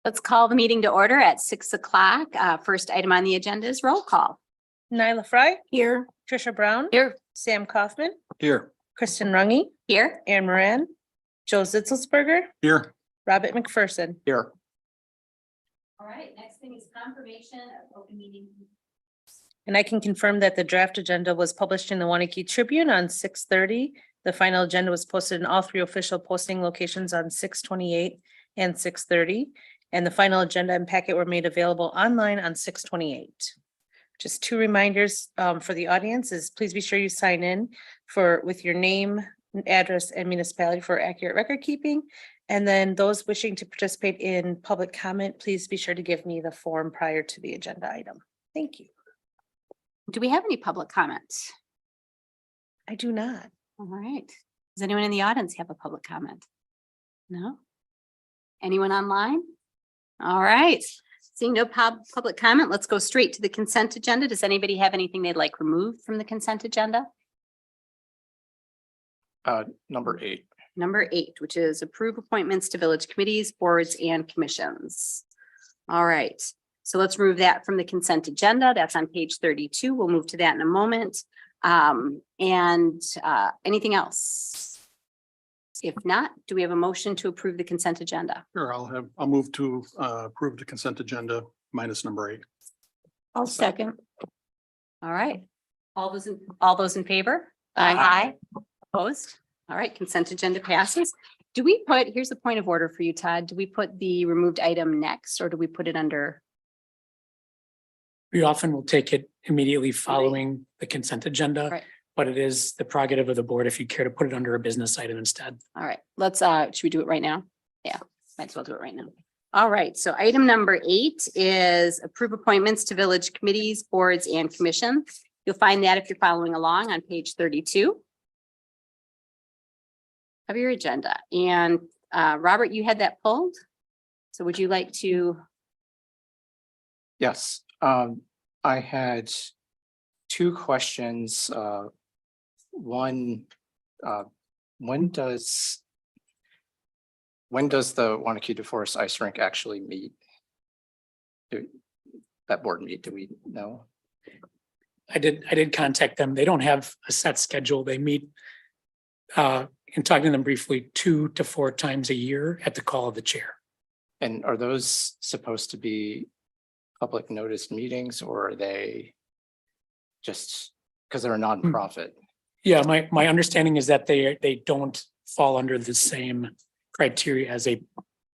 Let's call the meeting to order at 6 o'clock. First item on the agenda is roll call. Nyla Fry, Here. Trisha Brown, Here. Sam Kaufman, Here. Kristen Runge, Here. Aaron Moran, Joe Zitzelsberger, Here. Robert McPherson. Here. All right, next thing is confirmation of open meeting. And I can confirm that the draft agenda was published in the Waunakee Tribune on 6:30. The final agenda was posted in all three official posting locations on 6:28 and 6:30. And the final agenda and packet were made available online on 6:28. Just two reminders for the audience is please be sure you sign in with your name, address, and municipality for accurate record keeping. And then those wishing to participate in public comment, please be sure to give me the form prior to the agenda item. Thank you. Do we have any public comments? I do not. All right. Does anyone in the audience have a public comment? No? Anyone online? All right. Seeing no public comment, let's go straight to the consent agenda. Does anybody have anything they'd like removed from the consent agenda? Number 8. Number 8, which is approve appointments to village committees, boards, and commissions. All right. So let's remove that from the consent agenda. That's on page 32. We'll move to that in a moment. Anything else? If not, do we have a motion to approve the consent agenda? Sure, I'll move to approve the consent agenda minus number 8. I'll second. All right. All those in favor? Aye. Opposed? All right, consent agenda passes. Do we here's a point of order for you, Todd. Do we put the removed item next or do we put it under? We often will take it immediately following the consent agenda, Right. but it is the prerogative of the board if you care to put it under a business item instead. All right, let's, should we do it right now? Yeah, might as well do it right now. All right, so item number 8 is approve appointments to village committees, boards, and commission. You'll find that if you're following along on page 32 of your agenda. And Robert, you had that pulled. So would you like to? Yes, I had 2 questions. One, when does the Waunakee DeForest Ice Rink actually meet? That board meet, do we know? I did contact them. They don't have a set schedule. They meet in talking to them briefly 2 to 4 times a year at the call of the chair. And are those supposed to be public notice meetings or are they just because they're a nonprofit? Yeah, my understanding is that they don't fall under the same criteria as a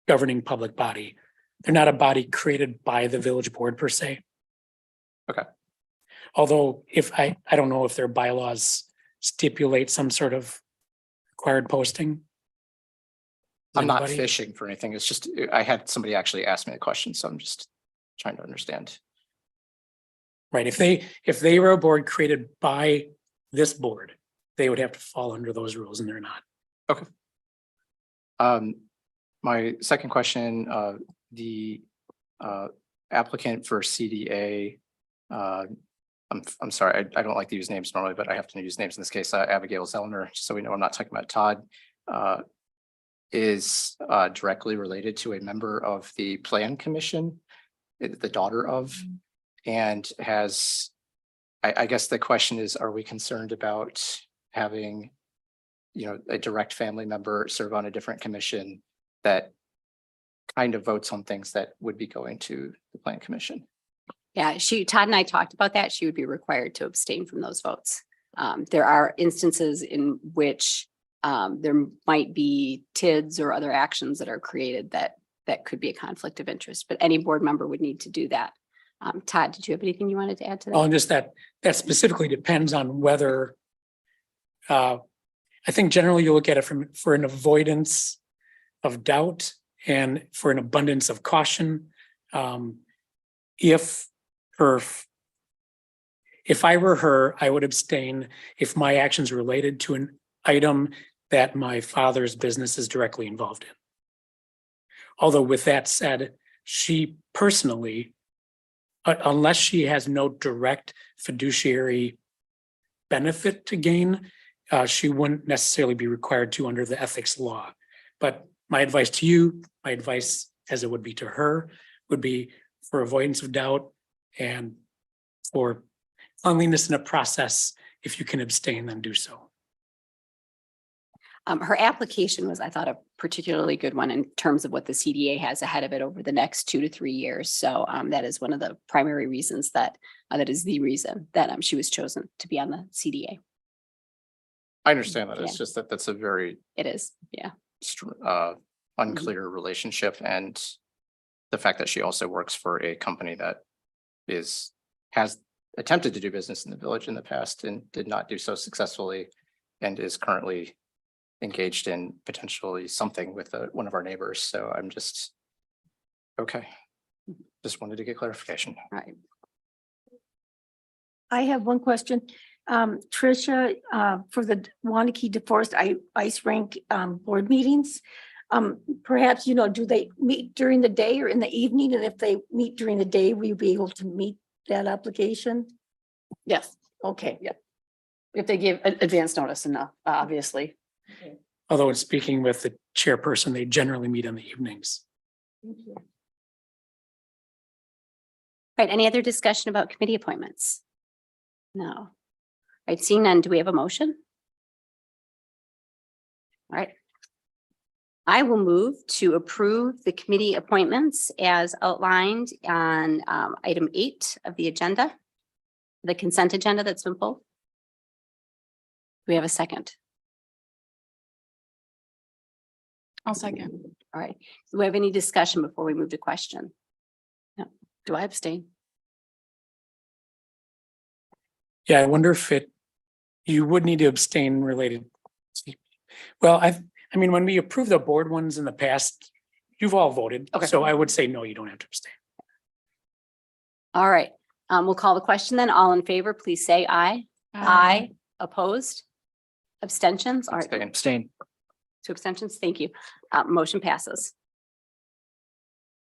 governing public body. They're not a body created by the village board per se. Okay. Although if I don't know if their bylaws stipulate some sort of required posting. I'm not Anybody? fishing for anything. It's just, I had somebody actually ask me a question, so I'm just trying to understand. Right, if they were a board created by this board, they would have to fall under those rules and they're not. Okay. My second question, the applicant for CDA, I'm sorry, I don't like to use names normally, but I have to use names in this case. Abigail Zellner, just so we know I'm not talking about Todd, is directly related to a member of the Plan Commission, the daughter of, and has, I guess the question is, are we concerned about having, a direct family member serve on a different commission that kind of votes on things that would be going to the Plan Commission? Yeah, Todd and I talked about that. She would be required to abstain from those votes. There are instances in which there might be TIDs or other actions that are created that could be a conflict of interest, but any board member would need to do that. Todd, did you have anything you wanted to add to that? Well, just that specifically depends on whether, I think generally you look at it for an avoidance of doubt and for an abundance of caution. If I were her, I would abstain if my actions related to an item that my father's business is directly involved in. Although with that said, she personally, unless she has no direct fiduciary benefit to gain, she wouldn't necessarily be required to under the ethics law. But my advice to you, my advice as it would be to her, would be for avoidance of doubt and for cleanliness in a process. If you can abstain, then do so. Her application was, I thought, a particularly good one in terms of what the CDA has ahead of it over the next 2 to 3 years. So that is one of the primary reasons that is the reason that she was chosen to be on the CDA. I understand that. It's Yeah. just that that's a very It is, yeah. unclear relationship, and the fact that she also works for a company that has attempted to do business in the village in the past and did not do so successfully, and is currently engaged in potentially something with one of our neighbors. So I'm just, okay. Just wanted to get clarification. All right. I have one question. Tricia, for the Waunakee DeForest Ice Rink board meetings, perhaps, do they meet during the day or in the evening? And if they meet during the day, will you be able to meet that application? Yes, Okay. yeah. If they give advance notice enough, obviously. Although in speaking with the chairperson, they generally meet in the evenings. Thank you. Right, any other discussion about committee appointments? No. All right, seeing none, do we have a motion? All right. I will move to approve the committee appointments as outlined on item 8 of the agenda, the consent agenda that's been pulled. Do we have a second? I'll second. All right. Do we have any discussion before we move to question? No. Do I abstain? Yeah, I wonder if you would need to abstain related. Well, I mean, when we approved the board ones in the past, you've all voted. Okay. So I would say, no, you don't have to abstain. All right. We'll call the question then. All in favor, please say aye. Aye. Opposed? Abstentions? All right. Abstain. 2 abstentions. Thank you. Motion passes.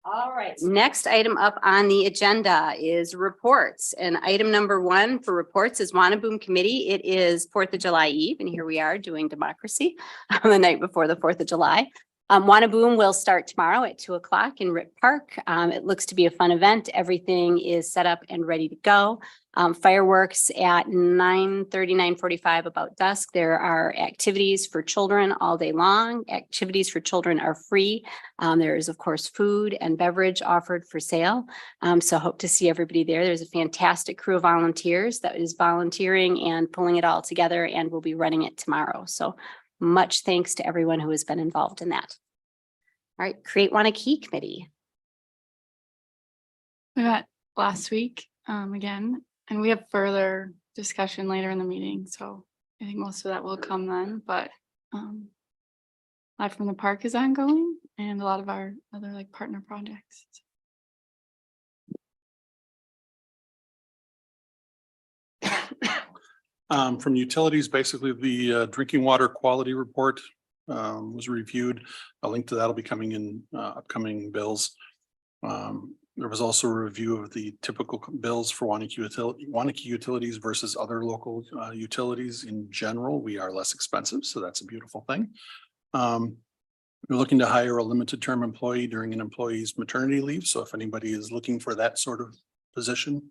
All right, next item up on the agenda is reports. And item number 1 for reports is Waunakee Committee. It is 4th of July Eve, and here we are doing democracy on the night before the 4th of July. Waunakee will start tomorrow at 2 o'clock in Rip Park. It looks to be a fun event. Everything is set up and ready to go. Fireworks at 9:30, 9:45 about dusk. There are activities for children all day long. Activities for children are free. There is, of course, food and beverage offered for sale. So hope to see everybody there. There's a fantastic crew of volunteers that is volunteering and pulling it all together, and we'll be running it tomorrow. So much thanks to everyone who has been involved in that. All right, Create Waunakee Committee. We met last week again, and we have further discussion later in the meeting. So I think most of that will come then, but Live from the Park is ongoing and a lot of our other like partner projects. From utilities, basically the drinking water quality report was reviewed. A link to that will be coming in upcoming bills. There was also a review of the typical bills for Waunakee utilities versus other local utilities in general. We are less expensive, so that's a beautiful thing. We're looking to hire a limited term employee during an employee's maternity leave. So if anybody is looking for that sort of position,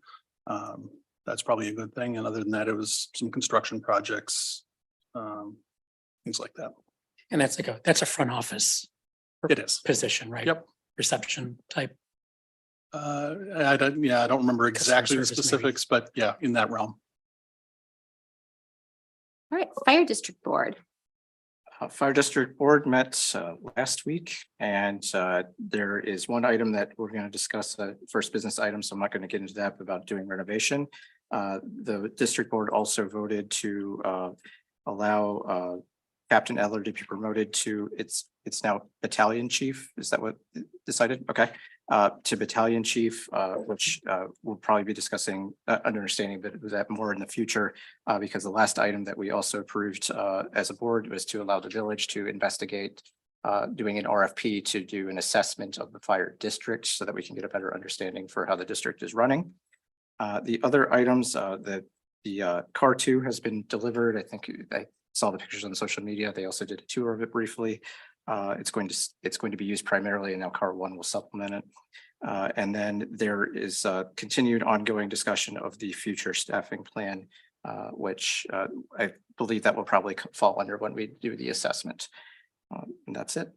that's probably a good thing. And other than that, it was some construction projects, things like that. And that's a front office It is. position, right? Yep. Reception type. I don't remember exactly the service maybe. specifics, but yeah, in that realm. All right, Fire District Board. Fire District Board met last week, and there is one item that we're going to discuss, first business item, so I'm not going to get into that about doing renovation. The District Board also voted to allow Captain Eller to be promoted to it's now Battalion Chief. Is that what decided? Okay. To Battalion Chief, which we'll probably be discussing understanding that more in the future, because the last item that we also approved as a board was to allow the village to investigate doing an RFP to do an assessment of the fire district so that we can get a better understanding for how the district is running. The other items, the car 2 has been delivered. I think I saw the pictures on social media. They also did a tour of it briefly. It's going to be used primarily, and now car one will supplement it. And then there is a continued ongoing discussion of the future staffing plan, which I believe that will probably fall under when we do the assessment. And that's it.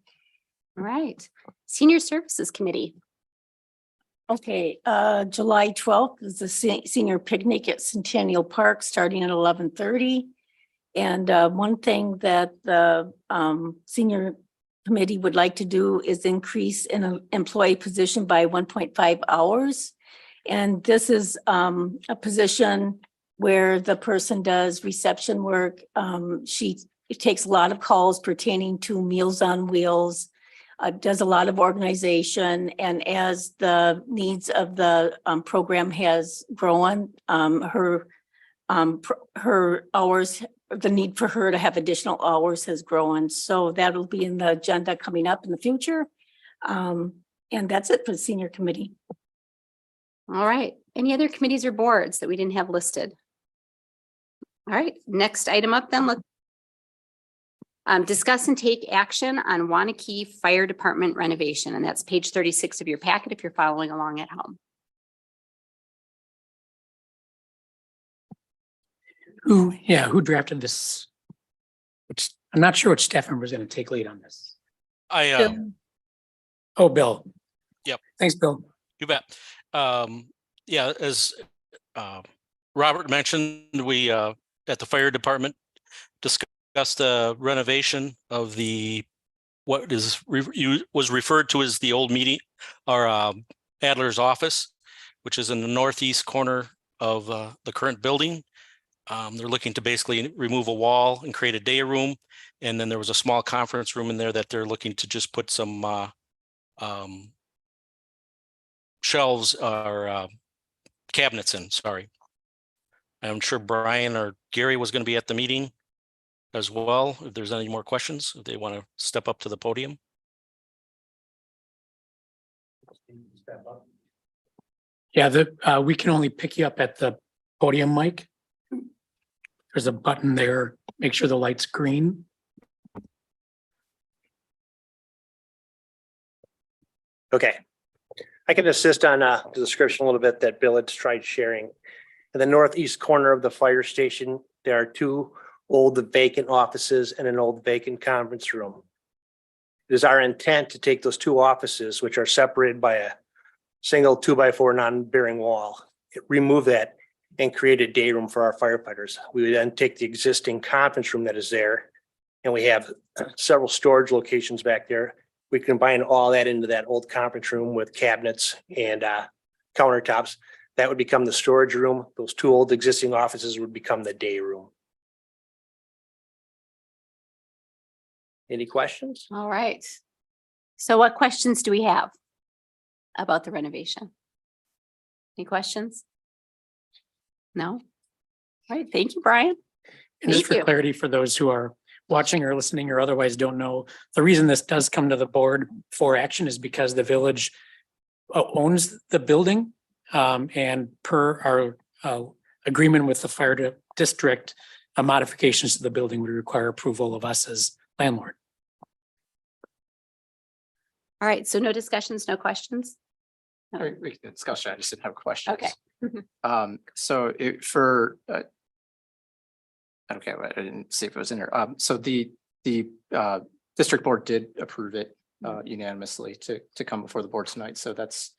All right. Senior Services Committee. Okay, July 12th is the senior picnic at Centennial Park, starting at 11:30. And one thing that the senior committee would like to do is increase an employee position by 1.5 hours. And this is a position where the person does reception work. She takes a lot of calls pertaining to Meals on Wheels, does a lot of organization, and as the needs of the program has grown, her hours, the need for her to have additional hours has grown. So that'll be in the agenda coming up in the future. And that's it for the senior committee. All right. Any other committees or boards that we didn't have listed? All right, next item up then, let's discuss and take action on Waunakee Fire Department renovation, and that's page 36 of your packet if you're following along at home. Who drafted this? I'm not sure which staff member is going to take lead on this. Oh, Bill. Yep. Thanks, Bill. You bet. Yeah, as Robert mentioned, we at the fire department discussed the renovation of what was referred to as the old meeting, or Adler's office, which is in the northeast corner of the current building. They're looking to basically remove a wall and create a day room. And then there was a small conference room in there that they're looking to just put some shelves or cabinets in, sorry. I'm sure Brian or Gary was going to be at the meeting as well. If there's any more questions, if they want to step up to the podium. Yeah, we can only pick you up at the podium mic. There's a button there. Make sure the light's green. Okay. I can assist on the description a little bit that Bill had tried sharing. In the northeast corner of the fire station, there are two old vacant offices and an old vacant conference room. It is our intent to take those two offices, which are separated by a single 2x4 non-bearing wall, remove that and create a day room for our firefighters. We would then take the existing conference room that is there, and we have several storage locations back there. We combine all that into that old conference room with cabinets and countertops. That would become the storage room. Those two old existing offices would become the day room. Any questions? All right. So what questions do we have about the renovation? Any questions? No? All right, thank you, Brian. And just Thank for you. clarity for those who are watching or listening or otherwise don't know, the reason this does come to the board for action is because the village owns the building. And per our agreement with the fire district, modifications to the building would require approval of us as landlord. All right, so no discussions, no questions? No. We can discuss that. I just didn't have questions. Okay. So okay, I didn't see if it was in there. So the district board did approve it unanimously to come before the board tonight. So that's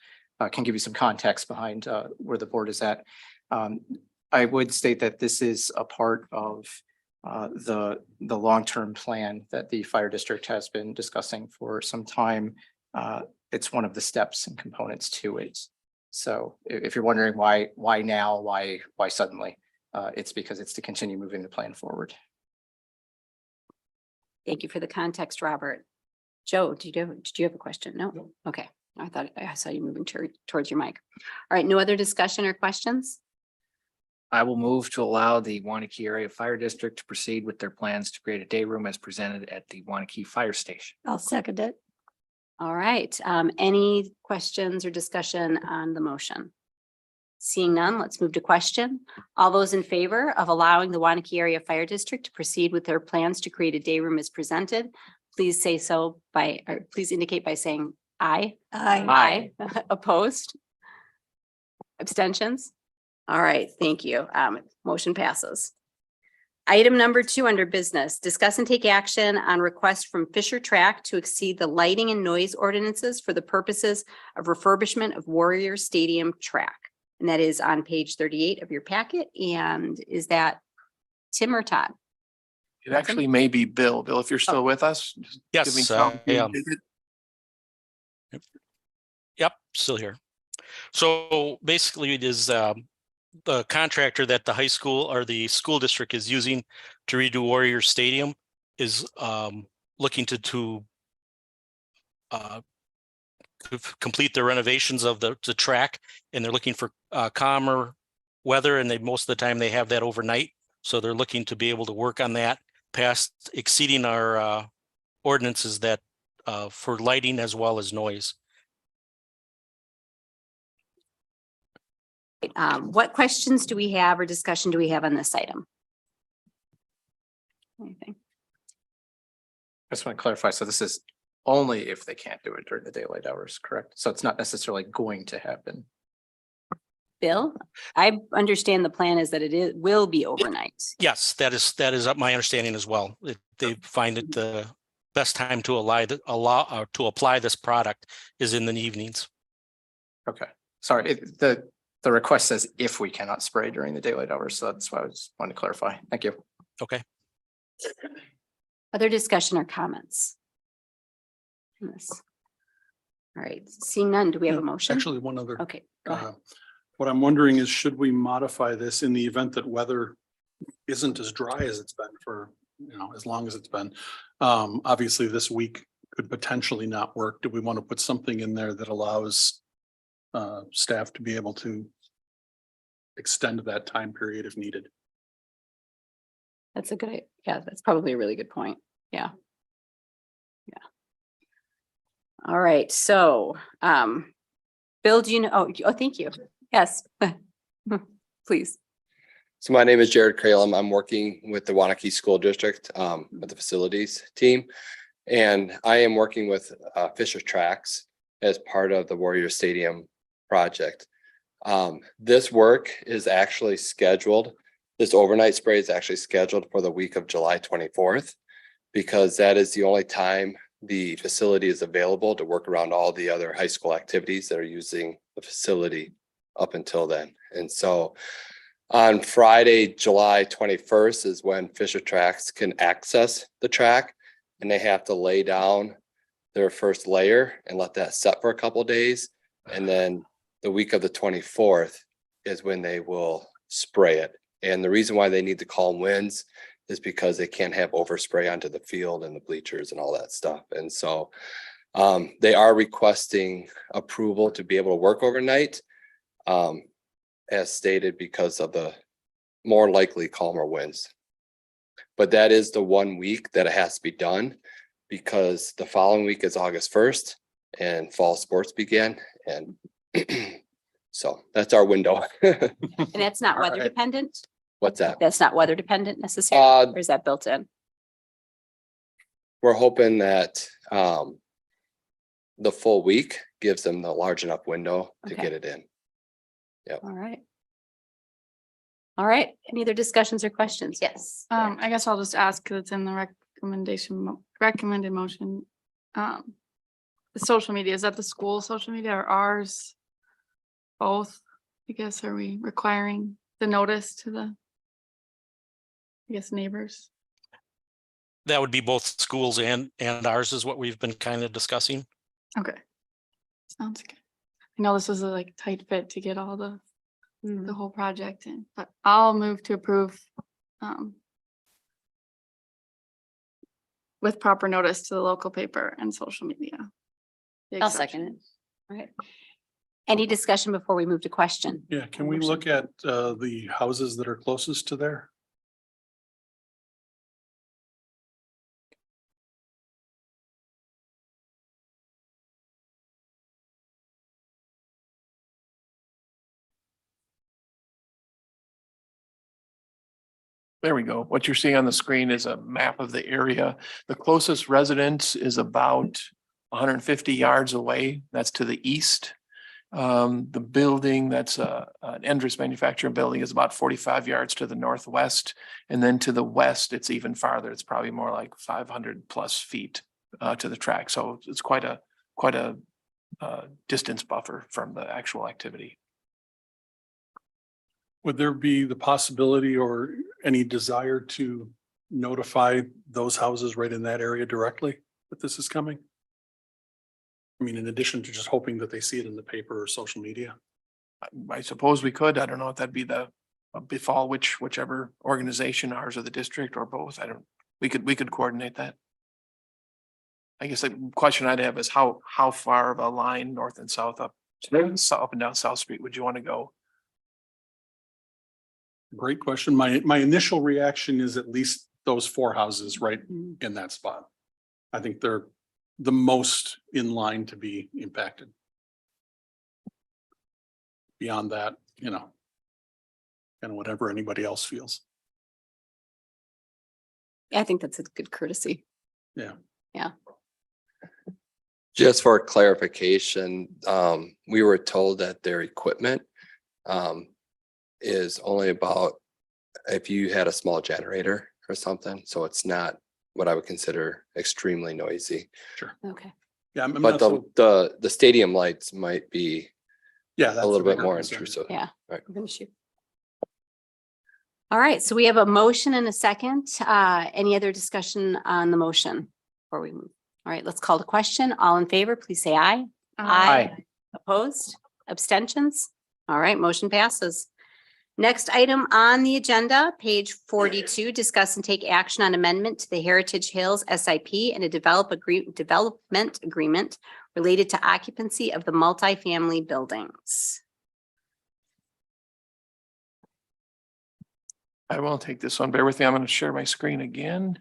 can give you some context behind where the board is at. I would state that this is a part of the long-term plan that the fire district has been discussing for some time. It's one of the steps and components to it. So if you're wondering why now, why suddenly, it's because it's to continue moving the plan forward. Thank you for the context, Robert. Joe, did you have a question? No? Okay. I saw you moving towards your mic. All right, no other discussion or questions? I will move to allow the Waunakee Area Fire District to proceed with their plans to create a day room as presented at the Waunakee Fire Station. I'll second it. All right, any questions or discussion on the motion? Seeing none, let's move to question. All those in favor of allowing the Waunakee Area Fire District to proceed with their plans to create a day room as presented, please say so by, or please indicate by saying aye. Aye. Aye. Opposed? Abstentions? All right, thank you. Motion passes. Item number 2 under business, discuss and take action on request from Fisher Track to exceed the lighting and noise ordinances for the purposes of refurbishment of Warrior Stadium track. And that is on page 38 of your packet. And is that Tim or Todd? It actually may be Bill. Bill, if you're still with us. just give me Yes, some- I am. Yep, still here. So basically it is the contractor that the high school or the school district is using to redo Warrior Stadium is looking to complete the renovations of the track, and they're looking for calmer weather, and most of the time they have that overnight. So they're looking to be able to work on that past exceeding our ordinances that for lighting as well as noise. What questions do we have or discussion do we have on this item? Anything? I just want to clarify. So this is only if they can't do it during the daylight hours, correct? So it's not necessarily going to happen. Bill, I understand the plan is that will be overnight. Yes, that is my understanding as well. They find it the best time to apply this product is in the evenings. Okay, sorry. The request says if we cannot spray during the daylight hours, so that's why I just wanted to clarify. Thank you. Okay. Other discussion or comments? On this? All right, seeing none, do we have a motion? Actually, one other. Okay, go ahead. What I'm wondering is, should we modify this in the event that weather isn't as dry as it's been for, as long as it's been? Obviously, this week could potentially not work. Do we want to put something in there that allows staff to be able to extend that time period if needed? That's a good, yeah, that's probably a really good point. Yeah. Yeah. All right, so, Bill, do you know, oh, thank you. Yes, please. So my name is Jared Kralem. I'm working with the Waunakee School District with the facilities team. And I am working with Fisher Tracks as part of the Warrior Stadium project. This work is actually scheduled. This overnight spray is actually scheduled for the week of July 24th, because that is the only time the facility is available to work around all the other high school activities that are using the facility up until then. And so on Friday, July 21st is when Fisher Tracks can access the track, and they have to lay down their first layer and let that set for a couple of days. And then the week of the 24th is when they will spray it. And the reason why they need the calm winds is because they can't have overspray onto the field and the bleachers and all that stuff. And so they are requesting approval to be able to work overnight, as stated, because of the more likely calmer winds. But that is the 1 week that it has to be done, because the following week is August 1st and fall sports begin. And so that's our window. And that's not All weather right. dependent? What's that? That's not weather dependent necessarily, or is that built in? We're hoping that the full week gives them the large enough window to Okay. get it in. All right. All right, any other discussions or questions? Yes. I guess I'll just ask, because it's in the recommended motion. The social media, is that the school social media or ours? Both, I guess, are we requiring the notice to the, I guess, neighbors? That would be both schools and ours is what we've been kind of discussing. Okay. Sounds good. I know this was a tight fit to get all the whole project in, but I'll move to approve with proper notice to the local paper and social media. The I'll second it. exceptions. All right. Any discussion before we move to question? Yeah, can we look at the houses that are closest to there? There we go. What you're seeing on the screen is a map of the area. The closest residence is about 150 yards away. That's to the east. The building that's an Endress manufacturing building is about 45 yards to the northwest. And then to the west, it's even farther. It's probably more like 500 plus feet to the track. So it's quite a distance buffer from the actual activity. Would there be the possibility or any desire to notify those houses right in that area directly that this is coming? I mean, in addition to just hoping that they see it in the paper or social media. I suppose we could. I don't know if that'd be the befall whichever organization, ours or the district or both. We could coordinate that. I guess the question I'd have is how far of a line north and south up and down South Street would you want to go? Great question. My initial reaction is at least those 4 houses right in that spot. I think they're the most in line to be impacted. Beyond that, you know, and whatever anybody else feels. I think that's a good courtesy. Yeah. Yeah. Just for clarification, we were told that their equipment is only about if you had a small generator or something. So it's not what I would consider extremely noisy. Okay. Yeah, I'm But not the stadium lights might be yeah, that's a little the bit bigger more concern. intrusive. Yeah. Right. I'm gonna shoot. All right, so we have a motion and a second. Any other discussion on the motion before we move? All right, let's call the question. All in favor, please say aye. Opposed? Abstentions? All right, motion passes. Next item on the agenda, page 42, discuss and take action on amendment to the Heritage Hills SIP and a development agreement related to occupancy of the multifamily buildings. I will take this one. Bear with me. I'm going to share my screen again.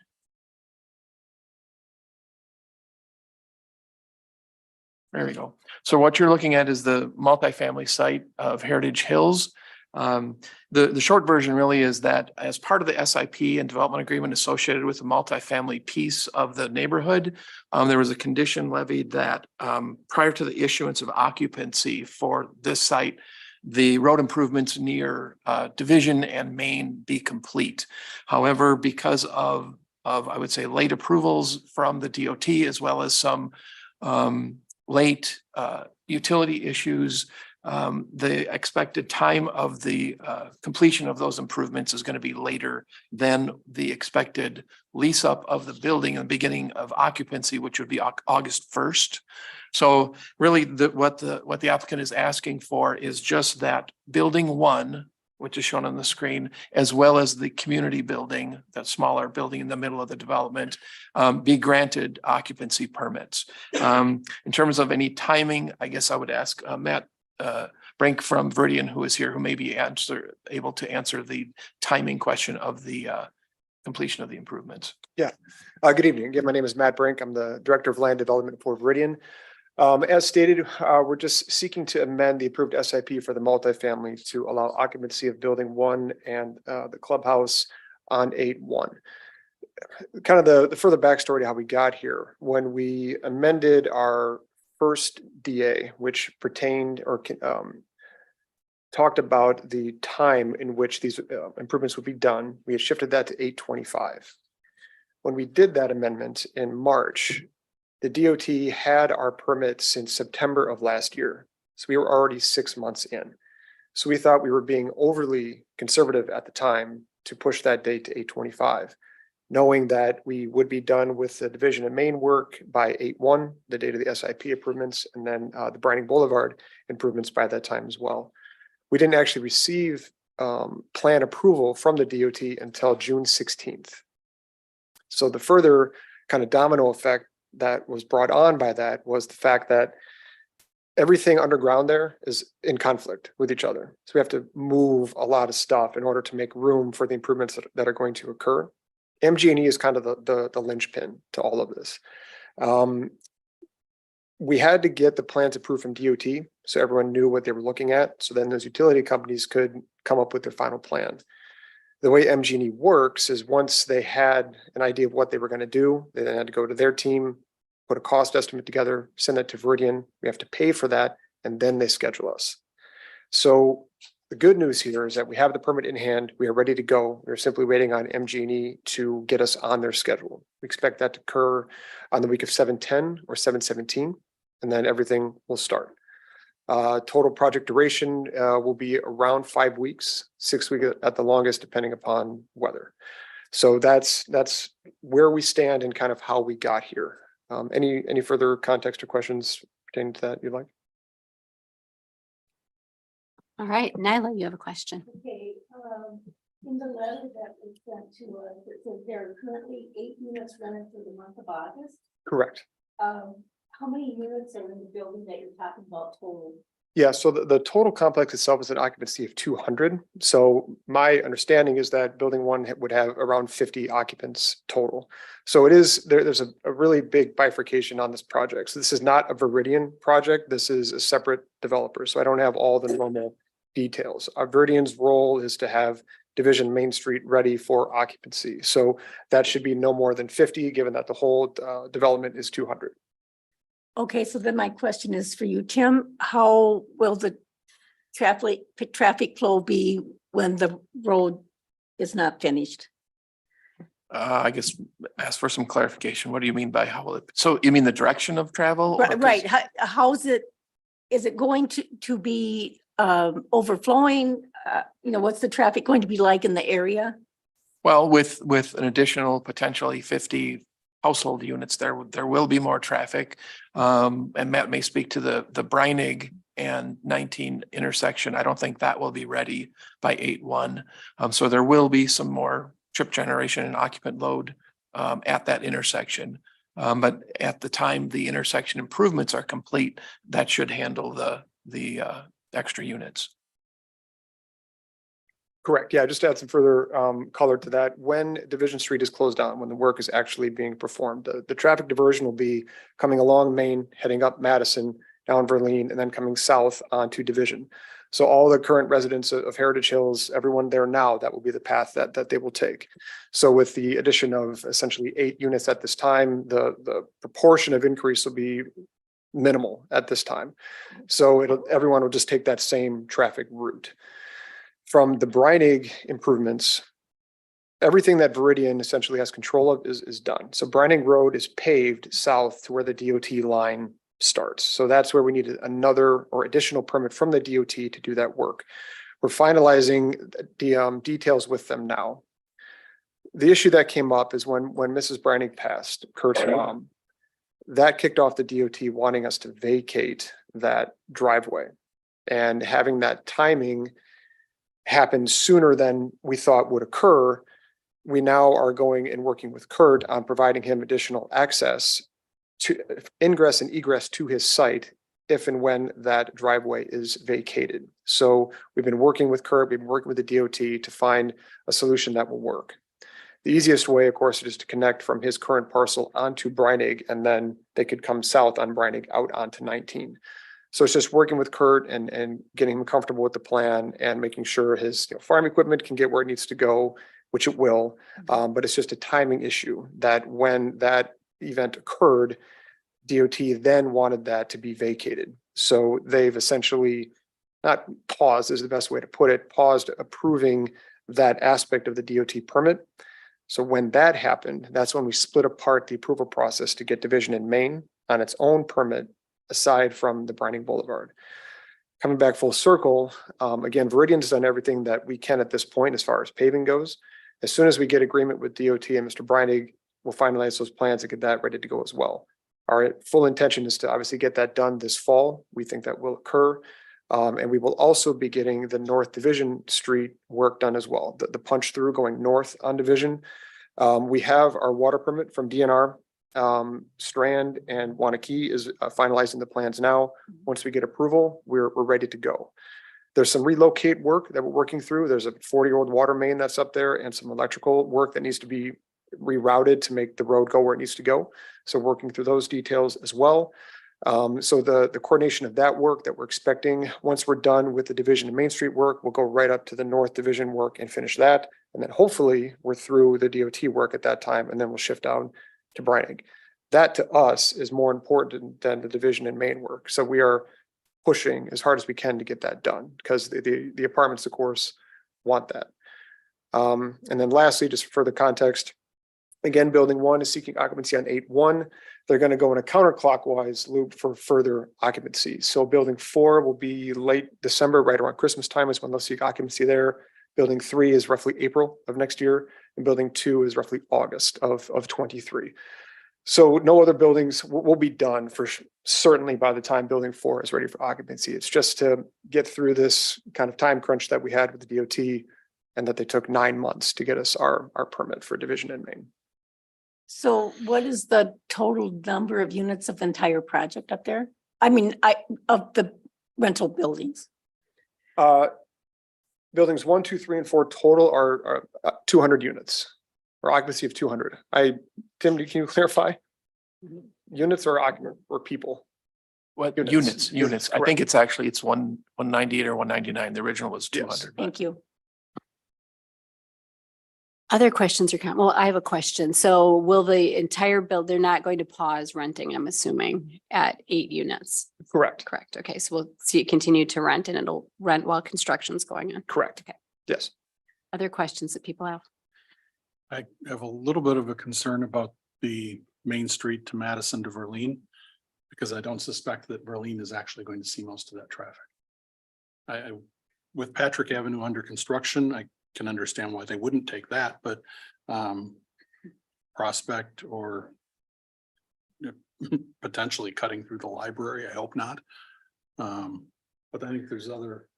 There we go. So what you're looking at is the multifamily site of Heritage Hills. The short version really is that as part of the SIP and development agreement associated with the multifamily piece of the neighborhood, there was a condition levied that prior to the issuance of occupancy for this site, the road improvements near Division and Main be complete. However, because of I would say late approvals from the DOT as well as some late utility issues, the expected time of the completion of those improvements is going to be later than the expected lease up of the building and beginning of occupancy, which would be August 1st. So really what the applicant is asking for is just that building 1, which is shown on the screen, as well as the community building, that smaller building in the middle of the development, be granted occupancy permits. In terms of any timing, I guess I would ask Matt Brink from Veridian, who is here, who may be able to answer the timing question of the completion of the improvements. Yeah. Good evening. Again, my name is Matt Brink. I'm the Director of Land Development for Veridian. As stated, we're just seeking to amend the approved SIP for the multifamily to allow occupancy of building 1 and the clubhouse on 8-1. Kind of the further backstory to how we got here. When we amended our first DA, which pertained or talked about the time in which these improvements would be done, we had shifted that to 8/25. When we did that amendment in March, the DOT had our permit since September of last year. So we were already 6 months in. So we thought we were being overly conservative at the time to push that date to 8/25, knowing that we would be done with the Division and Main work by 8/1, the date of the SIP improvements, and then the Brining Boulevard improvements by that time as well. We didn't actually receive plan approval from the DOT until June 16th. So the further kind of domino effect that was brought on by that was the fact that everything underground there is in conflict with each other. So we have to move a lot of stuff in order to make room for the improvements that are going to occur. MG&E is kind of the linchpin to all of this. We had to get the plans approved from DOT so everyone knew what they were looking at. So then those utility companies could come up with their final plan. The way MG&E works is once they had an idea of what they were going to do, they then had to go to their team, put a cost estimate together, send that to Veridian. We have to pay for that, and then they schedule us. So the good news here is that we have the permit in hand. We are ready to go. We're simply waiting on MG&E to get us on their schedule. We expect that to occur on the week of 7/10 or 7/17, and then everything will start. Total project duration will be around 5 weeks, 6 weeks at the longest, depending upon weather. So that's where we stand and kind of how we got here. Any further context or questions pertaining to that you'd like? All right, Nyla, you have a question. Okay, in the letter that was sent to us, it says there are currently 8 units rented for the month of August. Correct. How many units are in the building that you're talking about total? Yeah, so the total complex itself is an occupancy of 200. So my understanding is that building 1 would have around 50 occupants total. So it is, there's a really big bifurcation on this project. So this is not a Veridian project. This is a separate developer. So I don't have all the normal details. Veridian's role is to have Division Main Street ready for occupancy. So that should be no more than 50, given that the whole development is 200. Okay, so then my question is for you, Tim, how will the traffic flow be when the road is not finished? I guess ask for some clarification. What do you mean by how will it? So you mean the direction of travel? Or 'cause- Right, how's it, is it going to be overflowing? What's the traffic going to be like in the area? Well, with an additional potentially 50 household units, there will be more traffic. And Matt may speak to the Breinig and 19 intersection. I don't think that will be ready by 8/1. So there will be some more trip generation and occupant load at that intersection. But at the time the intersection improvements are complete, that should handle the extra units. Correct. Yeah, just to add some further color to that. When Division Street is closed down, when the work is actually being performed, the traffic diversion will be coming along Main, heading up Madison, down Verleen, and then coming south onto Division. So all the current residents of Heritage Hills, everyone there now, that will be the path that they will take. So with the addition of essentially 8 units at this time, the proportion of increase will be minimal at this time. So everyone will just take that same traffic route. From the Breinig improvements, everything that Veridian essentially has control of is done. So Breinig Road is paved south to where the DOT line starts. So that's where we need another or additional permit from the DOT to do that work. We're finalizing the details with them now. The issue that came up is when Mrs. Breinig passed, Kurt's mom, that kicked off the DOT wanting us to vacate that driveway. And having that timing happened sooner than we thought would occur, we now are going and working with Kurt on providing him additional access to ingress and egress to his site if and when that driveway is vacated. So we've been working with Kurt, we've been working with the DOT to find a solution that will work. The easiest way, of course, is to connect from his current parcel onto Breinig, and then they could come south on Breinig out onto 19. So it's just working with Kurt and getting him comfortable with the plan and making sure his farm equipment can get where it needs to go, which it will. But it's just a timing issue that when that event occurred, DOT then wanted that to be vacated. So they've essentially, not paused is the best way to put it, paused approving that aspect of the DOT permit. So when that happened, that's when we split apart the approval process to get Division in Main on its own permit, aside from the Breinig Boulevard. Coming back full circle, again, Veridian's done everything that we can at this point as far as paving goes. As soon as we get agreement with DOT and Mr. Breinig, we'll finalize those plans and get that ready to go as well. Our full intention is to obviously get that done this fall. We think that will occur. And we will also be getting the North Division Street work done as well. The punch through going north on Division. We have our water permit from DNR. Strand and Waunakee is finalizing the plans now. Once we get approval, we're ready to go. There's some relocate work that we're working through. There's a 40-year-old water main that's up there and some electrical work that needs to be rerouted to make the road go where it needs to go. So working through those details as well. So the coordination of that work that we're expecting, once we're done with the Division and Main Street work, we'll go right up to the North Division work and finish that. And then hopefully we're through the DOT work at that time, and then we'll shift down to Brining. That to us is more important than the division and main work. So we are pushing as hard as we can to get that done, because the apartments, of course, want that. And then lastly, just for the context, again, building 1 is seeking occupancy on 8/1. They're going to go in a counterclockwise loop for further occupancy. So building 4 will be late December, right around Christmas time is when they'll seek occupancy there. Building 3 is roughly April of next year, and building 2 is roughly August of 23. So no other buildings will be done for certainly by the time building 4 is ready for occupancy. It's just to get through this kind of time crunch that we had with the DOT, and that they took 9 months to get us our permit for division and main. So what is the total number of units of the entire project up there? I mean, of the rental buildings? Buildings 1, 2, 3, and 4 total are 200 units, or occupancy of 200. Tim, can you clarify? Units or occupant or people? What Units. units. I think it's 198 or 199. The original was 200. but- Thank you. Other questions or comments? Well, I have a question. So will the entire they're not going to pause renting, I'm assuming, at 8 units? Correct. Correct. Okay, so we'll see it continue to rent and it'll rent while construction's going on. Correct. Okay. Yes. Other questions that people have? I have a little bit of a concern about the Main Street to Madison to Verleen, because I don't suspect that Verleen is actually going to see most of that traffic. With Patrick Avenue under construction, I can understand why they wouldn't take that, but Prospect or potentially cutting through the library, I hope not. But I think there's other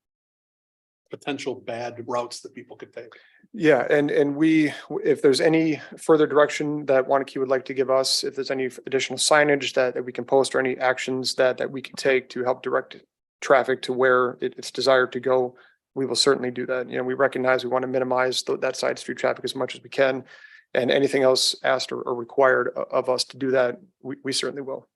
potential bad routes that people could take. Yeah, and we, if there's any further direction that Waunakee would like to give us, if there's any additional signage that we can post or any actions that we can take to help direct traffic to where it's desired to go, we will certainly do that. You know, we recognize we want to minimize that side street traffic as much as we can. And anything else asked or required of us to do that, we certainly will.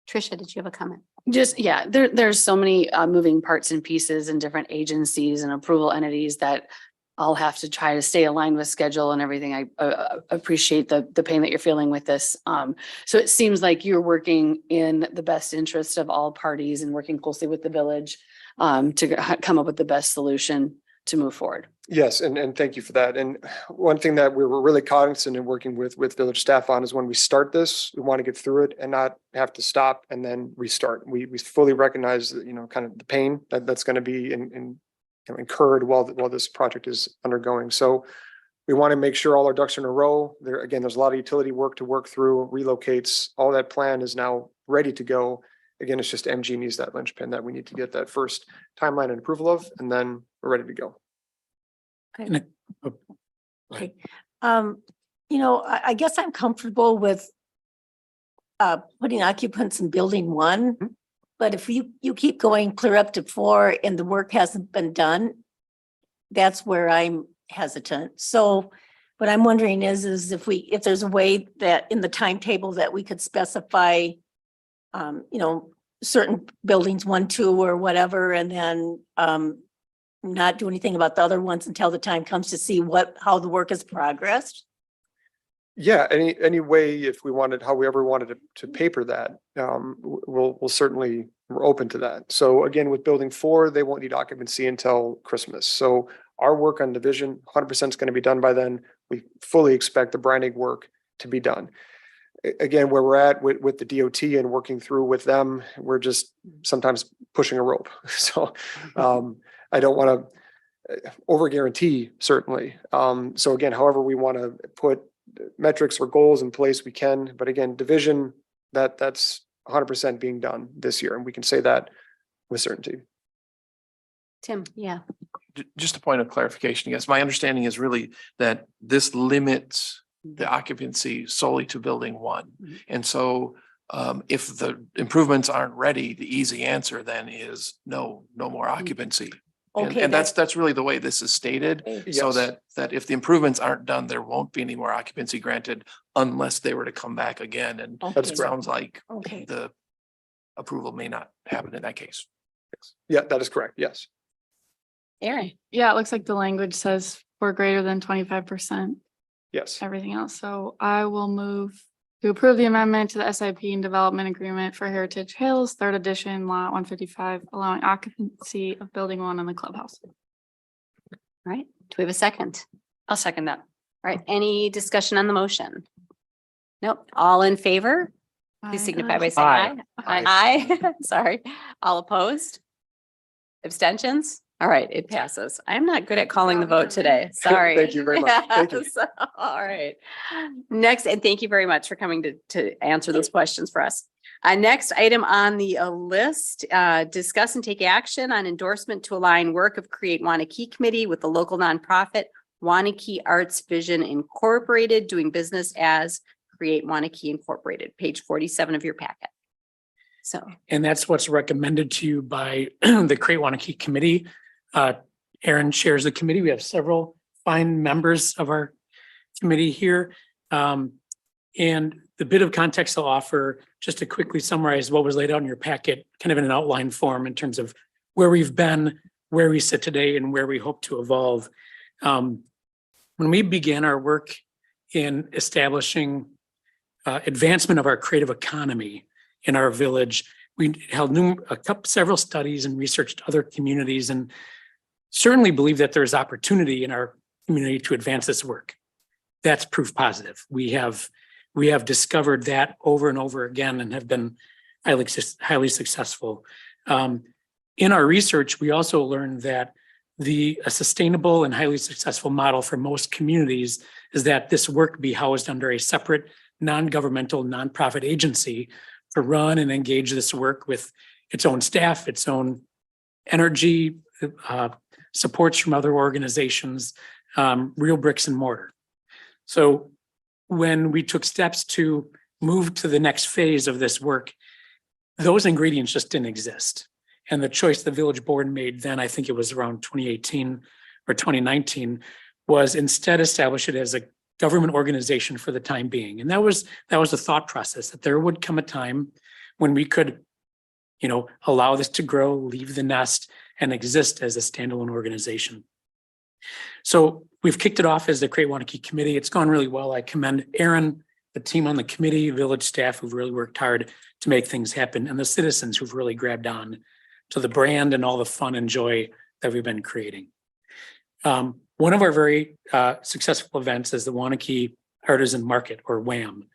Tricia, did you have a comment? Just, yeah, there's so many moving parts and pieces and different agencies and approval entities that I'll have to try to stay aligned with schedule and everything. I appreciate the pain that you're feeling with this. So it seems like you're working in the best interest of all parties and working closely with the village to come up with the best solution to move forward. Yes, and thank you for that. And one thing that we were really cognizant in working with village staff on is when we start this, we want to get through it and not have to stop and then restart. We fully recognize that, you know, kind of the pain that's going to be incurred while this project is undergoing. So we want to make sure all our ducks are in a row. There's a lot of utility work to work through, relocates, all that plan is now ready to go. Again, it's just MG needs that linchpin that we need to get that first timeline and approval of, and then we're ready to go. Okay. Okay. You know, I guess I'm comfortable with putting occupants in building 1, but if you keep going clear up to 4 and the work hasn't been done, that's where I'm hesitant. So what I'm wondering is if there's a way that in the timetable that we could specify, you know, certain buildings, 1, 2, or whatever, and then not do anything about the other ones until the time comes to see how the work has progressed. Yeah, any way, if we wanted, however we wanted to paper that, we'll certainly, we're open to that. So again, with building 4, they won't need occupancy until Christmas. So our work on division 100% is going to be done by then. We fully expect the Brining work to be done. Again, where we're at with the DOT and working through with them, we're just sometimes pushing a rope. So I don't want to over guarantee, certainly. So again, however we want to put metrics or goals in place, we can. But again, division, that's 100% being done this year, and we can say that with certainty. Tim, yeah. Just a point of clarification, yes, my understanding is really that this limits the occupancy solely to building 1. And so if the improvements aren't ready, the easy answer then is no more occupancy. Okay, And that's really the way this is stated, so Yes. that if the improvements aren't done, there won't be any more occupancy granted unless they were to come back again. And That's it sounds like Okay. the approval may not happen in that case. Yeah, that is correct. Yes. Aaron. Yeah, it looks like the language says for greater than 25%, Yes. everything else. So I will move to approve the amendment to the SIP and development agreement for Heritage Hills, third edition, lot 155, allowing occupancy of building 1 in the clubhouse. All right, do we have a second? I'll second that. All right, any discussion on the motion? Nope, all in favor? Please Aye. signify by saying aye. Aye. Aye, sorry. All opposed? Abstentions? All right, it passes. I'm not good at calling the vote today. Sorry. Thank you very much. Thank you. Yes. All right. Next, and thank you very much for coming to answer those questions for us. Next item on the list, discuss and take action on endorsement to align work of Create Waunakee Committee with the local nonprofit Waunakee Arts Vision Incorporated, doing business as Create Waunakee Incorporated, page 47 of your packet. So, And that's what's recommended to you by the Create Waunakee Committee. Aaron chairs the committee. We have several fine members of our committee here. And the bit of context I'll offer, just to quickly summarize what was laid out in your packet, kind of in an outline form in terms of where we've been, where we sit today, and where we hope to evolve. When we began our work in establishing advancement of our creative economy in our village, we held several studies and researched other communities, and certainly believe that there's opportunity in our community to advance this work. That's proof positive. We have discovered that over and over again and have been highly successful. In our research, we also learned that a sustainable and highly successful model for most communities is that this work be housed under a separate non-governmental nonprofit agency to run and engage this work with its own staff, its own energy, supports from other organizations, real bricks and mortar. So when we took steps to move to the next phase of this work, those ingredients just didn't exist. And the choice the village board made then, I think it was around 2018 or 2019, was instead establish it as a government organization for the time being. And that was the thought process, that there would come a time when we could, allow this to grow, leave the nest, and exist as a standalone organization. So we've kicked it off as the Create Waunakee Committee. It's gone really well. I commend Aaron, the team on the committee, village staff who've really worked hard to make things happen, and the citizens who've really grabbed on to the brand and all the fun and joy that we've been creating. One of our very successful events is the Waunakee Artisan Market, or WAM.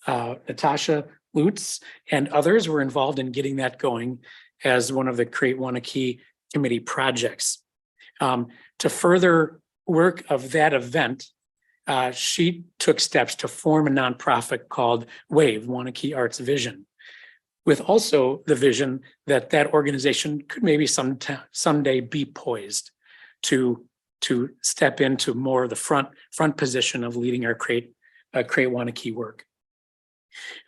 Natasha Lutz and others were involved in getting that going as one of the Create Waunakee Committee projects. To further work of that event, she took steps to form a nonprofit called WAVE, Waunakee Arts Vision, with also the vision that that organization could maybe someday be poised to step into more of the front position of leading our Create Waunakee work.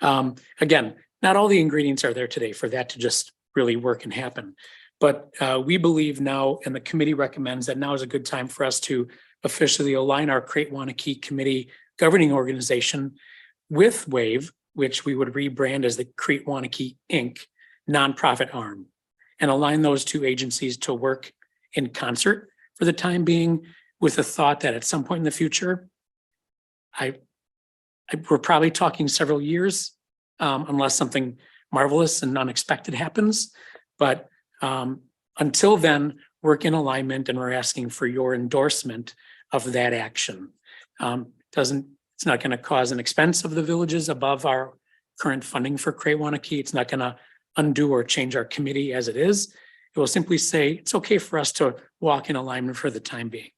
Again, not all the ingredients are there today for that to just really work and happen. But we believe now, and the committee recommends that now is a good time for us to officially align our Create Waunakee Committee governing organization with WAVE, which we would rebrand as the Create Waunakee Inc. nonprofit arm, and align those two agencies to work in concert for the time being, with the thought that at some point in the future, we're probably talking several years, unless something marvelous and unexpected happens. But until then, work in alignment, and we're asking for your endorsement of that action. It's not going to cause an expense of the villages above our current funding for Create Waunakee. It's not going to undo or change our committee as it is. It will simply say it's okay for us to walk in alignment for the time being.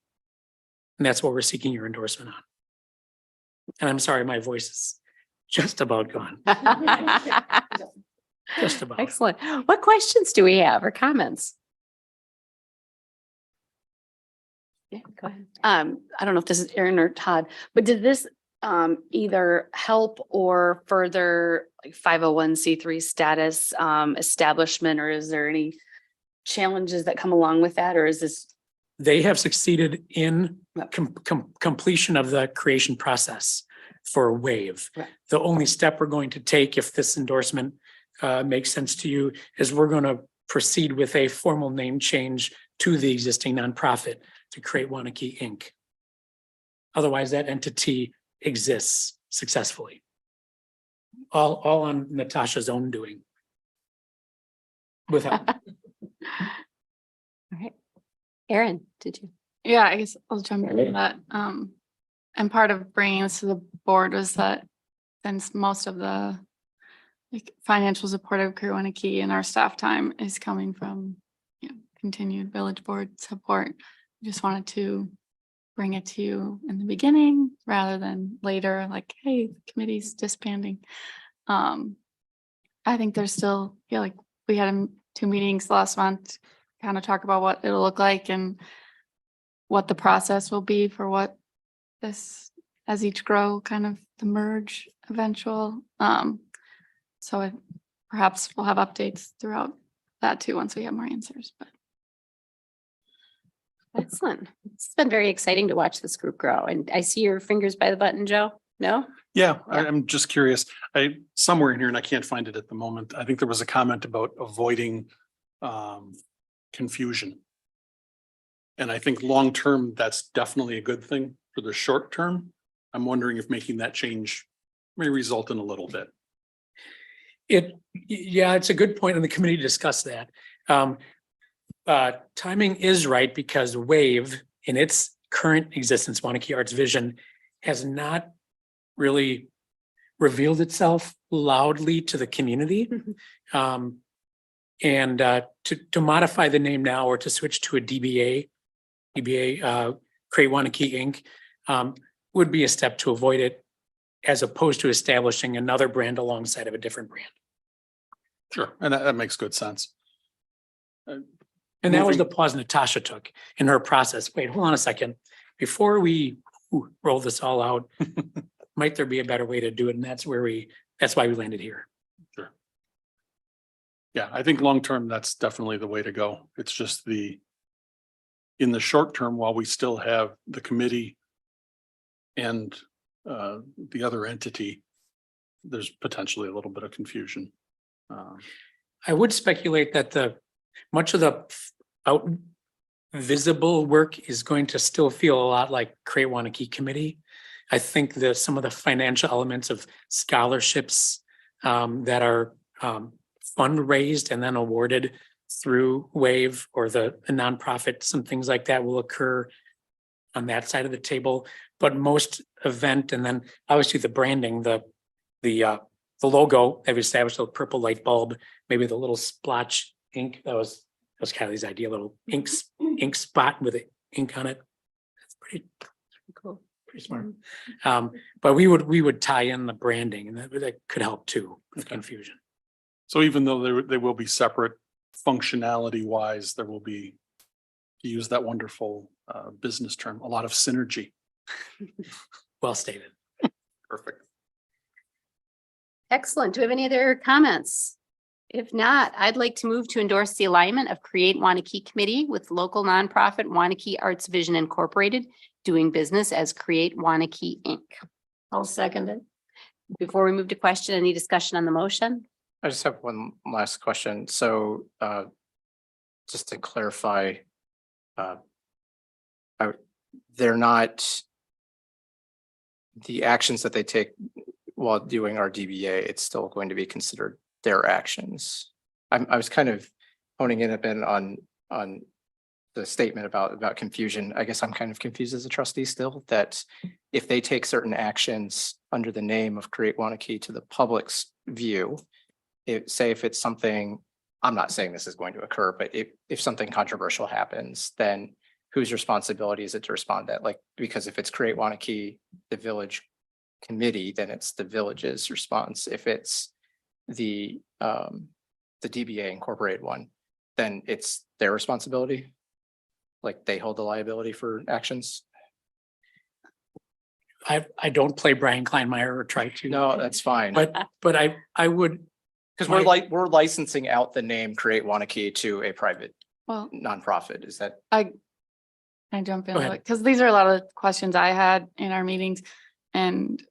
And that's what we're seeking your endorsement on. And I'm sorry, my voice is just about gone. Just about. Excellent. What questions do we have or comments? Yeah, go ahead. I don't know if this is Aaron or Todd, but did this either help or further like 501c3 status establishment, or is there any challenges that come along with that, or is this? They have succeeded in completion of the creation process for WAVE. Right. The only step we're going to take, if this endorsement makes sense to you, is we're going to proceed with a formal name change to the existing nonprofit to create Waunakee Inc. Otherwise, that entity exists successfully. All on Natasha's own doing. Without, All right. Erin, did you? Yeah, I guess I'll jump into that. And part of bringing this to the board was that since most of the like financial support of Career Waunakee and our staff time is coming from, you know, continued village board support, I just wanted to bring it to you in the beginning rather than later, like, hey, the committee's disbanding. I think there's still, feel like we had 2 meetings last month, kind of talk about what it'll look like and what the process will be for what this, as each grow, kind of the merge eventual. So perhaps we'll have updates throughout that too, once we have more answers, but. Excellent. It's been very exciting to watch this group grow. And I see your fingers by the button, Joe. No? Yeah, Yeah. I'm just curious. Somewhere in here, and I can't find it at the moment, I think there was a comment about avoiding confusion. And I think long-term, that's definitely a good thing. For the short term, I'm wondering if making that change may result in a little bit. Yeah, it's a good point, and the committee discussed that. Timing is right because WAVE in its current existence, Waunakee Arts Vision, has not really revealed itself loudly to the community. And to modify the name now or to switch to a DBA, Create Waunakee Inc. Would be a step to avoid it, as opposed to establishing another brand alongside of a different brand. Sure, and that makes good sense. And that was the Moving- pause Natasha took in her process. Wait, hold on a second. Before we roll this all out, might there be a better way to do it? And that's why we landed here. Sure. Yeah, I think long-term, that's definitely the way to go. It's just in the short term, while we still have the committee and the other entity, there's potentially a little bit of confusion. I would speculate that much of the out visible work is going to still feel a lot like Create Waunakee Committee. I think that some of the financial elements of scholarships that are fundraised and then awarded through WAVE or the nonprofit, some things like that will occur on that side of the table. But most event, and then obviously the branding, the logo that we established, the purple light bulb, maybe the little splotch ink, that was Kylie's idea, little ink spot with ink on it. That's pretty cool, pretty smart. But we would tie in the branding, and that could help too with confusion. So even though they will be separate, functionality wise, there will be, to use that wonderful business term, a lot of synergy. Well stated. Perfect. Excellent. Do we have any other comments? If not, I'd like to move to endorse the alignment of Create Waunakee Committee with local nonprofit Waunakee Arts Vision Incorporated, doing business as Create Waunakee Inc. I'll second it. Before we move to question, any discussion on the motion? I just have one last question. So just to clarify, they're not the actions that they take while doing our DBA, it's still going to be considered their actions. I was kind of honing in a bit on the statement about confusion. I guess I'm kind of confused as a trustee still, that if they take certain actions under the name of Create Waunakee to the public's view, say if it's something, I'm not saying this is going to occur, but if something controversial happens, then whose responsibility is it to respond to that? Like, because if it's Create Waunakee, the village committee, then it's the village's response. If it's the DBA incorporated one, then it's their responsibility. Like they hold the liability for actions. I don't play Brian Kleinmeyer or try to. No, that's fine. But I would. Because my- we're licensing out the name Create Waunakee to a private Well, nonprofit. Is that? I jump in Go a ahead. little because these are a lot of questions I had in our meetings. And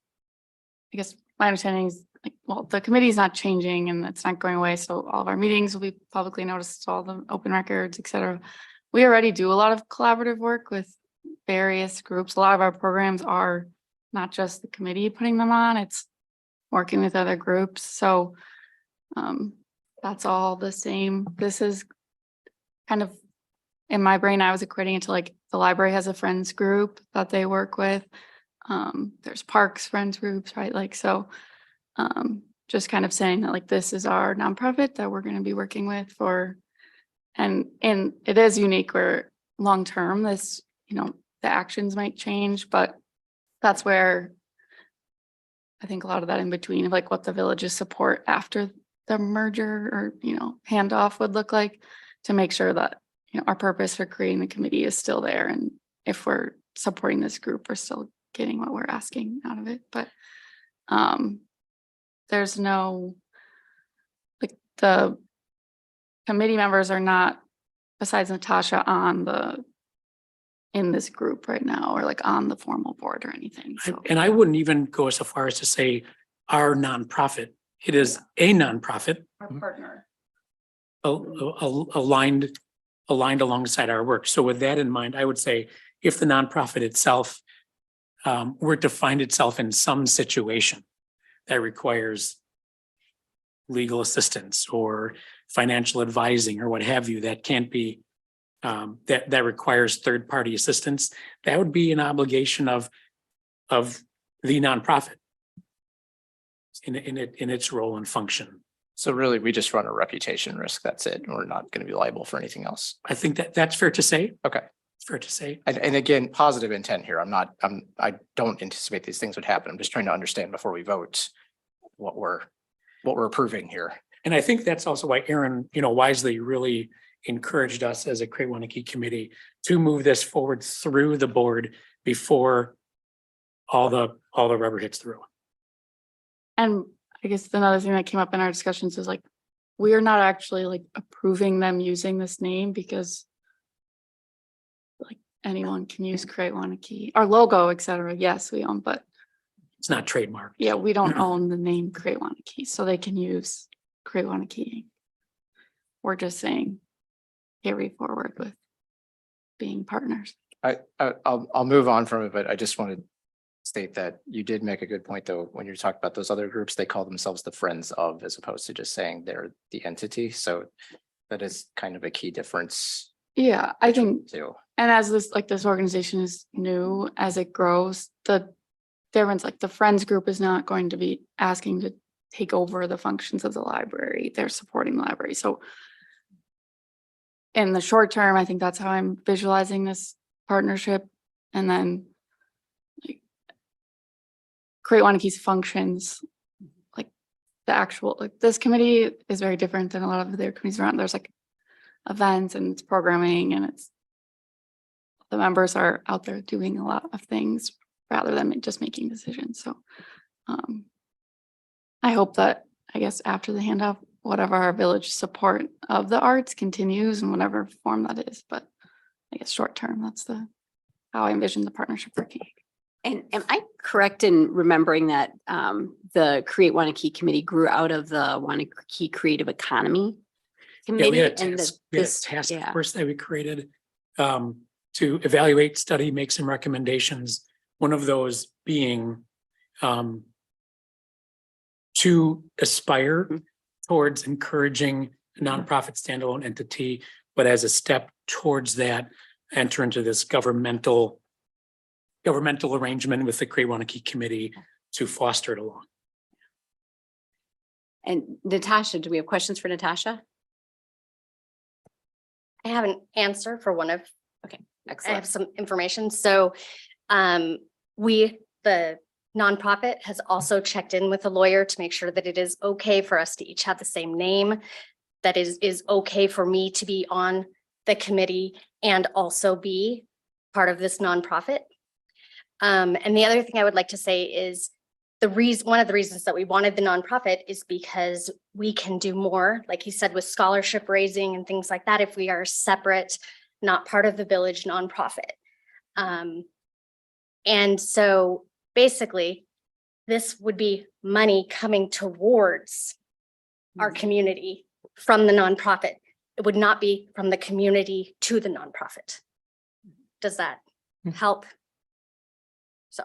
I guess my understanding is like, well, the committee is not changing and it's not going away. So all of our meetings will be publicly noticed, all the open records, et cetera. we already do a lot of collaborative work with various groups. A lot of our programs are not just the committee putting them on, it's working with other groups. So that's all the same. This is kind of in my brain, I was equating it to like the library has a friends group that they work with. There's parks friends groups, right? Like, so just kind of saying that like this is our nonprofit that we're going to be working with for, and it is unique where long term this, you know, the actions might change, but that's where I think a lot of that in between of like what the village's support after the merger or, you know, handoff would look like to make sure that, you know, our purpose for creating the committee is still there. And if we're supporting this group, we're still getting what we're asking out of it. But there's no, like the committee members are not, besides Natasha, in this group right now or like on the formal board or anything. So And I wouldn't even go so far as to say our nonprofit. It is a nonprofit our partner. aligned alongside our work. So with that in mind, I would say if the nonprofit itself were to find itself in some situation that requires legal assistance or financial advising or what have you, that can't be that requires third-party assistance, that would be an obligation of the nonprofit in its role and function. So really, we just run a reputation risk. That's it. We're not going to be liable for anything else. I think that's fair to say. Okay. It's fair to say. And again, positive intent here. I don't anticipate these things would happen. I'm just trying to understand before we vote what we're approving here. And I think that's also why Aaron, you know, wisely really encouraged us as a Create Waunakee committee to move this forward through the board before all the rubber hits the road. And I guess another thing that came up in our discussions is like, we are not actually like approving them using this name because like anyone can use Create Waunakee, our logo, et cetera. Yes, we own, but It's not trademarked. yeah, we don't own the name Create Waunakee, so they can use Create Waunakee. We're just saying carry forward with being partners. I'll move on from it, but I just want to state that you did make a good point, though, when you're talking about those other groups, they call themselves the friends of, as opposed to just saying they're the entity. So that is kind of a key difference Yeah, I think, too. and as this organization is new, as it grows, the difference, like the friends group is not going to be asking to take over the functions of the library. They're supporting the library. So in the short term, I think that's how I'm visualizing this partnership. And then like, Create Waunakee's functions, like the actual, like this committee is very different than a lot of their committees around. There's like events and it's programming and it's the members are out there doing a lot of things rather than just making decisions. So I hope that, I guess, after the handoff, whatever our village support of the arts continues in whatever form that is. But I guess short term, that's how I envision the partnership working. And am I correct in remembering that the Create Waunakee committee grew out of the Waunakee Creative Economy Yeah, Committee? we had a and task yeah. force that we created to evaluate, study, make some recommendations. One of those being to aspire towards encouraging a nonprofit standalone entity, but as a step towards that, enter into this governmental arrangement with the Create Waunakee committee to foster it along. And Natasha, do we have questions for Natasha? I have an answer for one of, I Excellent. have some information. So the nonprofit has also checked in with a lawyer to make sure that it is okay for us to each have the same name, that is okay for me to be on the committee and also be part of this nonprofit. And the other thing I would like to say is one of the reasons that we wanted the nonprofit is because we can do more, like he said, with scholarship raising and things like that, if we are separate, not part of the village nonprofit. And so basically, this would be money coming towards our community from the nonprofit. it would not be from the community to the nonprofit. Does that help? So,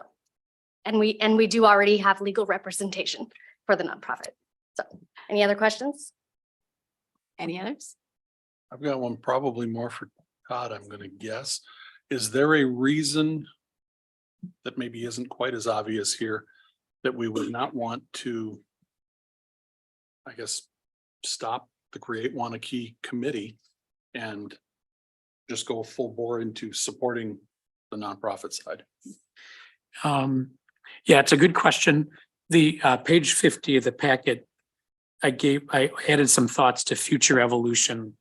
and we do already have legal representation for the nonprofit. So, any other questions? Any others? I've got one probably more for Todd, I'm gonna guess. Is there a reason that maybe isn't quite as obvious here that we would not want to, I guess, stop the Create Waunakee committee and just go full bore into supporting the nonprofit side? Yeah, it's a good question. The page 50 of the packet, I added some thoughts to future evolution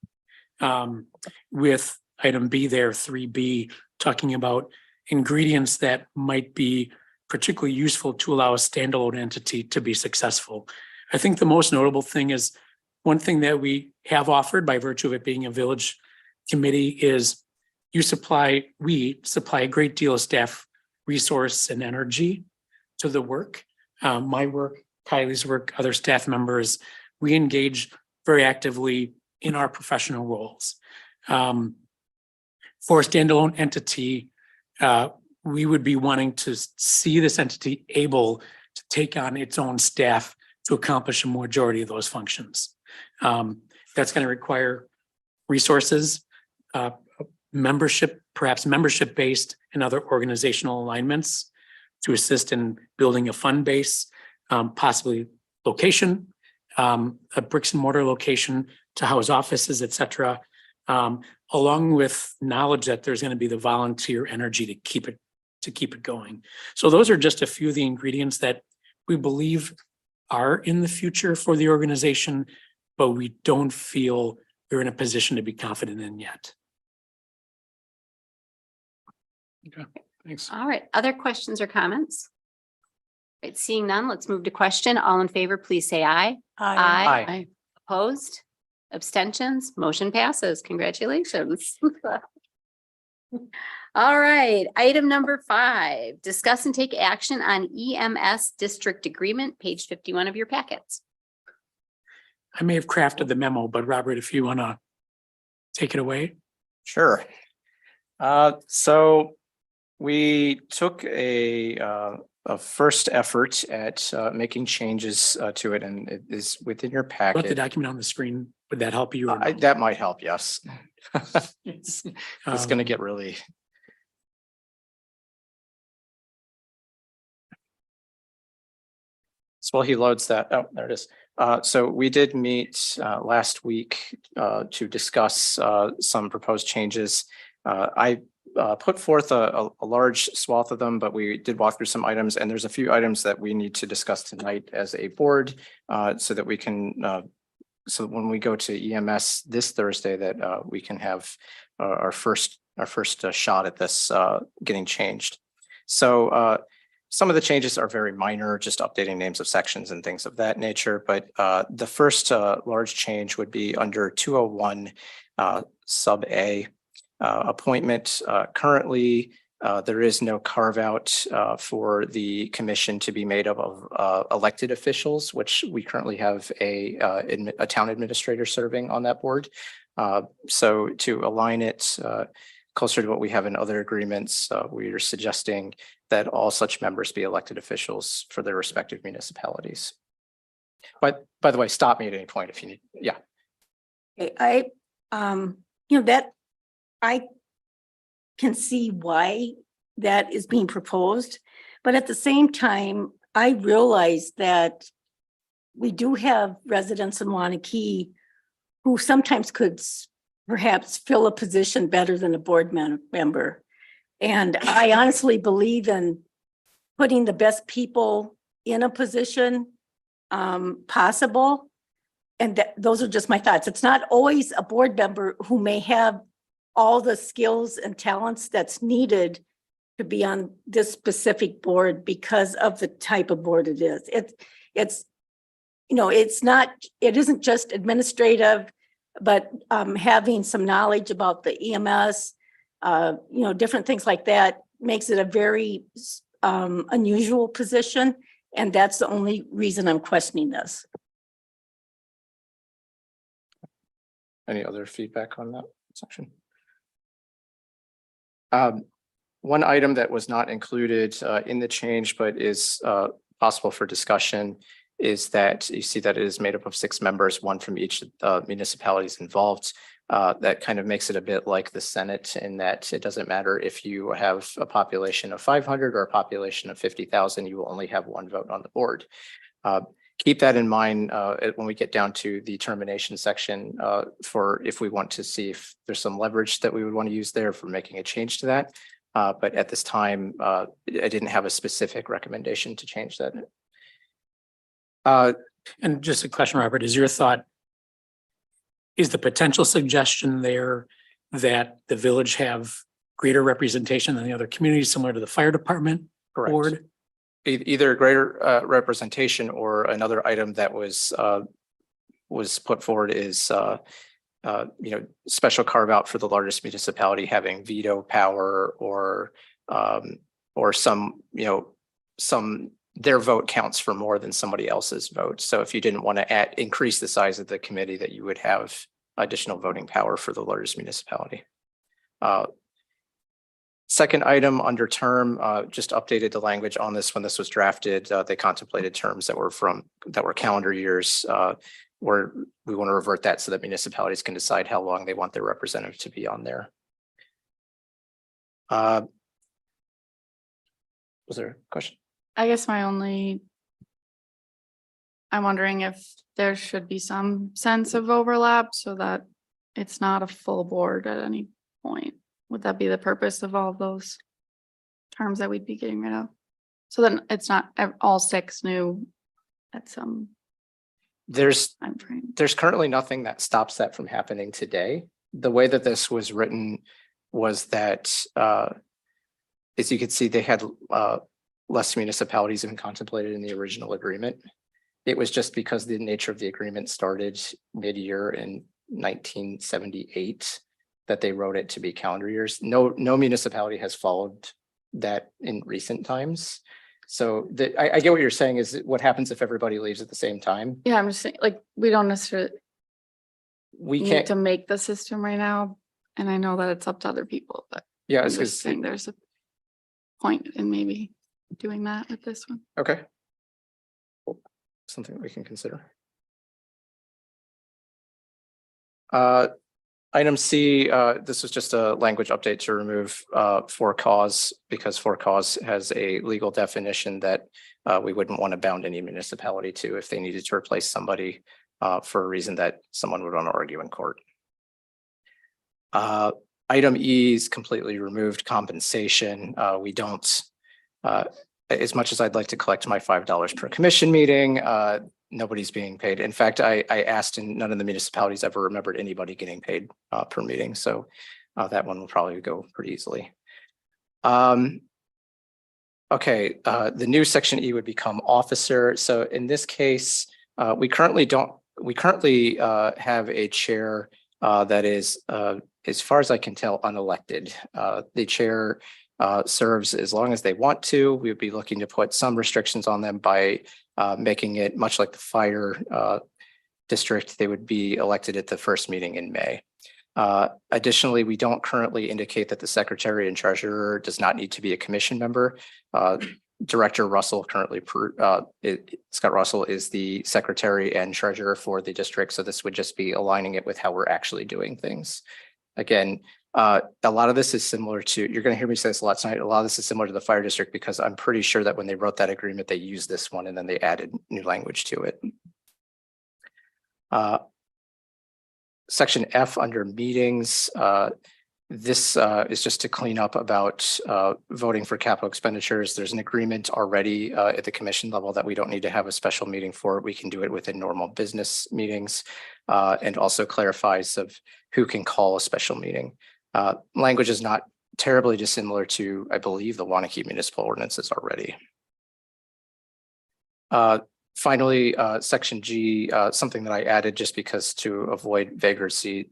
with item B there, 3B, talking about ingredients that might be particularly useful to allow a standalone entity to be successful. I think the most notable thing is one thing that we have offered by virtue of it being a village committee is we supply a great deal of staff resource and energy to the work. My work, Kylie's work, other staff members, we engage very actively in our professional roles. For a standalone entity, we would be wanting to see this entity able to take on its own staff to accomplish a majority of those functions. That's going to require resources, membership, perhaps membership-based and other organizational alignments to assist in building a fund base, possibly location, a bricks and mortar location to house offices, et cetera, along with knowledge that there's going to be the volunteer energy to keep it going. So those are just a few of the ingredients that we believe are in the future for the organization, but we don't feel we're in a position to be confident in yet. Okay, thanks. All right, other questions or comments? Right, seeing none, let's move to question. All in favor, please say aye. Aye. Opposed? Abstentions? Motion passes. Congratulations. All right, item number 5, discuss and take action on EMS district agreement, page 51 of your packets. I may have crafted the memo, but Robert, if you want to take it away. Sure. So we took a first effort at making changes to it, and it is within your Put the packet. document on the screen. Would that help you? or no? That might help, yes. It's going to get really. So while he loads that, oh, there it is. So we did meet last week to discuss some proposed changes. I put forth a large swath of them, but we did walk through some items, and there's a few items that we need to discuss tonight as a board so that we can, so when we go to EMS this Thursday, that we can have our first shot at this getting changed. So some of the changes are very minor, just updating names of sections and things of that nature. But the first large change would be under 201 sub A. Appointment. Currently, there is no carve out for the commission to be made up of elected officials, which we currently have a town administrator serving on that board. So to align it closer to what we have in other agreements, we are suggesting that all such members be elected officials for their respective municipalities. But by the way, stop me at any point if you need. Yeah. That I can see why that is being proposed, but at the same time, I realize that we do have residents in Waunakee who sometimes could perhaps fill a position better than a board member. And I honestly believe in putting the best people in a position possible. And those are just my thoughts. It's not always a board member who may have all the skills and talents that's needed to be on this specific board because of the type of board it is. It isn't just administrative, but having some knowledge about the EMS, different things like that makes it a very unusual position. And that's the only reason I'm questioning this. Any other feedback on that section? One item that was not included in the change, but is possible for discussion, is that you see that it is made up of 6 members, 1 from each municipalities involved. That kind of makes it a bit like the Senate in that it doesn't matter if you have a population of 500 or a population of 50,000, you will only have 1 vote on the board. Keep that in mind when we get down to the termination section for if we want to see if there's some leverage that we would want to use there for making a change to that. But at this time, I didn't have a specific recommendation to change that. And just a question, Robert, is your thought, is the potential suggestion there that the village have greater representation than the other communities, similar to the fire department board? Either greater representation, or another item that was put forward is special carve out for the largest municipality having veto power, or some their vote counts for more than somebody else's vote. So if you didn't want to increase the size of the committee, that you would have additional voting power for the largest municipality. Second item under term, just updated the language on this when this was drafted. They contemplated terms that were calendar years, where we want to revert that so that municipalities can decide how long they want their representative to be on there. Was there a question? I guess I'm wondering if there should be some sense of overlap so that it's not a full board at any point. Would that be the purpose of all of those terms that we'd be getting rid of? So then it's not all 6 new at some There's time frame. There's currently nothing that stops that from happening today. The way that this was written was that, as you can see, they had less municipalities even contemplated in the original agreement. It was just because the nature of the agreement started mid-year in 1978 that they wrote it to be calendar years. No municipality has followed that in recent times. So I get what you're saying is what happens if everybody leaves at the same time? Yeah, I'm just saying, like, we don't necessarily We need can't, to make the system right now. And I know that it's up to other people, but yeah, I'm it's just saying there's a point in maybe doing that with this one. okay. Something we can consider. Item C, this was just a language update to remove for cause, because for cause has a legal definition that we wouldn't want to bound any municipality to if they needed to replace somebody for a reason that someone would want to argue in court. Item E is completely removed compensation. We don't, as much as I'd like to collect my $5 per commission meeting, nobody's being paid. In fact, I asked and none of the municipalities ever remembered anybody getting paid per meeting. So that one will probably go pretty easily. Okay, the new section E would become officer. So in this case, we currently have a chair that is, as far as I can tell, unelected. The chair serves as long as they want to. We would be looking to put some restrictions on them by making it much like the fire district. They would be elected at the first meeting in May. Additionally, we don't currently indicate that the secretary and treasurer does not need to be a commission member. Director Russell currently, Scott Russell is the secretary and treasurer for the district. So this would just be aligning it with how we're actually doing things. Again, a lot of this is similar to, you're going to hear me say this a lot tonight, a lot of this is similar to the fire district, because I'm pretty sure that when they wrote that agreement, they used this one and then they added new language to it. Section F under meetings, this is just to clean up about voting for capital expenditures. There's an agreement already at the commission level that we don't need to have a special meeting for. We can do it within normal business meetings, and also clarifies of who can call a special meeting. Language is not terribly dissimilar to, I believe, the Waunakee municipal ordinances already. Finally, section G, something that I added just because to avoid vagaries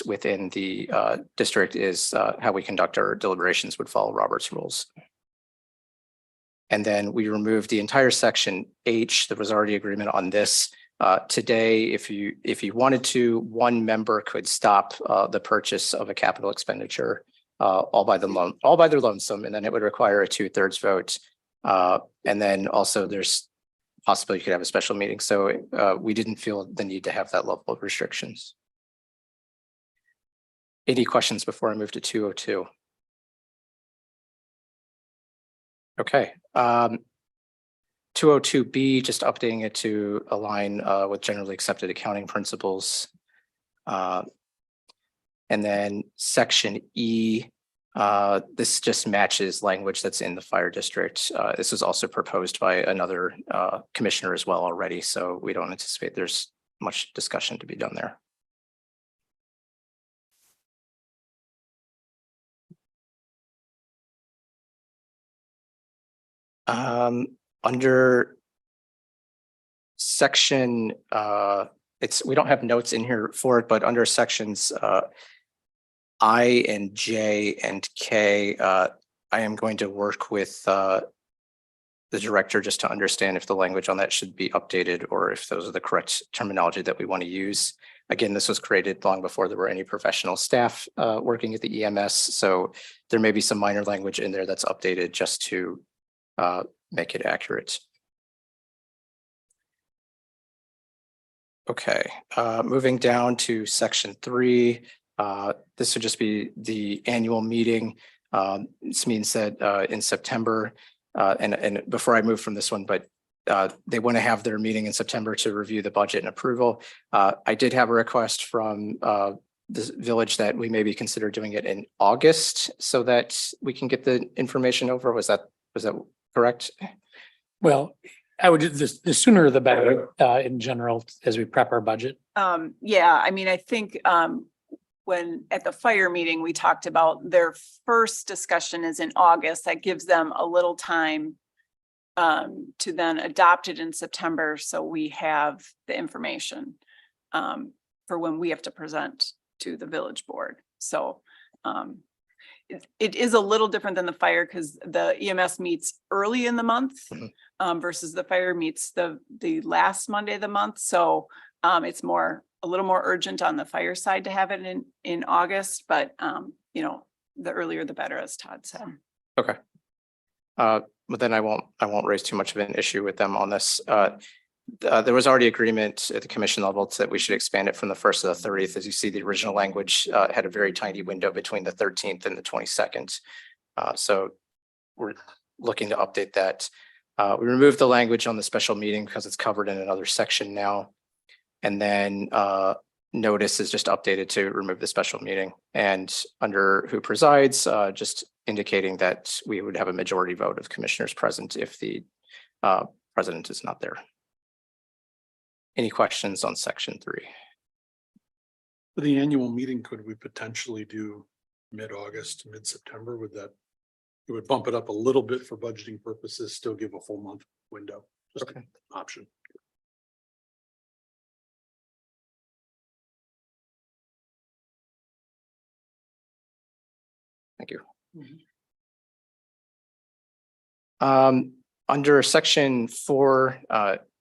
within the district is how we conduct our deliberations would follow Robert's rules. And then we removed the entire section H. There was already agreement on this. Today, if you wanted to, one member could stop the purchase of a capital expenditure all by their loan sum, and then it would require a 2/3 vote. And then also there's possibility you could have a special meeting. So we didn't feel the need to have that level of restrictions. Any questions before I move to 202? Okay. 202B, just updating it to align with generally accepted accounting principles. And then section E, this just matches language that's in the fire district. This was also proposed by another commissioner as well already, so we don't anticipate there's much discussion to be done there. Under section, we don't have notes in here for it, but under sections I and J and K, I am going to work with the director just to understand if the language on that should be updated or if those are the correct terminology that we want to use. Again, this was created long before there were any professional staff working at the EMS, so there may be some minor language in there that's updated just to make it accurate. Okay, moving down to section 3. This would just be the annual meeting. This means that in September, and before I move from this one, but they want to have their meeting in September to review the budget and approval. I did have a request from the village that we maybe consider doing it in August so that we can get the information over. Was that correct? Well, I would, the sooner the better, in general, as we prep our budget. Yeah, I mean, I think when at the fire meeting, we talked about their first discussion is in August. That gives them a little time to then adopt it in September. So we have the information for when we have to present to the village board. So it is a little different than the fire because the EMS meets early in the month versus the fire meets the last Monday of the month. So it's a little more urgent on the fire side to have it in August, but you know, the earlier the better, as Todd said. Okay. But then I won't raise too much of an issue with them on this. There was already agreement at the commission level that we should expand it from the 1st to the 30th. As you see, the original language had a very tiny window between the 13th and the 22nd. So we're looking to update that. We removed the language on the special meeting because it's covered in another section now. And then notice is just updated to remove the special meeting. And under who presides, just indicating that we would have a majority vote of commissioners present if the president is not there. Any questions on section 3? For the annual meeting, could we potentially do mid-August, mid-September? It would bump it up a little bit for budgeting purposes, still give a full month window. Just an option. Thank you. Under section 4,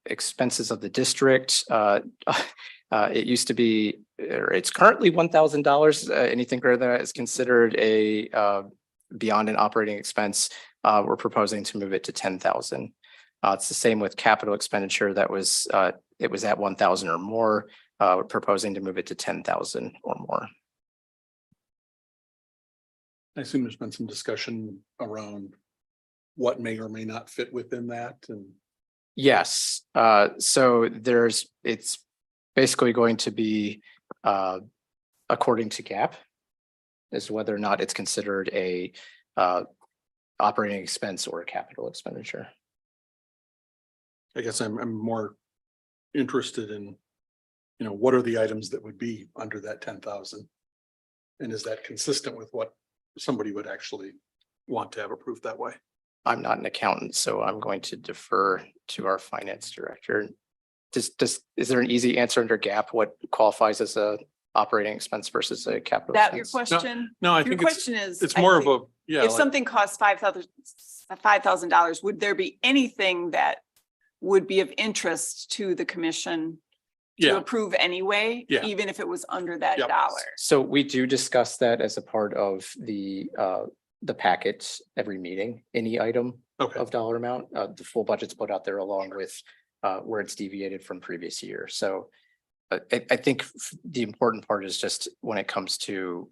expenses of the district, it used to be, or it's currently $1,000. Anything greater than that is considered a beyond an operating expense. We're proposing to move it to 10,000. It's the same with capital expenditure. That was it was at 1,000 or more. We're proposing to move it to 10,000 or more. I assume there's been some discussion around what may or may not fit within that, and Yes, so it's basically going to be according to GAAP as to whether or not it's considered a operating expense or a capital expenditure. I guess I'm more interested in, you know, what are the items that would be under that 10,000? And is that consistent with what somebody would actually want to have approved that way? I'm not an accountant, so I'm going to defer to our finance director. Is there an easy answer under GAAP? What qualifies as a operating expense versus a capital That your expense? question? No, I Your think question is. it's I more of think, a, yeah. If like- something costs $5,000, would there be anything that would be of interest to the commission Yeah. approve anyway, Yeah. even if it was under that Yep. dollar. So we do discuss that as a part of the packets every meeting, any item Okay. of dollar amount, the full budget's put out there along with where it's deviated from previous year. So I think the important part is just when it comes to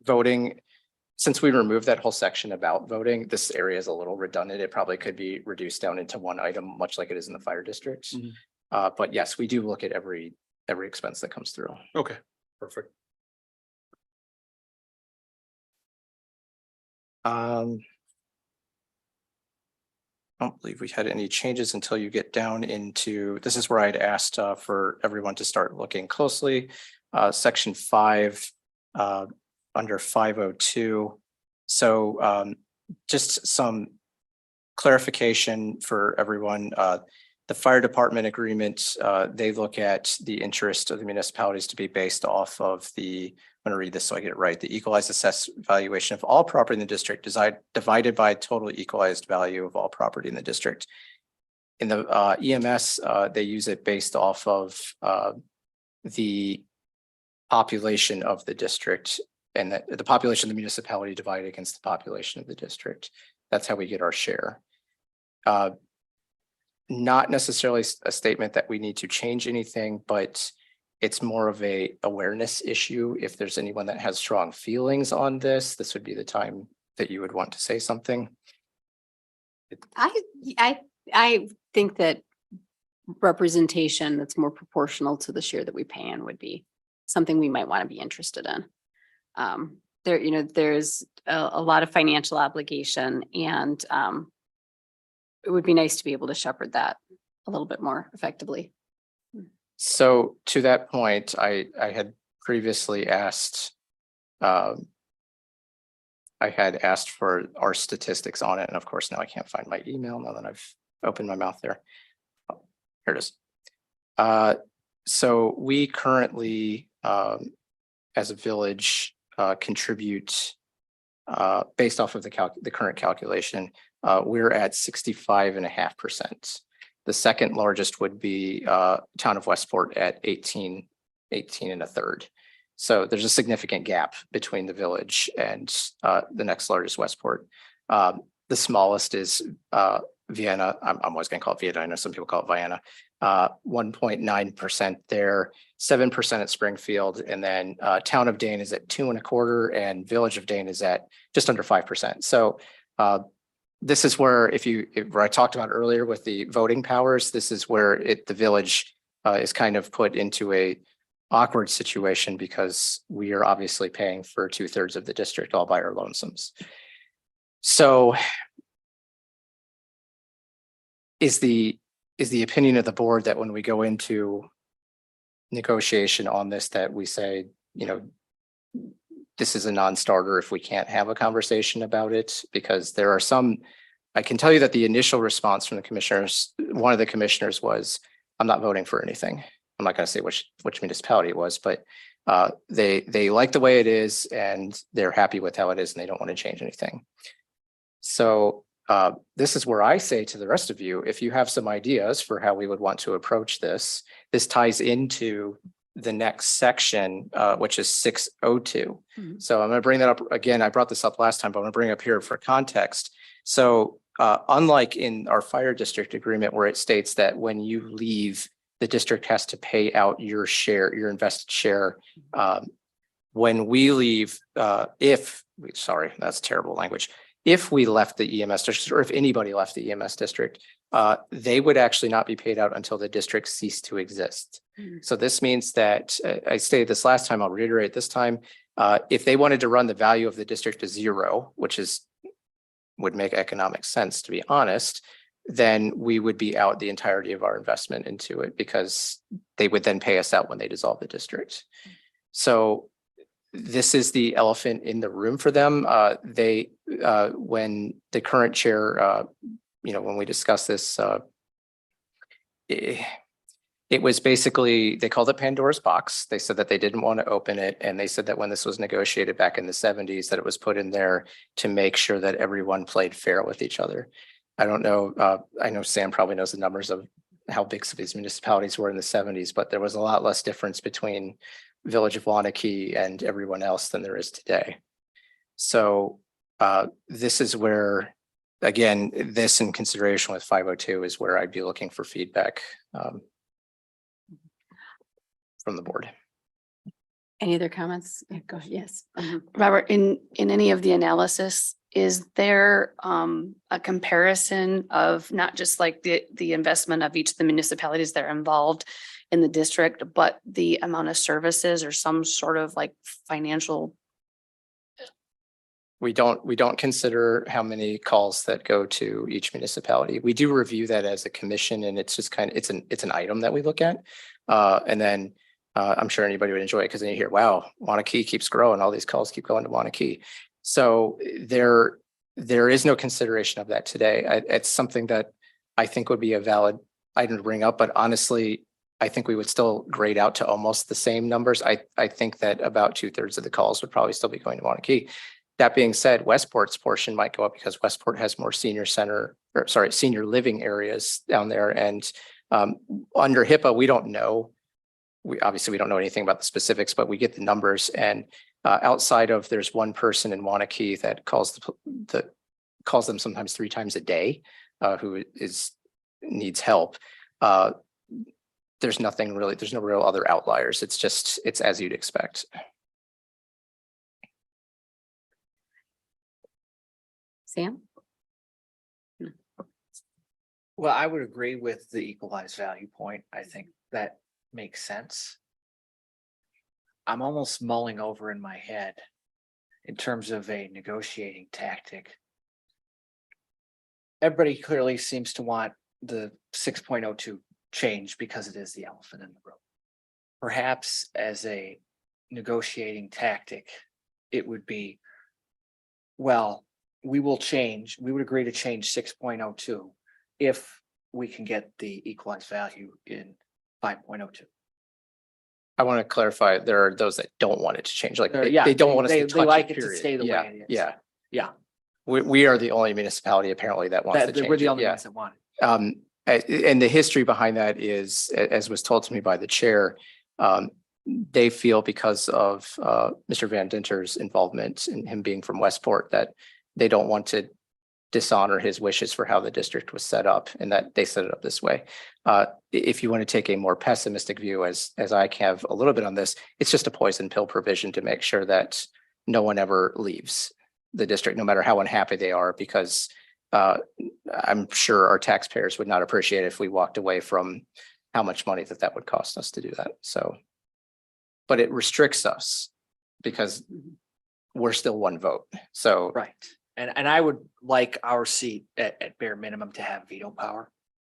voting, since we removed that whole section about voting, this area is a little redundant. It probably could be reduced down into one item, much like it is in the fire districts. Mhm. But yes, we do look at every expense that comes through. Okay, perfect. I don't believe we had any changes until you get down into, this is where I'd asked for everyone to start looking closely. Section 5, under 502. So just some clarification for everyone. The fire department agreement, they look at the interest of the municipalities to be based off of the, I'm going to read this so I get it right. The equalized assessed valuation of all property in the district divided by total equalized value of all property in the district. In the EMS, they use it based off of the population of the district and the population of the municipality divided against the population of the district. That's how we get our share. Not necessarily a statement that we need to change anything, but it's more of a awareness issue. If there's anyone that has strong feelings on this would be the time that you would want to say something. I think that representation that's more proportional to the share that we pay in would be something we might want to be interested in. There's a lot of financial obligation, and it would be nice to be able to shepherd that a little bit more effectively. So to that point, I had previously asked, I had asked for our statistics on it. And of course, now I can't find my email now that I've opened my mouth there. Oh, here it is. So we currently, as a village, contribute based off of the current calculation, we're at 65.5%. The second largest would be town of Westport at 18 1/3. So there's a significant gap between the village and the next largest, Westport. The smallest is Vienna. I'm always going to call it Vienna. I know some people call it Vienna. 1.9% there, 7% at Springfield, and then town of Dane is at 2.25%, and village of Dane is at just under 5%. So this is where, where I talked about earlier with the voting powers, this is where the village is kind of put into a awkward situation because we are obviously paying for 2/3 of the district all by our lonesomes. So is the opinion of the board that when we go into negotiation on this, that we say, this is a non-starter if we can't have a conversation about it? Because there are some, I can tell you that the initial response from the commissioners, one of the commissioners was, I'm not voting for anything. I'm not going to say which municipality it was, but they like the way it is and they're happy with how it is and they don't want to change anything. So this is where I say to the rest of you, if you have some ideas for how we would want to approach this, this ties into the next section, which is 602. Mhm. So I'm going to bring that up again. I brought this up last time, but I'm going to bring it up here for context. So unlike in our fire district agreement, where it states that when you leave, the district has to pay out your share, your invested share. When we leave, sorry, that's terrible language. If we left the EMS district, or if anybody left the EMS district, they would actually not be paid out until the district ceased to exist. Mhm. So this means that, I stated this last time, I'll reiterate this time, if they wanted to run the value of the district to 0, which would make economic sense, to be honest, then we would be out the entirety of our investment into it because they would then pay us out when they dissolve the district. So this is the elephant in the room for them. When the current chair, when we discussed this, it was basically, they called it Pandora's box. They said that they didn't want to open it. And they said that when this was negotiated back in the 70s, that it was put in there to make sure that everyone played fair with each other. I don't know. I know Sam probably knows the numbers of how big some of these municipalities were in the seventies, but there was a lot less difference between Village of Waunakee and everyone else than there is today. So this is where, again, this in consideration with 502 is where I'd be looking for feedback from the board. Any other comments? Yeah, go, yes. Robert, in any of the analysis, is there a comparison of not just like the investment of each of the municipalities that are involved in the district, but the amount of services or some sort of like financial? We don't consider how many calls that go to each municipality. We do review that as a commission, and it's just kind of, it's an item that we look at. And then I'm sure anybody would enjoy it because then you hear, wow, Waunakee keeps growing. All these calls keep going to Waunakee. So there is no consideration of that today. It's something that I think would be a valid item to bring up, but honestly, I think we would still grade out to almost the same numbers. I think that about 2/3 of the calls would probably still be going to Waunakee. That being said, Westport's portion might go up because Westport has more senior living areas down there. And under HIPAA, we don't know. We don't know anything about the specifics, but we get the numbers. And outside of, there's one person in Waunakee that calls them sometimes 3 times a day, who needs help. There's no real other outliers. It's as you'd expect. Sam? Well, I would agree with the equalized value point. I think that makes sense. I'm almost mulling over in my head in terms of a negotiating tactic. Everybody clearly seems to want the 6.02 change because it is the elephant in the room. Perhaps as a negotiating tactic, it would be, well, we would agree to change 6.02 if we can get the equalized value in 5.02. I want to clarify, there are those that don't want it to change, like Yeah, they don't want us to they touch it, like it to period. stay the way Yeah, it is. yeah. Yeah. We are the only municipality apparently that wants to change We're the it, only yeah. ones that want it. And the history behind that is, as was told to me by the chair, they feel because of Mr. Van Dinter's involvement in him being from Westport, that they don't want to dishonor his wishes for how the district was set up, and that they set it up this way. If you want to take a more pessimistic view, as I have a little bit on this, it's just a poison pill provision to make sure that no one ever leaves the district, no matter how unhappy they are, because I'm sure our taxpayers would not appreciate it if we walked away from how much money that would cost us to do that. So, but it restricts us because we're still one vote. So Right. And I would like our seat at bare minimum to have veto power.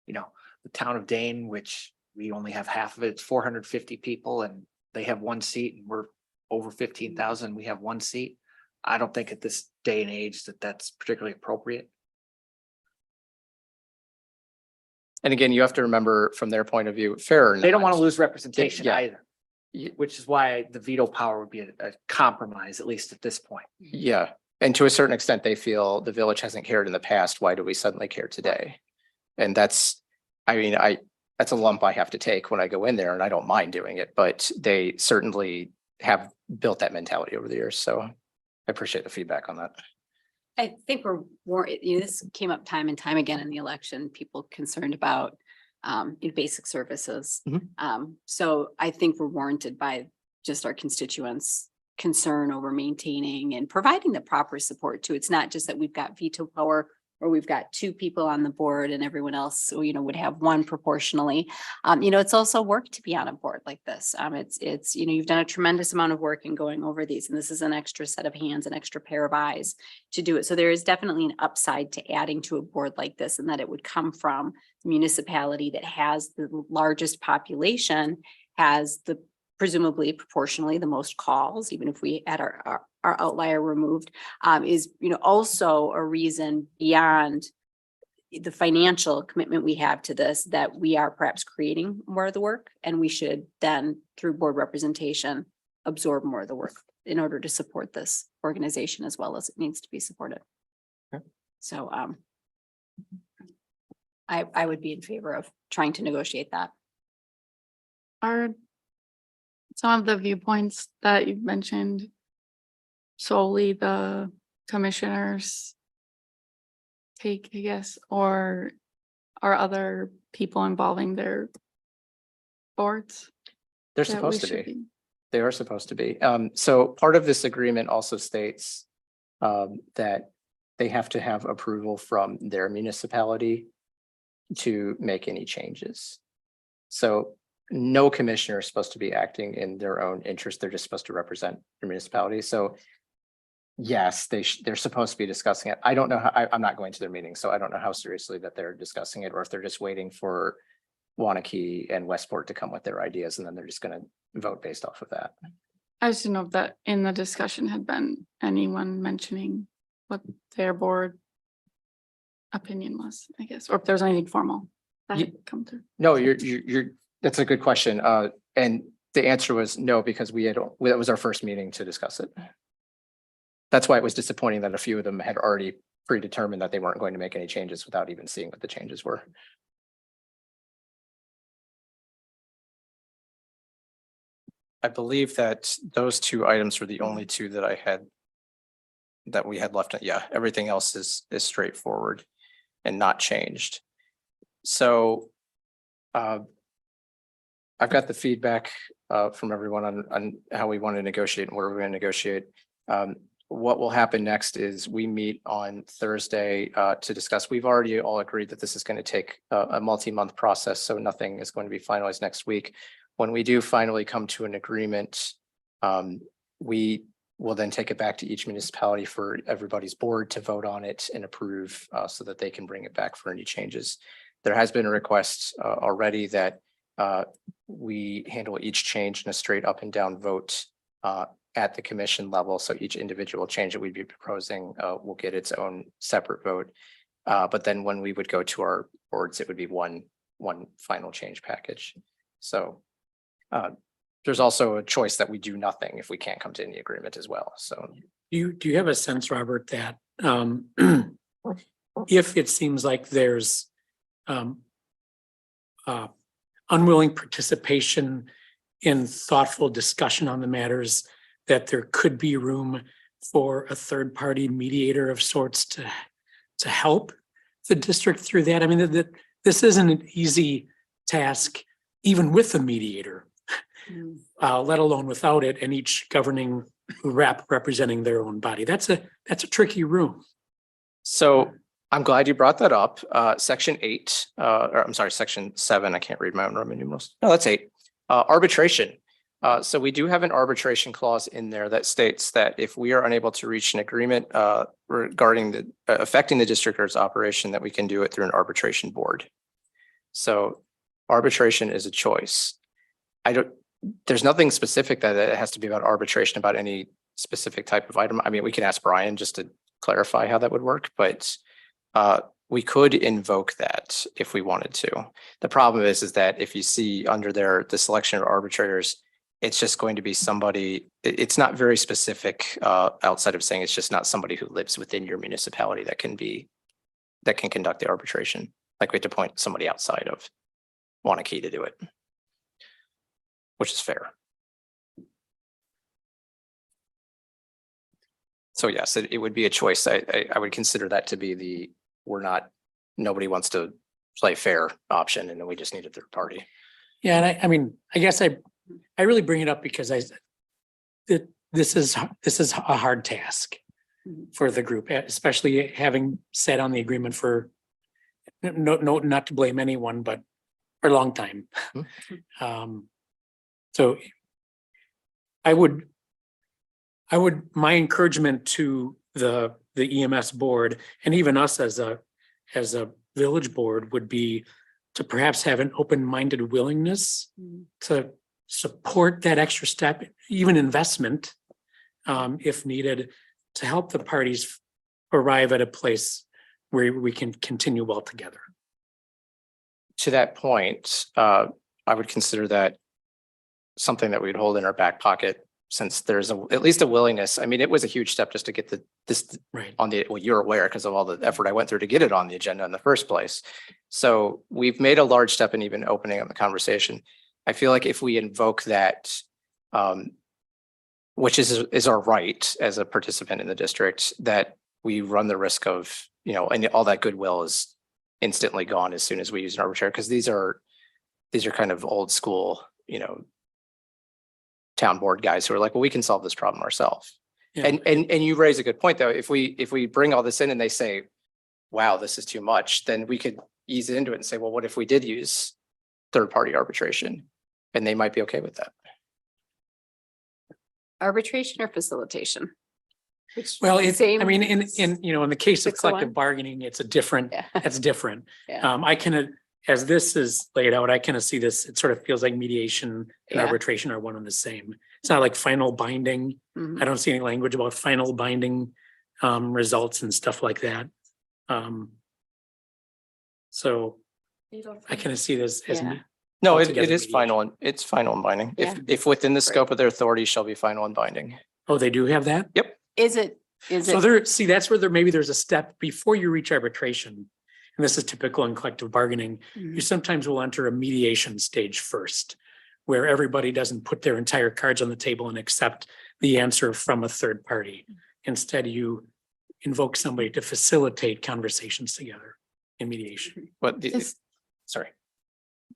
You know, the town of Dane, which we only have half of it, it's 450 people and they have 1 seat, and we're over 15,000. We have 1 seat. I don't think at this day and age that that's particularly appropriate. and again, you have to remember from their point of view, fair or They don't not, want to lose representation Yeah. either, which is why the veto power would be a compromise, at least at this point. Yeah, and to a certain extent, they feel the village hasn't cared in the past. Why do we suddenly care today? And that's a lump I have to take when I go in there, and I don't mind doing it, but they certainly have built that mentality over the years. So I appreciate the feedback on that. I think this came up time and time again in the election, people concerned about basic services. So I think we're warranted by just our constituents' concern over maintaining and providing the proper support too. It's not just that we've got veto power or we've got 2 people on the board and everyone else, would have 1 proportionally. It's also work to be on a board like this. It's you've done a tremendous amount of work in going over these, and this is an extra set of hands, an extra pair of eyes to do it. So there is definitely an upside to adding to a board like this, and that it would come from the municipality that has the largest population, has the presumably proportionally the most calls, even if we had our outlier removed, is also a reason beyond the financial commitment we have to this, that we are perhaps creating more of the work, and we should then, through board representation, absorb more of the work in order to support this organization as well as it needs to be supported. Okay. So I would be in favor of trying to negotiate that. Are some of the viewpoints that you've mentioned solely the commissioners take, I guess, or are other people involving their boards? They're that we supposed to should be. They are supposed to be. So part of this agreement also states that they have to have approval from their municipality to make any changes. So no commissioner is supposed to be acting in their own interest. They're just supposed to represent their municipality. So yes, they're supposed to be discussing it. I don't know how, I'm not going to their meetings, so I don't know how seriously that they're discussing it, or if they're just waiting for Waunakee and Westport to come with their ideas, and then they're just gonna vote based off of that. I just didn't know if that in the discussion had been anyone mentioning what their board opinion was, I guess, or if there's anything formal that Ye- had come through. No, that's a good question. And the answer was no, because that was our first meeting to discuss it. That's why it was disappointing that a few of them had already predetermined that they weren't going to make any changes without even seeing what the changes were. I believe that those two items were the only two that we had left. Yeah, everything else is straightforward and not changed. So I've got the feedback from everyone on how we want to negotiate and where we're going to negotiate. What will happen next is we meet on Thursday to discuss. We've already all agreed that this is going to take a multi-month process, so nothing is going to be finalized next week. When we do finally come to an agreement, we will then take it back to each municipality for everybody's board to vote on it and approve so that they can bring it back for any changes. There has been a request already that we handle each change in a straight up and down vote at the commission level. So each individual change that we'd be proposing will get its own separate vote. But then when we would go to our boards, it would be one final change package. So there's also a choice that we do nothing if we can't come to any agreement as well. So Do you have a sense, Robert, that if it seems like there's unwilling participation in thoughtful discussion on the matters, that there could be room for a third party mediator of sorts to help the district through that? I mean, this isn't an easy task, even with a mediator, let alone without it, and each governing rep representing their own body. That's a tricky room. So I'm glad you brought that up. Section 8, or I'm sorry, Section 7. I can't read my own Roman numerals. No, that's 8. Arbitration. So we do have an arbitration clause in there that states that if we are unable to reach an agreement regarding affecting the district's operation, that we can do it through an arbitration board. So arbitration is a choice. There's nothing specific that it has to be about arbitration about any specific type of item. I mean, we can ask Brian just to clarify how that would work, but we could invoke that if we wanted to. The problem is that if you see under there the selection of arbitrators, it's just going to be somebody, it's not very specific outside of saying it's just not somebody who lives within your municipality that can conduct the arbitration. Like we have to point somebody outside of Waunakee to do it, which is fair. So yes, it would be a choice. I would consider that to be nobody wants to play fair option, and then we just need a third party. Yeah, and I mean, I guess I really bring it up because this is a hard task for the group, especially having sat on the agreement for not to blame anyone, but for a long time. So my encouragement to the EMS board and even us as a village board would be to perhaps have an open-minded willingness to support that extra step, even investment, if needed, to help the parties arrive at a place where we can continue well together. To that point, I would consider that something that we'd hold in our back pocket since there's at least a willingness, I mean, it was a huge step just to get this Right. on the, well, you're aware because of all the effort I went through to get it on the agenda in the first place. So we've made a large step in even opening up the conversation. I feel like if we invoke that, which is our right as a participant in the district, that we run the risk of, and all that goodwill is instantly gone as soon as we use an arbitrator, because these are kind of old school, town board guys who are like, well, we can solve this problem ourselves. Yeah. And you raise a good point, though. If we bring all this in and they say, wow, this is too much, then we could ease into it and say, well, what if we did use third-party arbitration? And they might be okay with that. Arbitration or facilitation? Which Well, the it's, same- I mean, in the case of 601? collective bargaining, it's a different, Yeah. that's different. Yeah. I can, as this is laid out, I kind of see this, it sort of feels like mediation and Yeah. arbitration are one and the same. It's not like final binding. Mhm. I don't see any language about final binding results and stuff like that. So I kind of see this as. Yeah. No, it Altogether is mediation. final and it's final and binding. Yeah. If within the scope of their authority shall be final and binding. Oh, they do have that? Is it, So there, see, that's where maybe there's a step before you reach arbitration. And this is typical in collective bargaining. You sometimes will enter a mediation stage first, where everybody doesn't put their entire cards on the table and accept the answer from a third party. Instead, you invoke somebody to facilitate conversations together in mediation. But This- sorry.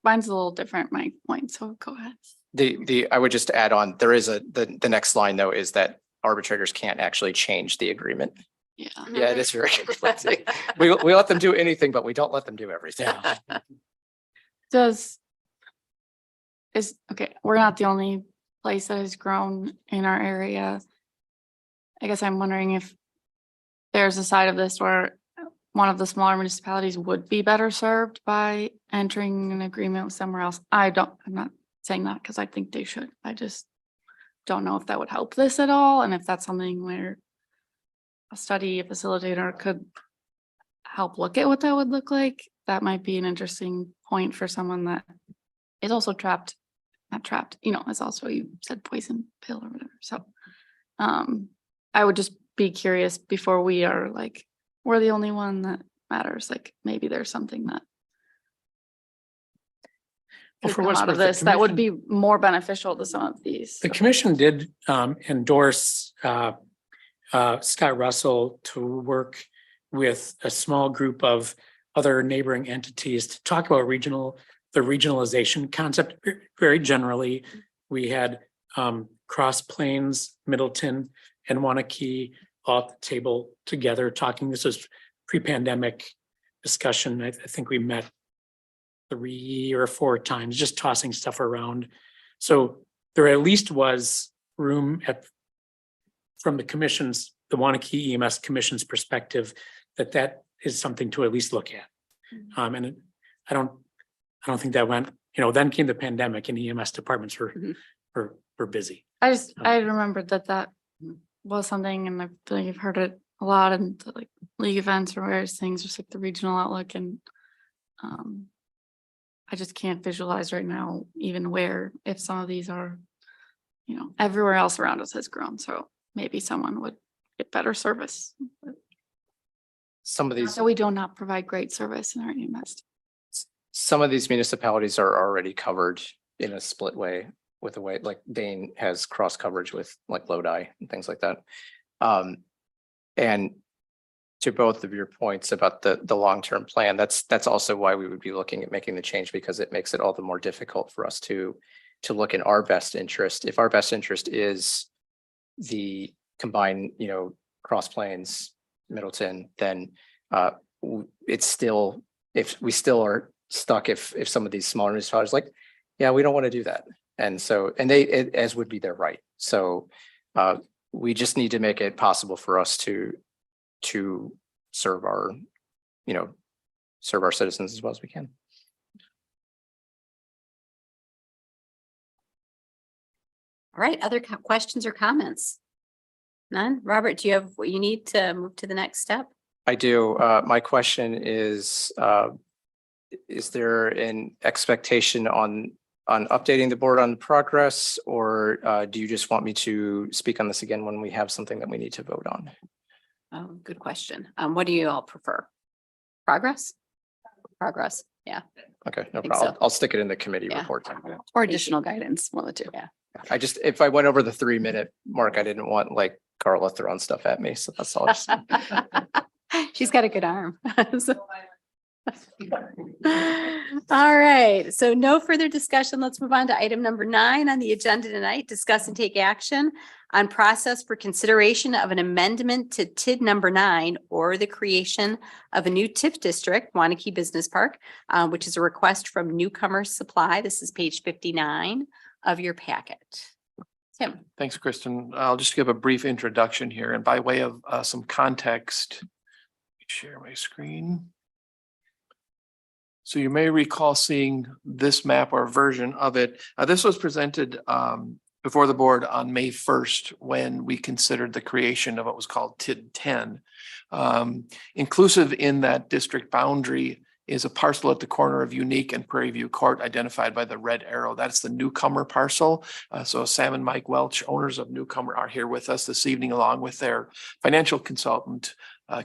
Mine's a little different, my point, so go ahead. I would just add on, there is the next line though, is that arbitrators can't actually change the agreement. Yeah. Yeah, it is very conflicting. We let them do anything, but we don't let them do everything. Yeah. Okay, we're not the only place that has grown in our area. I guess I'm wondering if there's a side of this where one of the smaller municipalities would be better served by entering an agreement with somewhere else. I'm not saying that because I think they should. I just don't know if that would help this at all, and if that's something where a facilitator could help look at what that would look like. That might be an interesting point for someone that is also not trapped, it's also, you said poison pill or whatever. So I would just be curious before we are like, we're the only one that matters. Like maybe there's something that Well, could for come what's out of worth, the this that would be commission- more beneficial to some of these. The commission did endorse Scott Russell to work with a small group of other neighboring entities to talk about the regionalization concept. Very generally, we had Cross Plains, Middleton, and Waunakee all at the table together talking. This was pre-pandemic discussion. I think we met 3 or 4 times, just tossing stuff around. So there at least was room from the Waunakee EMS Commission's perspective, that is something to at least look at. And I don't think that went, then came the pandemic and EMS departments were busy. I remembered that was something, and I feel like I've heard it a lot in the, like league events or various things, just like the regional outlook, and I just can't visualize right now even where, if some of these are, everywhere else around us has grown, so maybe someone would get better service. Some of these. So we do not provide great service in our EMS. Some of these municipalities are already covered in a split way with a way, like Dane has cross coverage with like Lodi and things like that. And to both of your points about the long-term plan, that's also why we would be looking at making the change, because it makes it all the more difficult for us to look in our best interest. If our best interest is the combined, Cross Plains, Middleton, then it's still, if we still are stuck, if some of these smaller municipalities like, yeah, we don't want to do that. And so, and as would be their right. So we just need to make it possible for us to serve our citizens as well as we can. All right, other questions or comments? None? Robert, do you have what you need to move to the next step? I do. My question is there an expectation on on updating the board on the progress, or do you just want me to speak on this again when we have something that we need to vote on? Oh, good question. What do you all prefer? Progress? Progress, yeah. Okay, no think problem. so. I'll stick it in the committee Yeah. report. Or additional guidance, one of the two. Yeah. I just, if I went over the 3-minute mark, I didn't want like Carla throwing stuff at me, so that's all. She's got a good arm. So- All right, so no further discussion. Let's move on to item number 9 on the agenda tonight. Discuss and take action on process for consideration of an amendment to TID number 9 or the creation of a new TIF district, Waunakee Business Park, which is a request from Newcomers Supply. This is page 59 of your packet. Tim. Thanks, Kristen. I'll just give a brief introduction here, and by way of some context, share my screen. So you may recall seeing this map or version of it. This was presented before the board on May 1st when we considered the creation of what was called TID 10. Inclusive in that district boundary is a parcel at the corner of Unique and Prairie View Court identified by the red arrow. That's the Newcomer parcel. So Sam and Mike Welch, owners of Newcomer, are here with us this evening along with their financial consultant,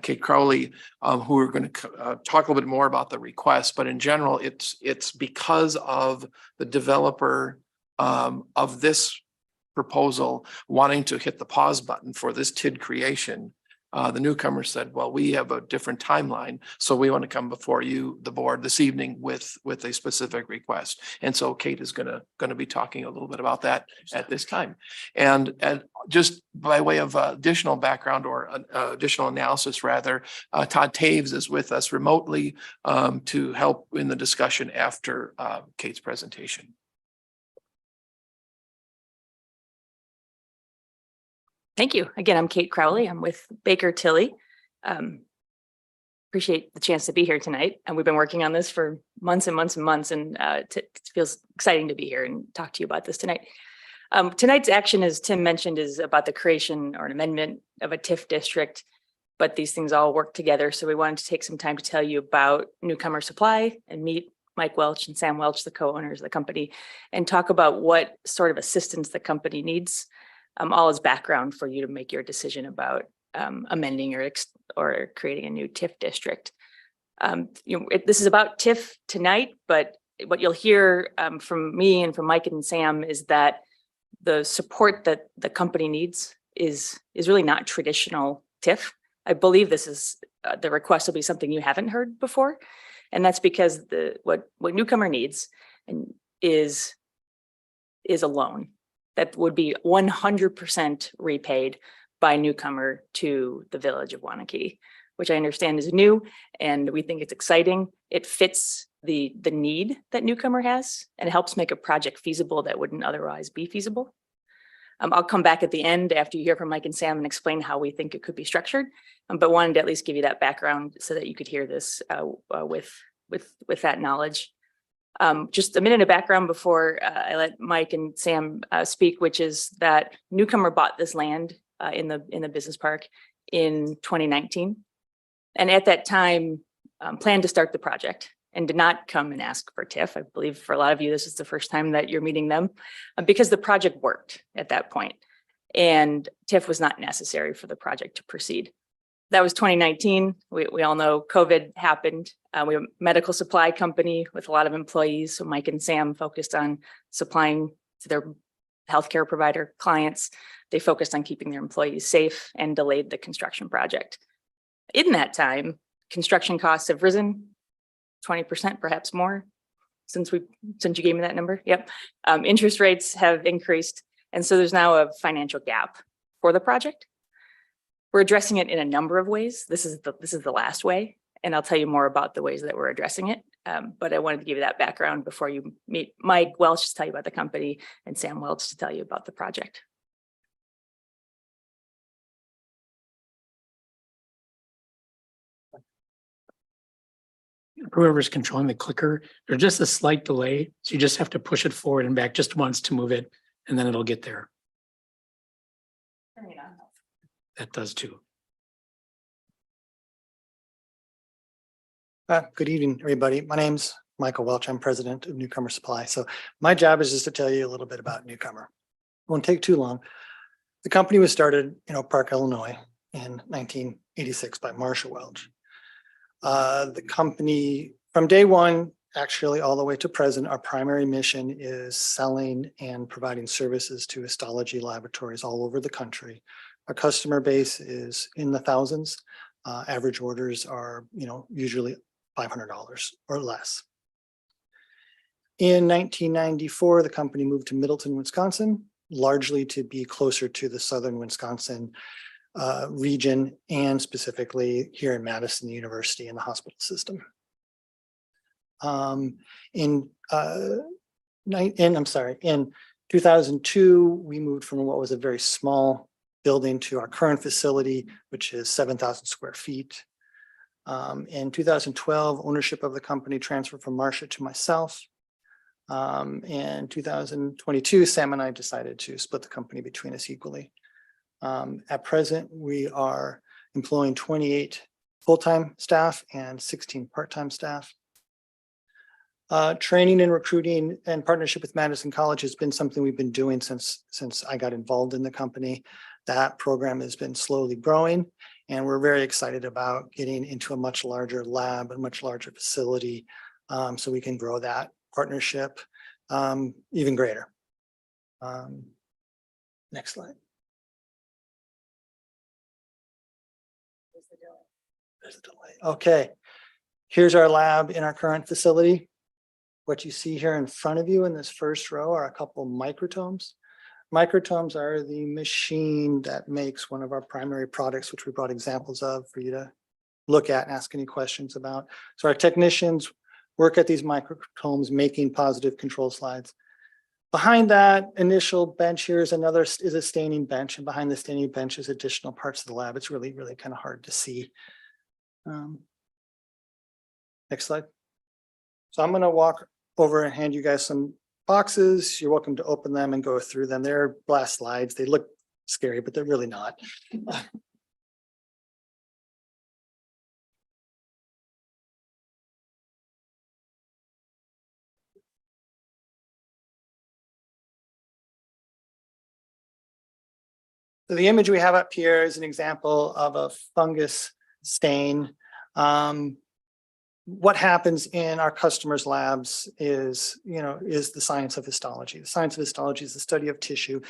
Kate Crowley, who are going to talk a little bit more about the request. But in general, it's because of the developer of this proposal wanting to hit the pause button for this TID creation. The newcomer said, well, we have a different timeline, so we want to come before you, the board, this evening with a specific request. And so Kate is gonna be talking a little bit about that at this time. And just by way of additional background or additional analysis rather, Todd Taves is with us remotely to help in the discussion after Kate's presentation. Thank you. Again, I'm Kate Crowley. I'm with Baker Tilly. Appreciate the chance to be here tonight. And we've been working on this for months and months and months, and it feels exciting to be here and talk to you about this tonight. Tonight's action, as Tim mentioned, is about the creation or an amendment of a TIF district, but these things all work together. So we wanted to take some time to tell you about Newcomer Supply and meet Mike Welch and Sam Welch, the co-owners of the company, and talk about what sort of assistance the company needs. All as background for you to make your decision about amending or creating a new TIF district. This is about TIF tonight, but what you'll hear from me and from Mike and Sam is that the support that the company needs is really not traditional TIF. I believe this is the request will be something you haven't heard before, and that's because what Newcomer needs is a loan that would be 100% repaid by Newcomer to the village of Waunakee, which I understand is new, and we think it's exciting. It fits the need that Newcomer has, and it helps make a project feasible that wouldn't otherwise be feasible. I'll come back at the end after you hear from Mike and Sam and explain how we think it could be structured, but wanted to at least give you that background so that you could hear this with that knowledge. Just a minute of background before I let Mike and Sam speak, which is that Newcomer bought this land in the business park in 2019. And at that time, planned to start the project and did not come and ask for TIF. I believe for a lot of you, this is the first time that you're meeting them because the project worked at that point and TIF was not necessary for the project to proceed. That was 2019. We all know COVID happened. We're a medical supply company with a lot of employees. So Mike and Sam focused on supplying to their healthcare provider clients. They focused on keeping their employees safe and delayed the construction project. In that time, construction costs have risen 20%, perhaps more, since you gave me that number. Yep. Interest rates have increased. And so there's now a financial gap for the project. We're addressing it in a number of ways. This is the last way, and I'll tell you more about the ways that we're addressing it. But I wanted to give you that background before you meet Mike Welch to tell you about the company and Sam Welch to tell you about the project. Whoever's controlling the clicker, there's just a slight delay. So you just have to push it forward and back just once to move it, and then it'll get there. That does too. Good evening, everybody. My name's Michael Welch. I'm president of Newcomer Supply. So my job is just to tell you a little bit about Newcomer. Won't take too long. The company was started in Oak Park, Illinois in 1986 by Marshall Welch. The company from day one, actually all the way to present, our primary mission is selling and providing services to histology laboratories all over the country. Our customer base is in the thousands. Average orders are, usually $500 or less. In 1994, the company moved to Middleton, Wisconsin, largely to be closer to the southern Wisconsin region, and specifically here in Madison University and the hospital system. In 2002, we moved from what was a very small building to our current facility, which is 7,000 square feet. In 2012, ownership of the company transferred from Marcia to myself. In 2022, Sam and I decided to split the company between us equally. At present, we are employing 28 full-time staff and 16 part-time staff. Training and recruiting and partnership with Madison College has been something we've been doing since I got involved in the company. That program has been slowly growing, and we're very excited about getting into a much larger lab, a much larger facility, so we can grow that partnership even greater. Next slide. There's a delay. Okay, here's our lab in our current facility. What you see here in front of you in this first row are a couple microtomes. Microtomes are the machine that makes one of our primary products, which we brought examples of for you to look at and ask any questions about. So our technicians work at these microtomes making positive control slides. Behind that initial bench here is a staining bench, and behind the staining bench is additional parts of the lab. It's really, really kind of hard to see. Next slide. So I'm going to walk over and hand you guys some boxes. You're welcome to open them and go through them. They're glass slides. They look scary, but they're really not. So the image we have up here is an example of a fungus stain. What happens in our customers' labs is the science of histology. The science of histology is the study of tissue.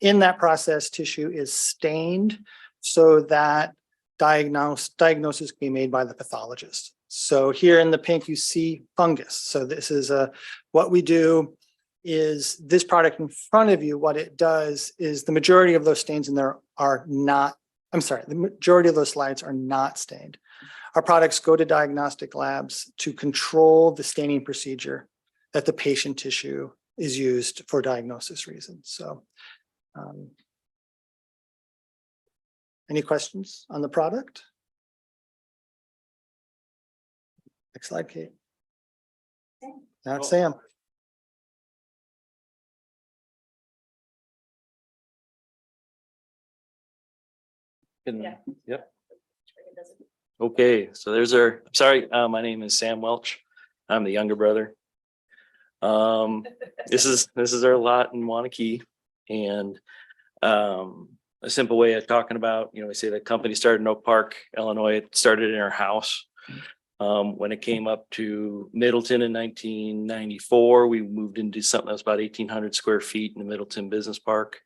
In that process, tissue is stained so that diagnosis can be made by the pathologist. So here in the pink, you see fungus. So this is what we do is this product in front of you. What it does is the majority of those stains in there are not, the majority of those slides are not stained. Our products go to diagnostic labs to control the staining procedure that the patient tissue is used for diagnosis reasons. So any questions on the product? Next slide, Kate. Now it's Sam. Yep. Okay, so there's our, sorry, my name is Sam Welch. I'm the younger brother. This is our lot in Waunakee, and a simple way of talking about, we say the company started in Oak Park, Illinois. It started in our house. When it came up to Middleton in 1994, we moved into something that was about 1,800 square feet in the Middleton Business Park.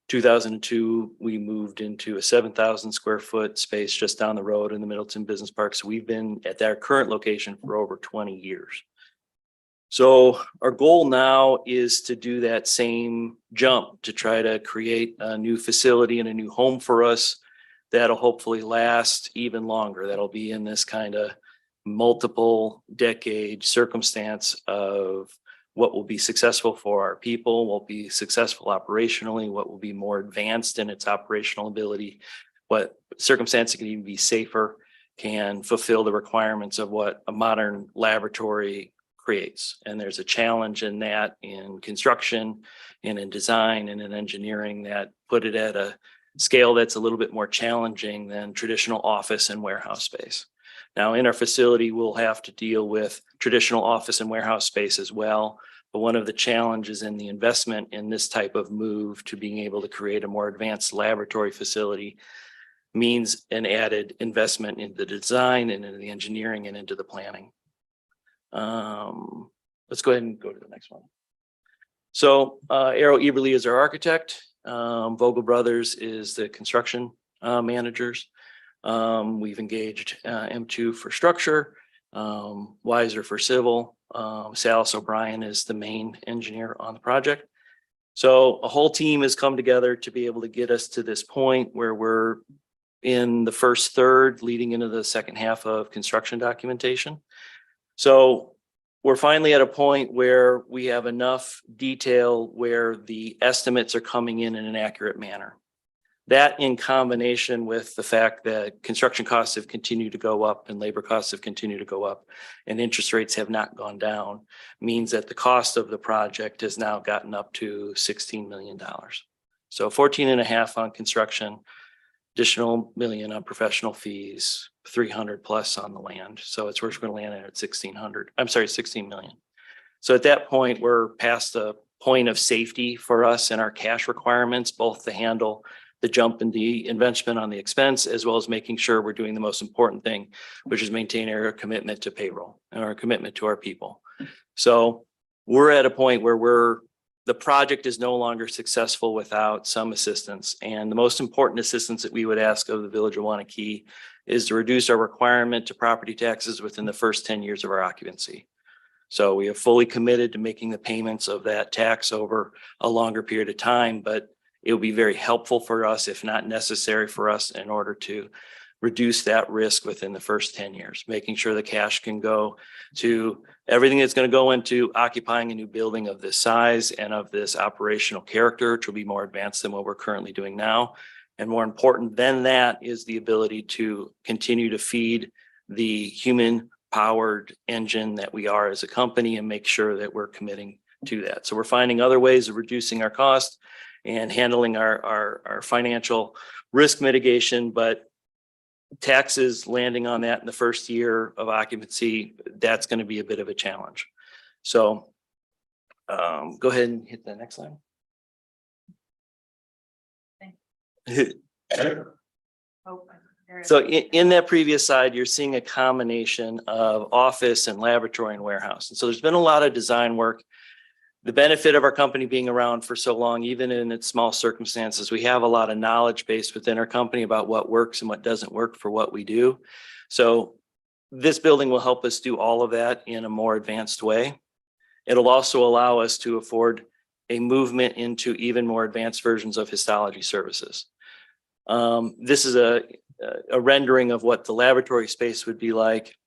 2002, we moved into a 7,000 square foot space just down the road in the Middleton Business Park. So we've been at their current location for over 20 years. So our goal now is to do that same jump to try to create a new facility and a new home for us that'll hopefully last even longer. That'll be in this kind of multiple decade circumstance of what will be successful for our people, what will be successful operationally, what will be more advanced in its operational ability, what circumstances can even be safer, can fulfill the requirements of what a modern laboratory creates. And there's a challenge in that in construction and in design and in engineering that put it at a scale that's a little bit more challenging than traditional office and warehouse space. Now, in our facility, we'll have to deal with traditional office and warehouse space as well. But one of the challenges in the investment in this type of move to being able to create a more advanced laboratory facility means an added investment in the design and in the engineering and into the planning. Let's go ahead and go to the next one. So Arrow Eberly is our architect. Vogel Brothers is the construction managers. We've engaged M2 for structure, Weiser for civil. Salis O'Brien is the main engineer on the project. So a whole team has come together to be able to get us to this point where we're in the first third leading into the second half of construction documentation. So we're finally at a point where we have enough detail where the estimates are coming in an accurate manner. That in combination with the fact that construction costs have continued to go up and labor costs have continued to go up and interest rates have not gone down means that the cost of the project has now gotten up to $16 million. So 14.5 on construction, additional million on professional fees, 300 plus on the land. So it's where we're going to land at 16 million. So at that point, we're past the point of safety for us and our cash requirements, both to handle the jump in the investment on the expense, as well as making sure we're doing the most important thing, which is maintaining our commitment to payroll and our commitment to our people. So we're at a point where the project is no longer successful without some assistance. And the most important assistance that we would ask of the Village of Waunakee is to reduce our requirement to property taxes within the first 10 years of our occupancy. So we have fully committed to making the payments of that tax over a longer period of time, but it will be very helpful for us, if not necessary for us, in order to reduce that risk within the first 10 years, making sure the cash can go to everything that's going to go into occupying a new building of this size and of this operational character, which will be more advanced than what we're currently doing now. And more important than that is the ability to continue to feed the human powered engine that we are as a company and make sure that we're committing to that. So we're finding other ways of reducing our cost and handling our financial risk mitigation, but taxes landing on that in the first year of occupancy, that's going to be a bit of a challenge. So go ahead and hit the next slide. So in that previous slide, you're seeing a combination of office and laboratory and warehouse. And so there's been a lot of design work. The benefit of our company being around for so long, even in its small circumstances, we have a lot of knowledge base within our company about what works and what doesn't work for what we do. So this building will help us do all of that in a more advanced way. It'll also allow us to afford a movement into even more advanced versions of histology services. This is a rendering of what the laboratory space would be like.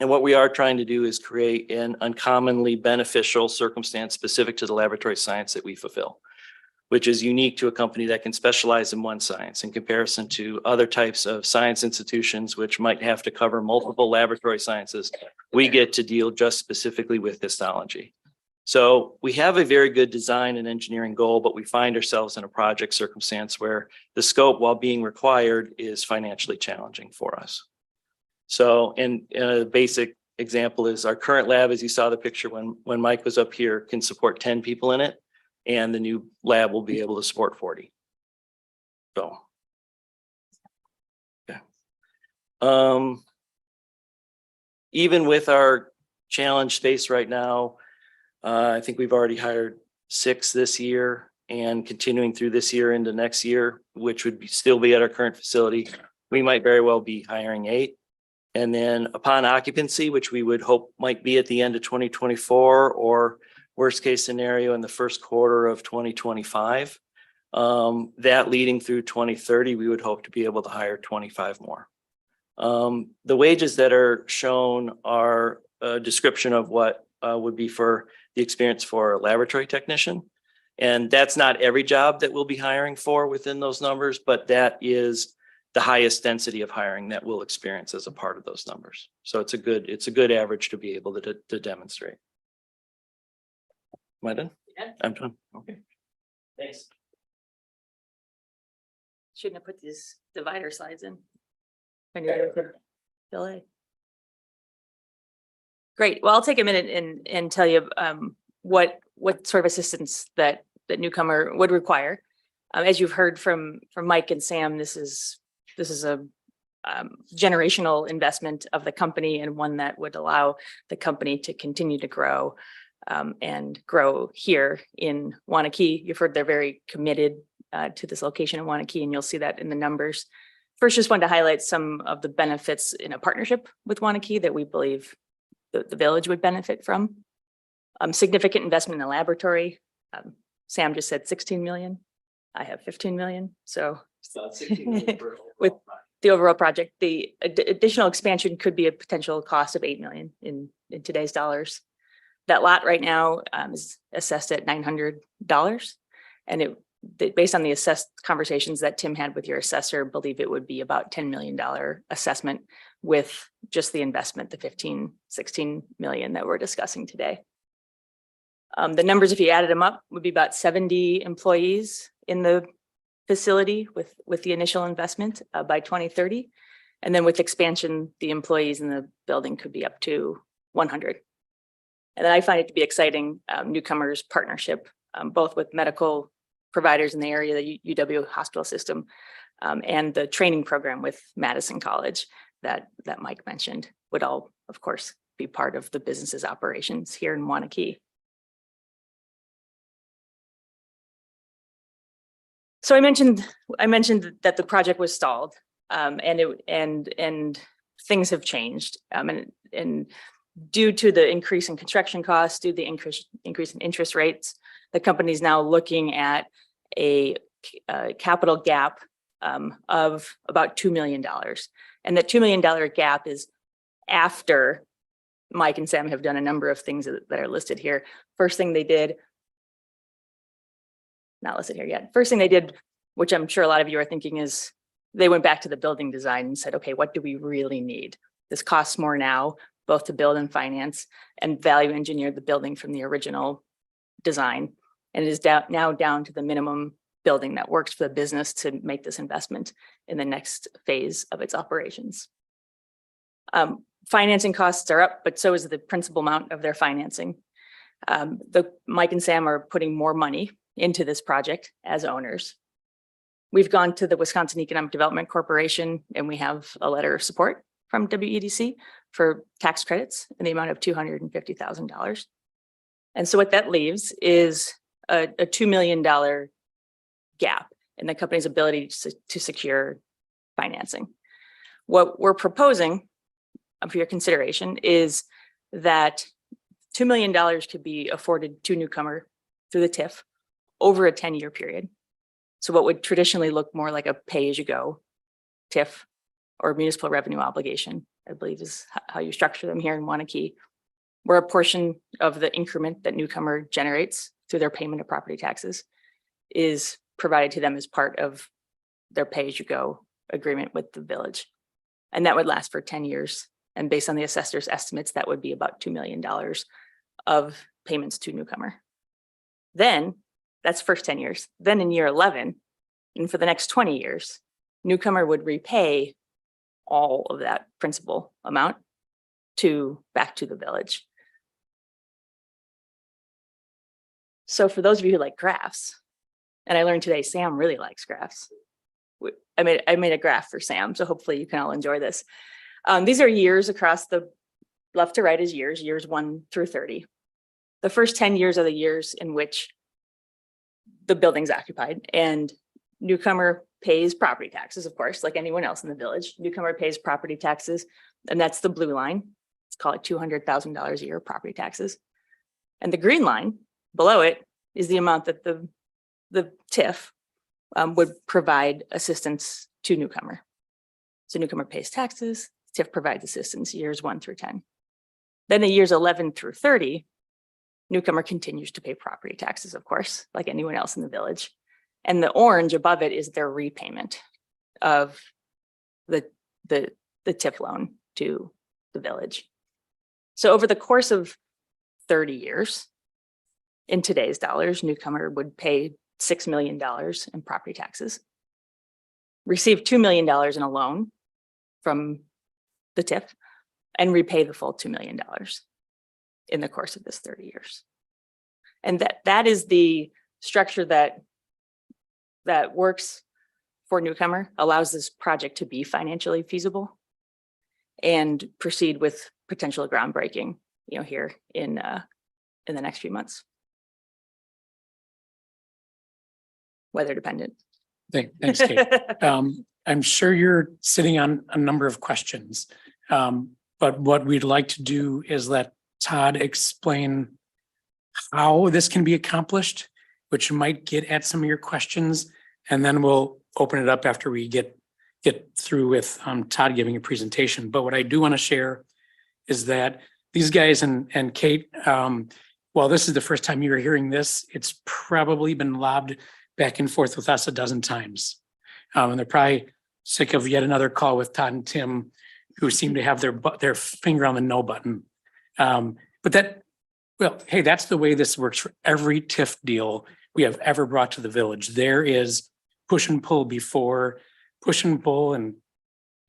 And what we are trying to do is create an uncommonly beneficial circumstance specific to the laboratory science that we fulfill, which is unique to a company that can specialize in one science in comparison to other types of science institutions, which might have to cover multiple laboratory sciences. We get to deal just specifically with histology. So we have a very good design and engineering goal, but we find ourselves in a project circumstance where the scope, while being required, is financially challenging for us. So, and a basic example is our current lab, as you saw the picture when Mike was up here, can support 10 people in it, and the new lab will be able to support 40. So, yeah. Even with our challenge space right now, I think we've already hired 6 this year and continuing through this year into next year, which would still be at our current facility. We might very well be hiring 8. And then upon occupancy, which we would hope might be at the end of 2024 or worst case scenario in the first quarter of 2025, that leading through 2030, we would hope to be able to hire 25 more. The wages that are shown are a description of what would be for the experience for a laboratory technician. And that's not every job that we'll be hiring for within those numbers, but that is the highest density of hiring that we'll experience as a part of those numbers. So it's a good average to be able to demonstrate. Am I done? Yeah. I'm done. Okay. Thanks. Shouldn't have put these divider slides in. I knew they were good. Bill A. Great. Well, I'll take a minute and tell you what sort of assistance that newcomer would require. As you've heard from Mike and Sam, this is a generational investment of the company, and one that would allow the company to continue to grow and grow here in Waunakee. You've heard they're very committed to this location in Waunakee, and you'll see that in the numbers. First, just wanted to highlight some of the benefits in a partnership with Waunakee that we believe the village would benefit from. Significant investment in the laboratory. Sam just said 16 million. I have 15 million. So with the overall project, the additional expansion could be a potential cost of 8 million in today's dollars. That lot right now is assessed at $900, and based on the assessed conversations that Tim had with your assessor, believe it would be about $10 million assessment with just the investment, the 16 million that we're discussing today. The numbers, if you added them up, would be about 70 employees in the facility with the initial investment by 2030. And then with expansion, the employees in the building could be up to 100. And then I find it to be exciting newcomers partnership, both with medical providers in the area, the UW hospital system, and the training program with Madison College that Mike mentioned would all, of course, be part of the business's operations here in Waunakee. So I mentioned that the project was stalled, and things have changed, and due to the increase in construction costs, due to the increase in interest rates, the company is now looking at a capital gap of about $2 million. And that $2 million gap is after Mike and Sam have done a number of things that are listed here. First thing they did, not listed here yet. First thing they did, which I'm sure a lot of you are thinking, is they went back to the building design and said, okay, what do we really need? This costs more now, both to build and finance, and value engineer the building from the original design. And it is now down to the minimum building that works for the business to make this investment in the next phase of its operations. Financing costs are up, but so is the principal amount of their financing. Mike and Sam are putting more money into this project as owners. We've gone to the Wisconsin Economic Development Corporation, and we have a letter of support from WEDC for tax credits in the amount of $250,000. And so what that leaves is a $2 million gap in the company's ability to secure financing. What we're proposing for your consideration is that $2 million could be afforded to newcomer through the TIF over a 10-year period. So what would traditionally look more like a pay-as-you-go TIF or municipal revenue obligation, I believe is how you structure them here in Waunakee, where a portion of the increment that newcomer generates through their payment of property taxes is provided to them as part of their pay-as-you-go agreement with the village. And that would last for 10 years. And based on the assessor's estimates, that would be about $2 million of payments to newcomer. Then that's first 10 years. Then in year 11, and for the next 20 years, newcomer would repay all of that principal amount back to the village. So for those of you who like graphs, and I learned today Sam really likes graphs. I made a graph for Sam, so hopefully you can all enjoy this. These are years across the left to right is years 1 through 30. The first 10 years are the years in which the building's occupied, and newcomer pays property taxes, of course, like anyone else in the village. Newcomer pays property taxes, and that's the blue line. Let's call it $200,000 a year of property taxes. And the green line below it is the amount that the TIF would provide assistance to newcomer. So newcomer pays taxes, TIF provides assistance years 1 through 10. Then the years 11 through 30, newcomer continues to pay property taxes, of course, like anyone else in the village. And the orange above it is their repayment of the TIF loan to the village. So over the course of 30 years, in today's dollars, newcomer would pay $6 million in property taxes, receive $2 million in a loan from the TIF and repay the full $2 million in the course of this 30 years. And that is the structure that works for Newcomer, allows this project to be financially feasible and proceed with potential groundbreaking, here in the next few months. Weather dependent. Thanks, Kate. I'm sure you're sitting on a number of questions. But what we'd like to do is let Todd explain how this can be accomplished, which might get at some of your questions. And then we'll open it up after we get through with Todd giving a presentation. But what I do want to share is that these guys and Kate, while this is the first time you're hearing this, it's probably been lobbed back and forth with us a dozen times. And they're probably sick of yet another call with Todd and Tim, who seem to have their finger on the no button. Hey, that's the way this works for every TIF deal we have ever brought to the village. There is push and pull before, push and pull and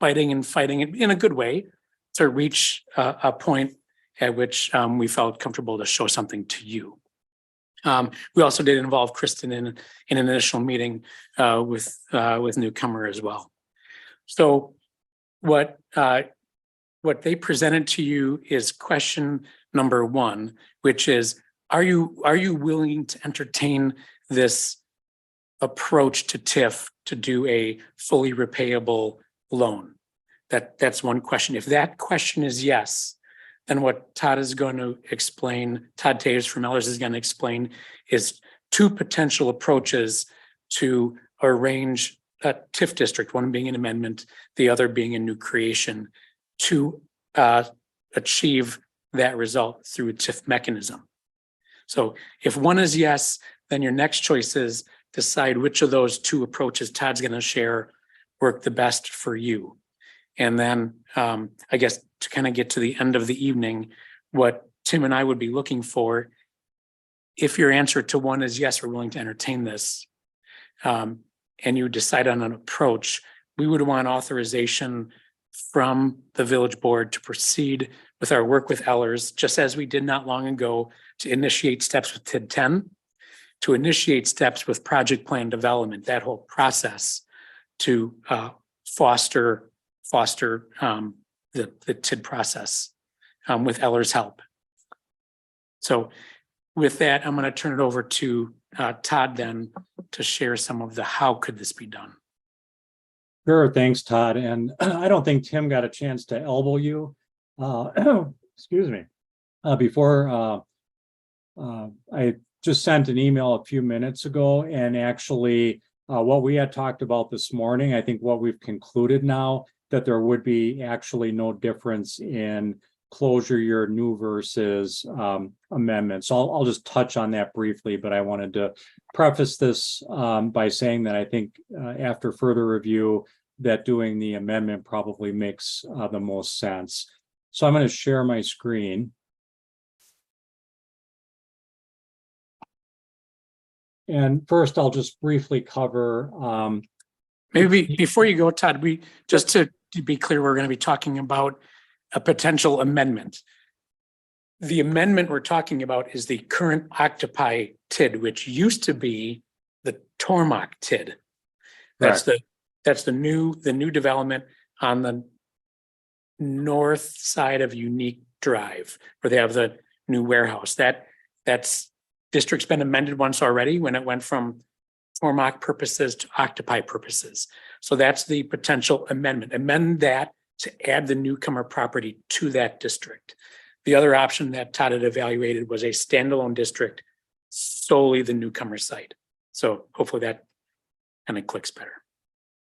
fighting and fighting in a good way to reach a point at which we felt comfortable to show something to you. We also did involve Kristen in an initial meeting with Newcomer as well. So what they presented to you is question number 1, which is, are you willing to entertain this approach to TIF to do a fully repayable loan? That's one question. If that question is yes, then what Todd is going to explain, Todd Taves from Ellers is going to explain, is 2 potential approaches to arrange a TIF district, one being an amendment, the other being a new creation, to achieve that result through a TIF mechanism. So if one is yes, then your next choice is decide which of those 2 approaches Todd's going to share work the best for you. And then I guess to kind of get to the end of the evening, what Tim and I would be looking for, if your answer to 1 is yes, we're willing to entertain this, and you decide on an approach, we would want authorization from the village board to proceed with our work with Ellers, just as we did not long ago, to initiate steps with TID 10, to initiate steps with project plan development, that whole process to foster the TID process with Ellers' help. So with that, I'm going to turn it over to Todd then to share some of the how could this be done. Sure, thanks, Todd. And I don't think Tim got a chance to elbow you. Excuse me. Before I just sent an email a few minutes ago, and actually what we had talked about this morning, I think what we've concluded now, that there would be actually no difference in closure year new versus amendments. So I'll just touch on that briefly, but I wanted to preface this by saying that I think after further review, that doing the amendment probably makes the most sense. So I'm going to share my screen. And first, I'll just briefly cover. Maybe before you go, Todd, just to be clear, we're going to be talking about a potential amendment. The amendment we're talking about is the current octopi TID, which used to be the Tormac TID. That's the new development on the north side of Unique Drive, where they have the new warehouse. That's district's been amended once already when it went from Tormac purposes to octopi purposes. So that's the potential amendment. Amend that to add the Newcomer property to that district. The other option that Todd had evaluated was a standalone district, solely the Newcomer site. So hopefully that kind of clicks better.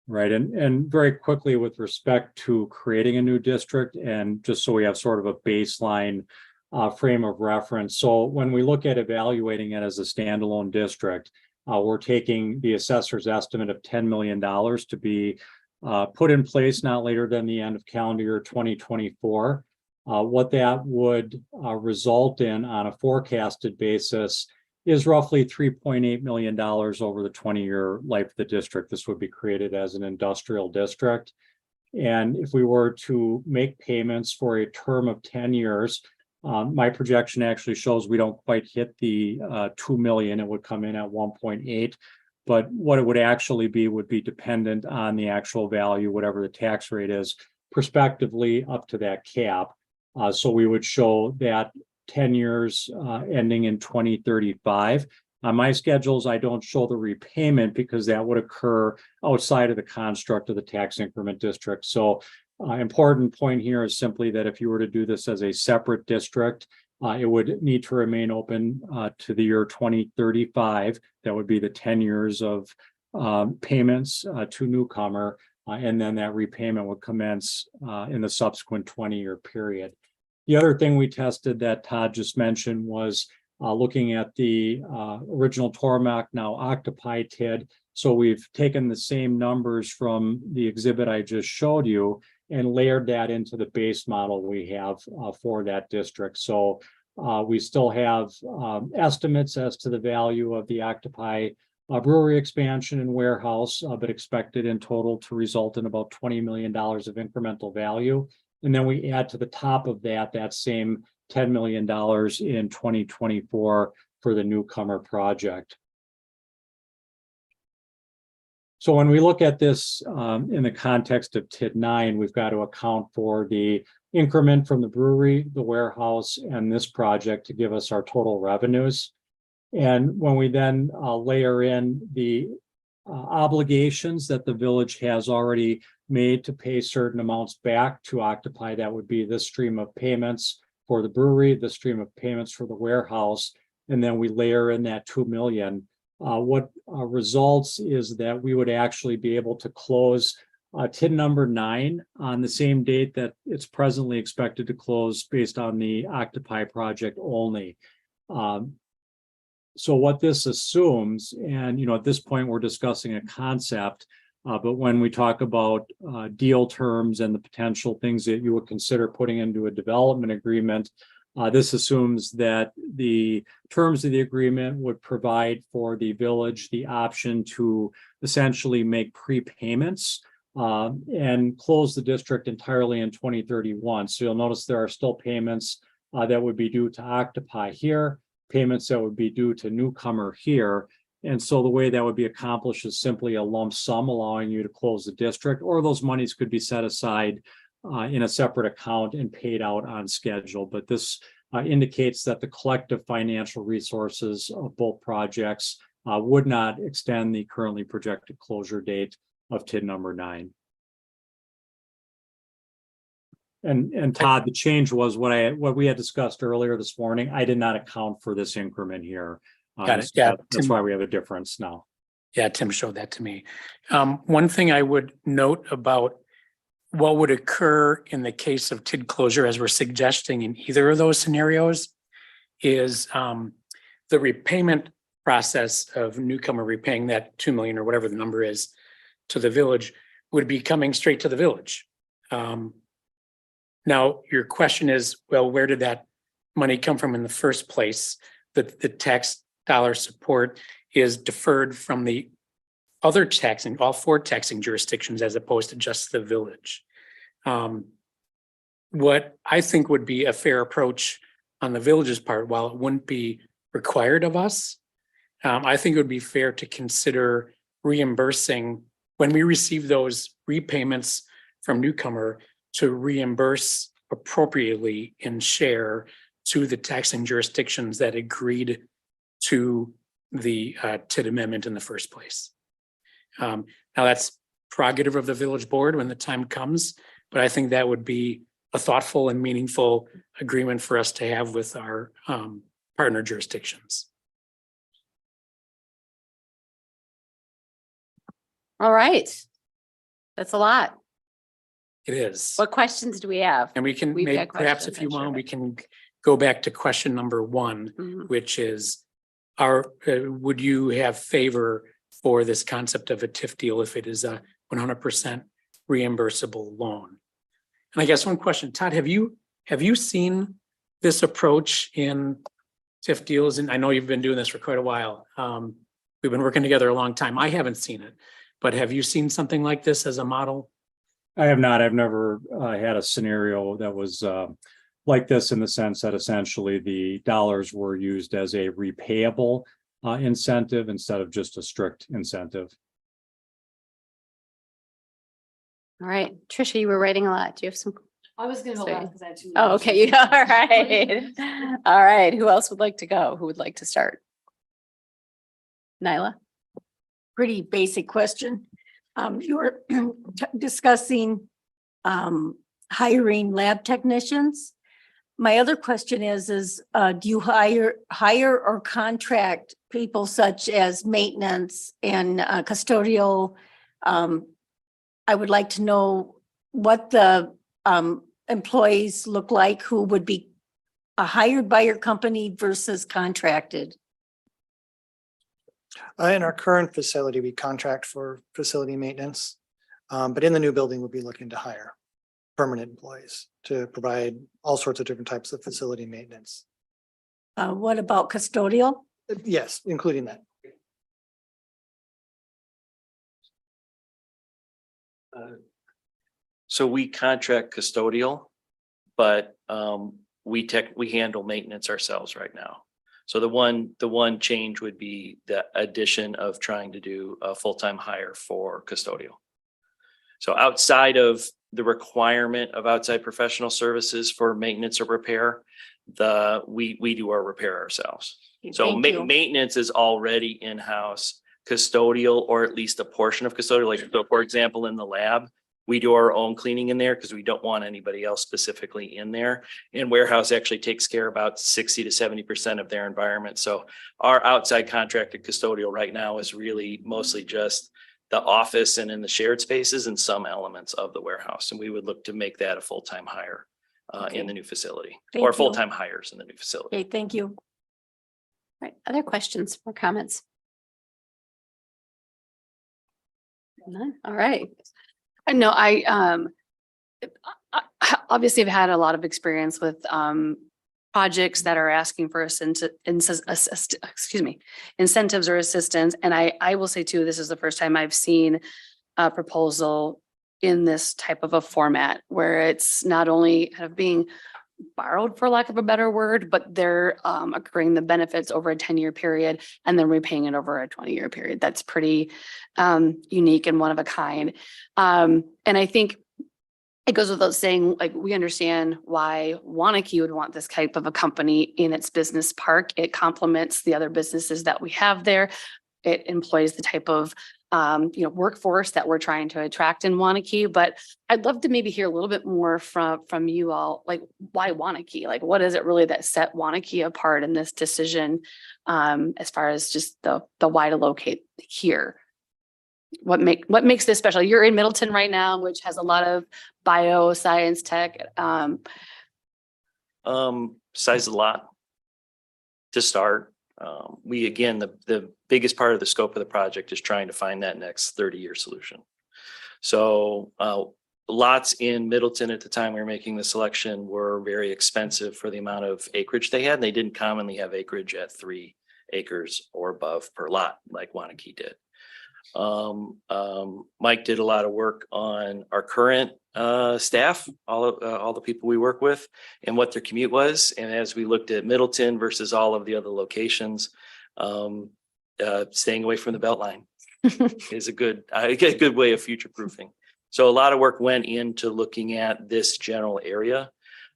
Right. And very quickly with respect to creating a new district, and just so we have sort of a baseline frame of reference. So when we look at evaluating it as a standalone district, we're taking the assessor's estimate of $10 million to be put in place not later than the end of calendar year 2024. What that would result in on a forecasted basis is roughly $3.8 million over the 20-year life of the district. This would be created as an industrial district. And if we were to make payments for a term of 10 years, my projection actually shows we don't quite hit the 2 million. It would come in at 1.8. But what it would actually be would be dependent on the actual value, whatever the tax rate is, prospectively up to that cap. So we would show that 10 years ending in 2035. On my schedules, I don't show the repayment because that would occur outside of the construct of the tax increment district. So important point here is simply that if you were to do this as a separate district, it would need to remain open to the year 2035. That would be the 10 years of payments to newcomer, and then that repayment would commence in the subsequent 20-year period. The other thing we tested that Todd just mentioned was looking at the original Tormac, now Octopi TID. So we've taken the same numbers from the exhibit I just showed you and layered that into the base model we have for that district. So we still have estimates as to the value of the Octopi brewery expansion and warehouse, but expected in total to result in about $20 million of incremental value. And then we add to the top of that same $10 million in 2024 for the newcomer project. So when we look at this in the context of TID 9, we've got to account for the increment from the brewery, the warehouse, and this project to give us our total revenues. And when we then layer in the obligations that the village has already made to pay certain amounts back to Octopi, that would be this stream of payments for the brewery, the stream of payments for the warehouse, and then we layer in that 2 million. What results is that we would actually be able to close TID number 9 on the same date that it's presently expected to close based on the Octopi project only. So what this assumes, and at this point we're discussing a concept, but when we talk about deal terms and the potential things that you would consider putting into a development agreement, this assumes that the terms of the agreement would provide for the village the option to essentially make prepayments and close the district entirely in 2031. So you'll notice there are still payments that would be due to Octopi here, payments that would be due to newcomer here. And so the way that would be accomplished is simply a lump sum allowing you to close the district, or those monies could be set aside in a separate account and paid out on schedule. But this indicates that the collective financial resources of both projects would not extend the currently projected closure date of TID number 9. And Todd, the change was what we had discussed earlier this morning. I did not account for this increment here. Got it. Yeah, that's why we have a difference now. Yeah, Tim showed that to me. One thing I would note about what would occur in the case of TID closure, as we're suggesting in either of those scenarios, is the repayment process of newcomer repaying that 2 million or whatever the number is to the village would be coming straight to the village. Now, your question is, well, where did that money come from in the first place? The tax dollar support is deferred from the other taxing, all 4 taxing jurisdictions, as opposed to just the village. What I think would be a fair approach on the village's part, while it wouldn't be required of us, I think it would be fair to consider reimbursing when we receive those repayments from newcomer, to reimburse appropriately in share to the taxing jurisdictions that agreed to the TID amendment in the first place. Now that's prerogative of the village board when the time comes, but I think that would be a thoughtful and meaningful agreement for us to have with our partner jurisdictions. All right. That's a lot. It is. What questions do we have? And we can We've maybe, got perhaps questions, if you I'm sure. want, we can go back to question number 1, Mhm. which is, would you have favor for this concept of a TIF deal if it is a 100% reimbursable loan? And I guess one question, Todd, have you seen this approach in TIF deals? And I know you've been doing this for quite a while. We've been working together a long time. I haven't seen it, but have you seen something like this as a model? I have not. I've never had a scenario that was like this in the sense that essentially the dollars were used as a repayable incentive instead of just a strict incentive. All right, Tricia, you were writing a lot. Do you have some? I was gonna go Sorry. last because I had two. Oh, okay. Yeah, all right. All right. Who else would like to go? Who would like to start? Nyla? Pretty basic question. You were discussing hiring lab technicians. My other question is do you hire or contract people such as maintenance and custodial? I would like to know what the employees look like who would be hired by your company versus contracted. In our current facility, we contract for facility maintenance. But in the new building, we'll be looking to hire permanent employees to provide all sorts of different types of facility maintenance. What about custodial? Yes, including that. So we contract custodial, but we handle maintenance ourselves right now. So the one change would be the addition of trying to do a full-time hire for custodial. So outside of the requirement of outside professional services for maintenance or repair, we do our repair ourselves. So Thank you. maintenance is already in-house. Custodial, or at least a portion of custodial, like so for example, in the lab, we do our own cleaning in there because we don't want anybody else specifically in there. And warehouse actually takes care about 60 to 70% of their environment. So our outside contracted custodial right now is really mostly just the office and in the shared spaces and some elements of the warehouse. And we would look to make that a full-time hire in the new facility, Thank or you. full-time hires in the new facility. Okay, thank you. Right. Other questions or comments? None? All right. No, I obviously have had a lot of experience with projects that are asking for incentives or assistance. And I will say too, this is the first time I've seen a proposal in this type of a format where it's not only kind of being borrowed, for lack of a better word, but they're accruing the benefits over a 10-year period and then repaying it over a 20-year period. That's pretty unique and one of a kind. And I think it goes without saying, like, we understand why Waunakee would want this type of a company in its business park. It complements the other businesses that we have there. It employs the type of workforce that we're trying to attract in Waunakee. But I'd love to maybe hear a little bit more from you all, like, why Waunakee? Like, what is it really that set Waunakee apart in this decision, as far as just the why to locate here? What makes this special? You're in Middleton right now, which has a lot of bioscience tech. Size of the lot to start. Again, the biggest part of the scope of the project is trying to find that next 30-year solution. So lots in Middleton at the time we were making the selection were very expensive for the amount of acreage they had. They didn't commonly have acreage at 3 acres or above per lot like Waunakee did. Mike did a lot of work on our current staff, all the people we work with, and what their commute was. And as we looked at Middleton versus all of the other locations, staying away from the Beltline is a good way of future proofing. So a lot of work went into looking at this general area.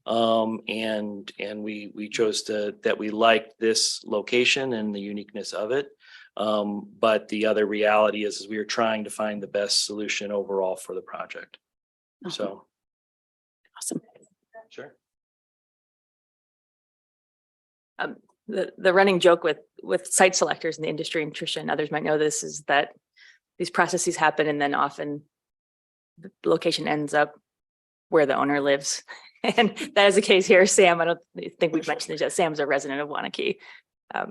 And we chose that we liked this location and the uniqueness of it. But the other reality is we are trying to find the best solution overall for the project. So. Awesome. Sure. The running joke with site selectors in the industry, and Tricia and others might know this, is that these processes happen and then often the location ends up where the owner lives. And that is the case here. Sam, I don't think we've mentioned this yet. Sam's a resident of Waunakee.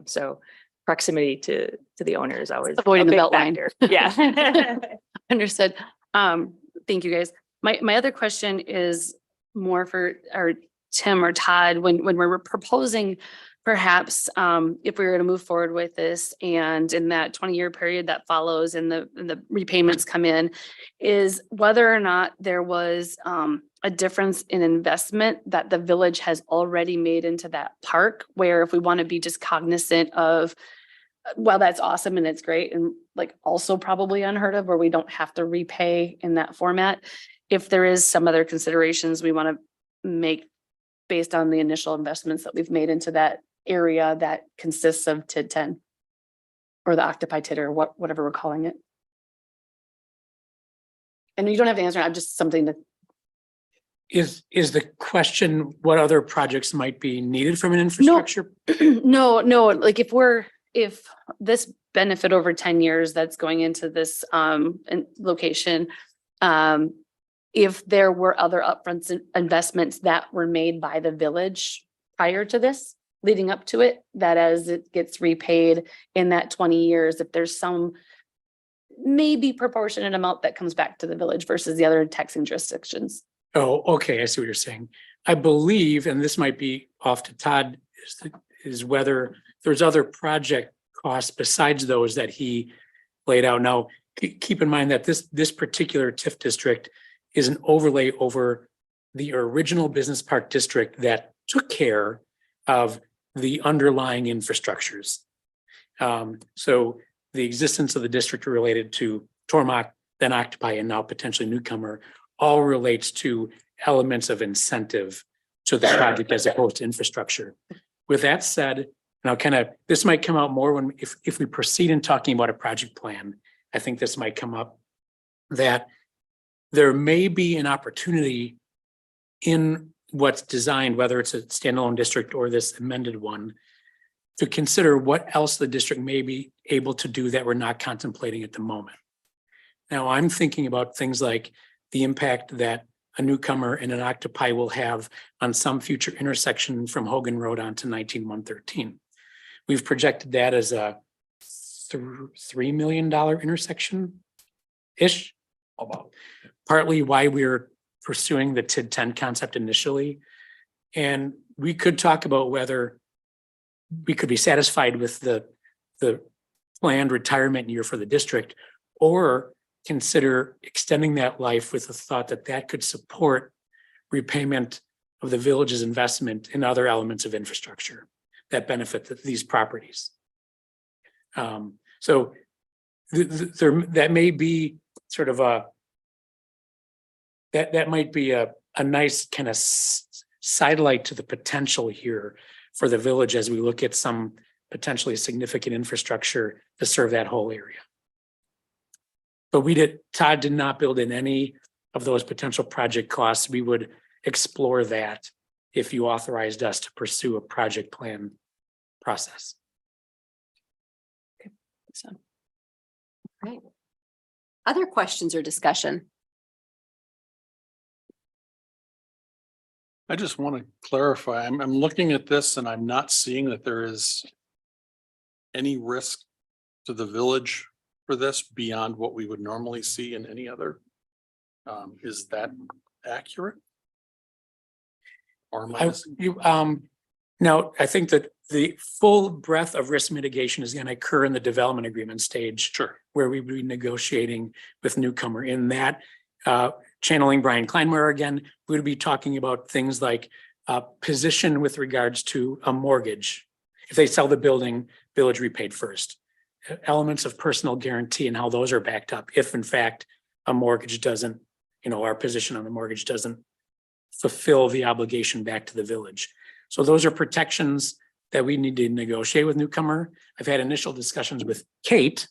So proximity to the owner is always avoiding the belt line. Yeah. Understood. Thank you guys. My other question is more for Tim or Todd. When we're proposing perhaps if we were to move forward with this and in that 20-year period that follows and the repayments come in, is whether or not there was a difference in investment that the village has already made into that park, where if we want to be just cognizant of, well, that's awesome and it's great and like also probably unheard of, where we don't have to repay in that format. If there is some other considerations we want to make based on the initial investments that we've made into that area that consists of TID 10 or the octopi TID or whatever we're calling it. And you don't have to answer. I'm just something that Is the question what other projects might be needed from an infrastructure? no, like if this benefit over 10 years that's going into this location, if there were other upfront investments that were made by the village prior to this, leading up to it, that as it gets repaid in that 20 years, if there's some maybe proportionate amount that comes back to the village versus the other taxing jurisdictions. Oh, okay, I see what you're saying. I believe, and this might be off to Todd, is whether there's other project costs besides those that he laid out. Now, keep in mind that this particular TIF district is an overlay over the original business park district that took care of the underlying infrastructures. So the existence of the district related to Tormach, then Octopi, and now potentially Newcomer, all relates to elements of incentive to the project as opposed to infrastructure. With that said, now this might come out more when if we proceed in talking about a project plan. I think this might come up that there may be an opportunity in what's designed, whether it's a standalone district or this amended one, to consider what else the district may be able to do that we're not contemplating at the moment. Now, I'm thinking about things like the impact that a Newcomer and an Octopi will have on some future intersection from Hogan Road onto 19113. We've projected that as a $3 million intersection-ish. Partly why we're pursuing the TID 10 concept initially. And we could talk about whether we could be satisfied with the planned retirement year for the district, or consider extending that life with the thought that that could support repayment of the village's investment in other elements of infrastructure that benefit these properties. So that may be sort of that might be a nice kind of sidelight to the potential here for the village as we look at some potentially significant infrastructure to serve that whole area. But Todd did not build in any of those potential project costs. We would explore that if you authorized us to pursue a project plan process. Okay, so. Right. Other questions or discussion? I just want to clarify, I'm looking at this and I'm not seeing that there is any risk to the village for this beyond what we would normally see in any other. Is that accurate? Or now, I think that the full breadth of risk mitigation is going to occur in the development agreement stage. Sure. Where we would be negotiating with Newcomer. In that, channeling Brian Kleinmeyer again, we would be talking about things like position with regards to a mortgage. If they sell the building, village repaid first. Elements of personal guarantee and how those are backed up. If in fact a mortgage doesn't, our position on the mortgage doesn't fulfill the obligation back to the village. So those are protections that we need to negotiate with Newcomer. I've had initial discussions with Kate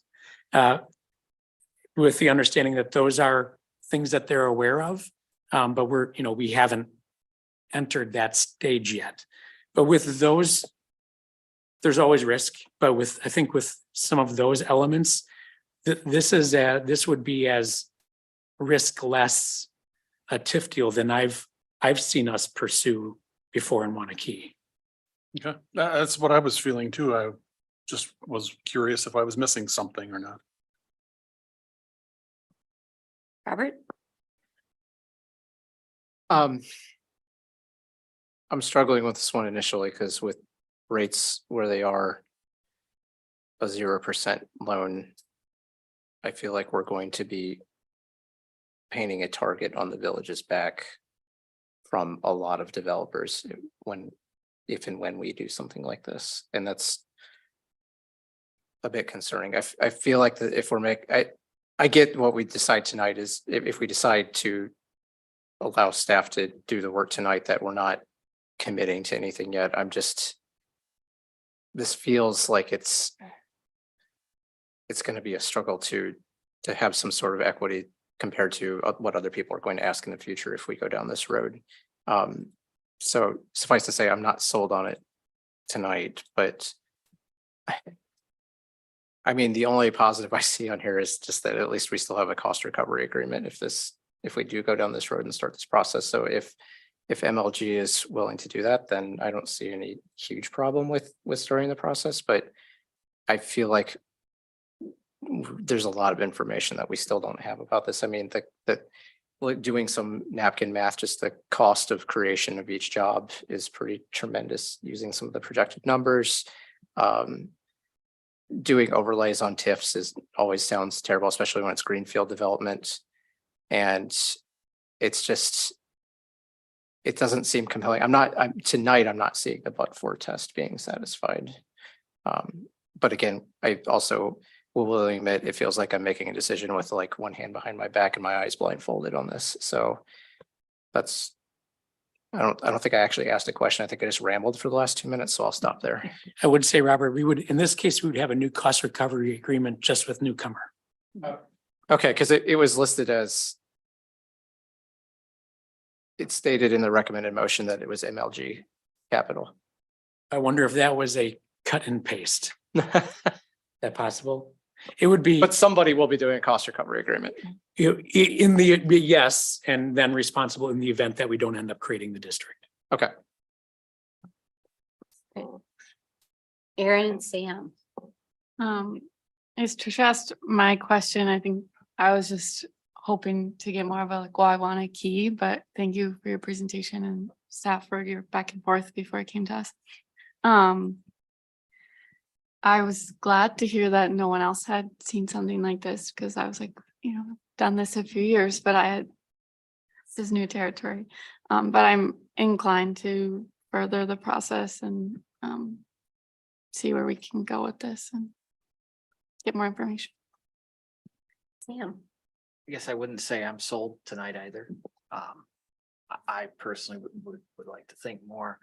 with the understanding that those are things that they're aware of, but we haven't entered that stage yet. But with those, there's always risk. But I think with some of those elements, this would be as risk less a TIF deal than I've seen us pursue before in Waunakee. Okay, that's what I was feeling too. I just was curious if I was missing something or not. Robert? I'm struggling with this one initially because with rates where they are, a 0% loan, I feel like we're going to be painting a target on the village's back from a lot of developers if and when we do something like this. And that's a bit concerning. I feel like that if I get what we decide tonight is if we decide to allow staff to do the work tonight, that we're not committing to anything yet. This feels like it's going to be a struggle to have some sort of equity compared to what other people are going to ask in the future if we go down this road. So suffice to say, I'm not sold on it tonight, but I mean, the only positive I see on here is just that at least we still have a cost recovery agreement if we do go down this road and start this process. So if MLG is willing to do that, then I don't see any huge problem with starting the process, but I feel like there's a lot of information that we still don't have about this. I mean, like doing some napkin math, just the cost of creation of each job is pretty tremendous using some of the projected numbers. Doing overlays on TIFs always sounds terrible, especially when it's greenfield development. And it's just, it doesn't seem compelling. Tonight, I'm not seeing the but-for test being satisfied. But again, I also will admit it feels like I'm making a decision with like one hand behind my back and my eyes blindfolded on this. So that's, I don't think I actually asked a question. I think I just rambled for the last 2 minutes, so I'll stop there. I would say, Robert, in this case, we would have a new cost recovery agreement just with newcomer. Okay, because it was listed as, it stated in the recommended motion that it was MLG Capital. I wonder if that was a cut and paste. That possible? It would be. But somebody will be doing a cost recovery agreement. Yes, and then responsible in the event that we don't end up creating the district. Okay. Aaron and Sam. As Trish asked my question, I think I was just hoping to get more of a like, well, I want a key, but thank you for your presentation and staff for your back and forth before it came to us. I was glad to hear that no one else had seen something like this because I was like, done this a few years, but this is new territory. But I'm inclined to further the process and see where we can go with this and get more information. Sam. I guess I wouldn't say I'm sold tonight either. I personally would like to think more.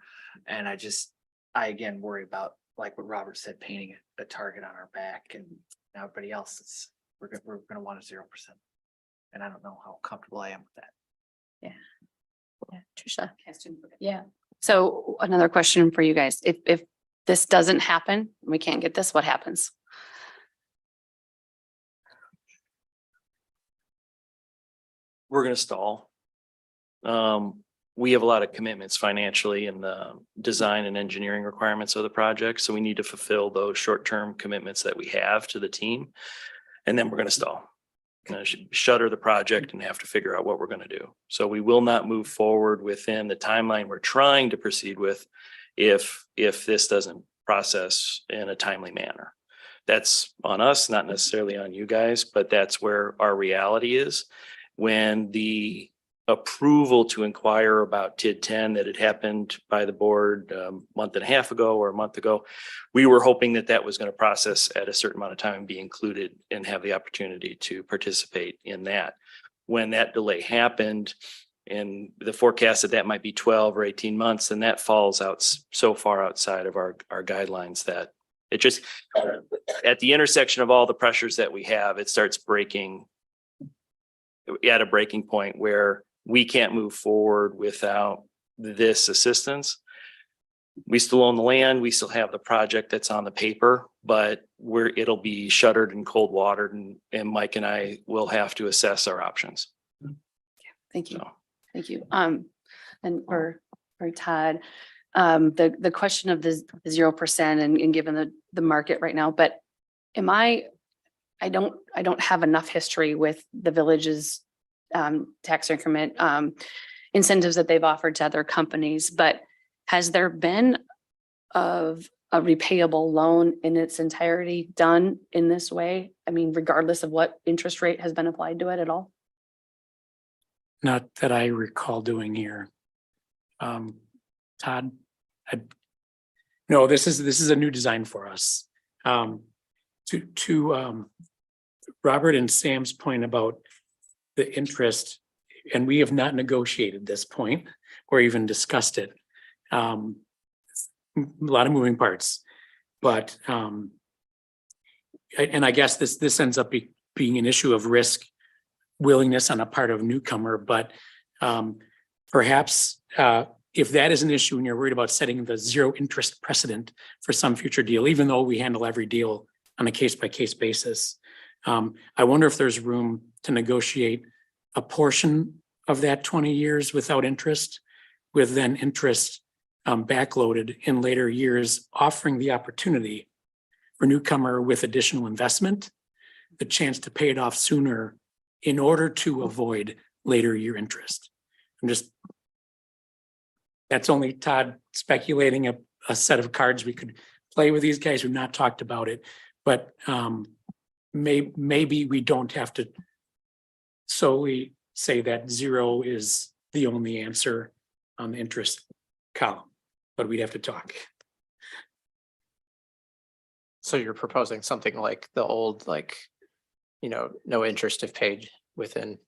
And I again worry about, like what Robert said, painting a target on our back, and everybody else we're gonna want a 0%. And I don't know how comfortable I am with that. Yeah, Trisha. Yeah. So another question for you guys. If this doesn't happen, we can't get this, what happens? We're gonna stall. We have a lot of commitments financially in the design and engineering requirements of the project, so we need to fulfill those short-term commitments that we have to the team. And then we're gonna stall. Shutter the project and have to figure out what we're gonna do. So we will not move forward within the timeline we're trying to proceed with if this doesn't process in a timely manner. That's on us, not necessarily on you guys, but that's where our reality is. When the approval to inquire about TID 10 that had happened by the board a month and a half ago or a month ago, we were hoping that was going to process at a certain amount of time and be included and have the opportunity to participate in that. When that delay happened and the forecast that might be 12 or 18 months, then that falls out so far outside of our guidelines that it just, at the intersection of all the pressures that we have, it starts breaking at a breaking point where we can't move forward without this assistance. We still own the land. We still have the project that's on the paper, but it'll be shuttered and cold watered, and Mike and I will have to assess our options. Thank you. Thank you. And for Todd, the question of the 0% and given the market right now, but I don't have enough history with the village's tax increment incentives that they've offered to other companies, but has there been of a repayable loan in its entirety done in this way? I mean, regardless of what interest rate has been applied to it at all? Not that I recall doing here. Todd? No, this is a new design for us. To Robert and Sam's point about the interest, and we have not negotiated this point or even discussed it. A lot of moving parts, but and I guess this ends up being an issue of risk willingness on a part of newcomer, but perhaps if that is an issue and you're worried about setting the zero interest precedent for some future deal, even though we handle every deal on a case by case basis, I wonder if there's room to negotiate a portion of that 20 years without interest, with then interest backloaded in later years, offering the opportunity for newcomer with additional investment, the chance to pay it off sooner in order to avoid later year interest. That's only Todd speculating a set of cards we could play with these guys who've not talked about it, but maybe we don't have to solely say that zero is the only answer on the interest column, but we'd have to talk. So you're proposing something like the old, like, no interest if paid within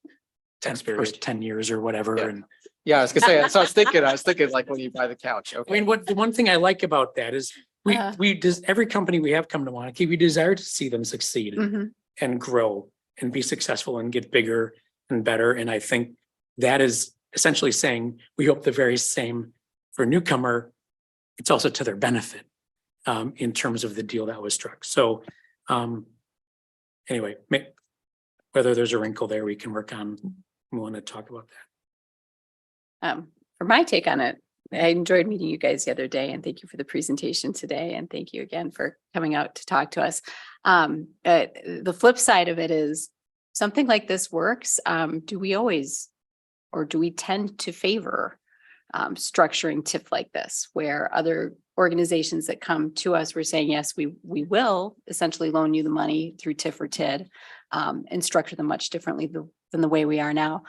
First 10 years or whatever. Yeah. And Yeah, I was gonna say, so I was thinking like when you buy the couch. I Okay. mean, the one thing I like about that is every company we have come to Waunakee, we desire to see them succeed and grow and be successful and get bigger and better. And I think that is essentially saying we hope the very same for newcomer. It's also to their benefit in terms of the deal that was struck. So anyway, whether there's a wrinkle there we can work on. We want to talk about that. For my take on it, I enjoyed meeting you guys the other day, and thank you for the presentation today. And thank you again for coming out to talk to us. The flip side of it is something like this works. Do we always, or do we tend to favor structuring TIF like this, where other organizations that come to us, we're saying, yes, we will essentially loan you the money through TIF or TID and structure them much differently than the way we are now.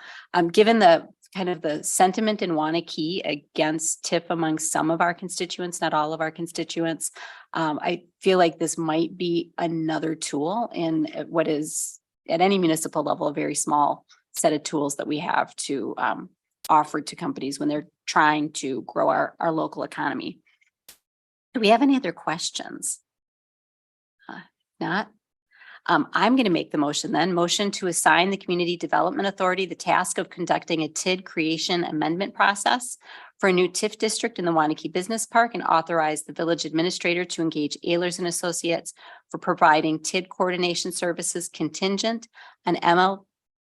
Given the kind of the sentiment in Waunakee against TIF among some of our constituents, not all of our constituents, I feel like this might be another tool in what is at any municipal level, a very small set of tools that we have to offer to companies when they're trying to grow our local economy. Do we have any other questions? Not? I'm going to make the motion then. Motion to assign the Community Development Authority the task of conducting a TID creation amendment process for a new TIF district in the Waunakee Business Park, and authorize the village administrator to engage Ehlers and Associates for providing TID coordination services contingent on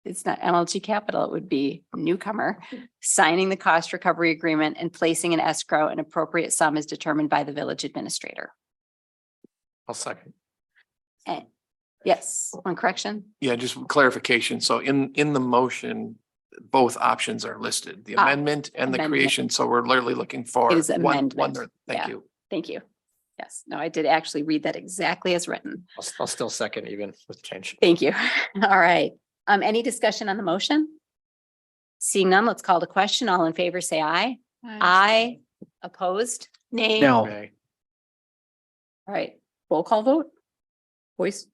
it's not MLG Capital, it would be newcomer, signing the cost recovery agreement and placing an escrow. An appropriate sum is determined by the village administrator. I'll second. And yes, one correction. Yeah, just clarification. So in the motion, both options are listed, the amendment and the amendment. creation. So we're literally looking for It is one. amendment. Thank Yeah. you. Thank you. Yes, no, I did actually read that exactly as written. I'll still second even with change. Thank you. All right. Any discussion on the motion? Seeing none, let's call the question. All in favor, say aye. Aye. Opposed? Nay. No. Okay. All right. Roll call vote. Voice.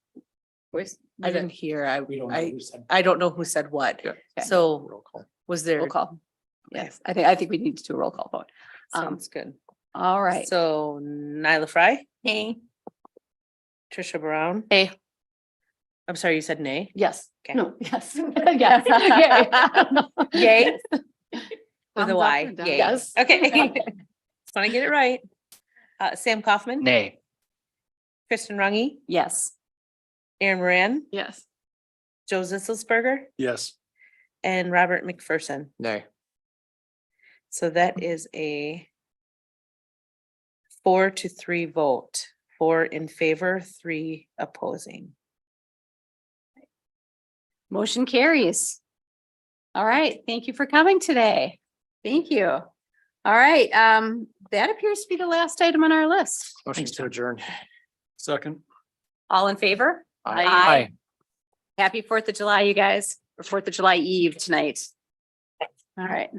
I didn't hear. We don't know who said. I don't know who said what. Yeah. Okay. So Roll call. was there? Roll call. Yes, I think we need to do a roll call vote. Sounds good. All right. So Nyla Fry, Nay. Trisha Brown. Hey, I'm sorry, you said nay? yes, Okay. no, yes, yes. Yay? With Thumbs a up Y, or down? yay. Yes. Okay. Just want to get it right. Sam Kaufman. Nay. Kristen Rungy, Yes. Aaron Moran, Yes. Joe Zisselsberger, Yes. and Robert McPherson. Nay. So that is a 4-3 vote. 4 in favor, 3 opposing. Motion carries. All right. Thank you for coming today. Thank you. All right, that appears to be the last item on our list. Motion to adjourn. Second. All in favor? Aye. Happy 4th of July, you guys, or 4th of July Eve tonight. All right.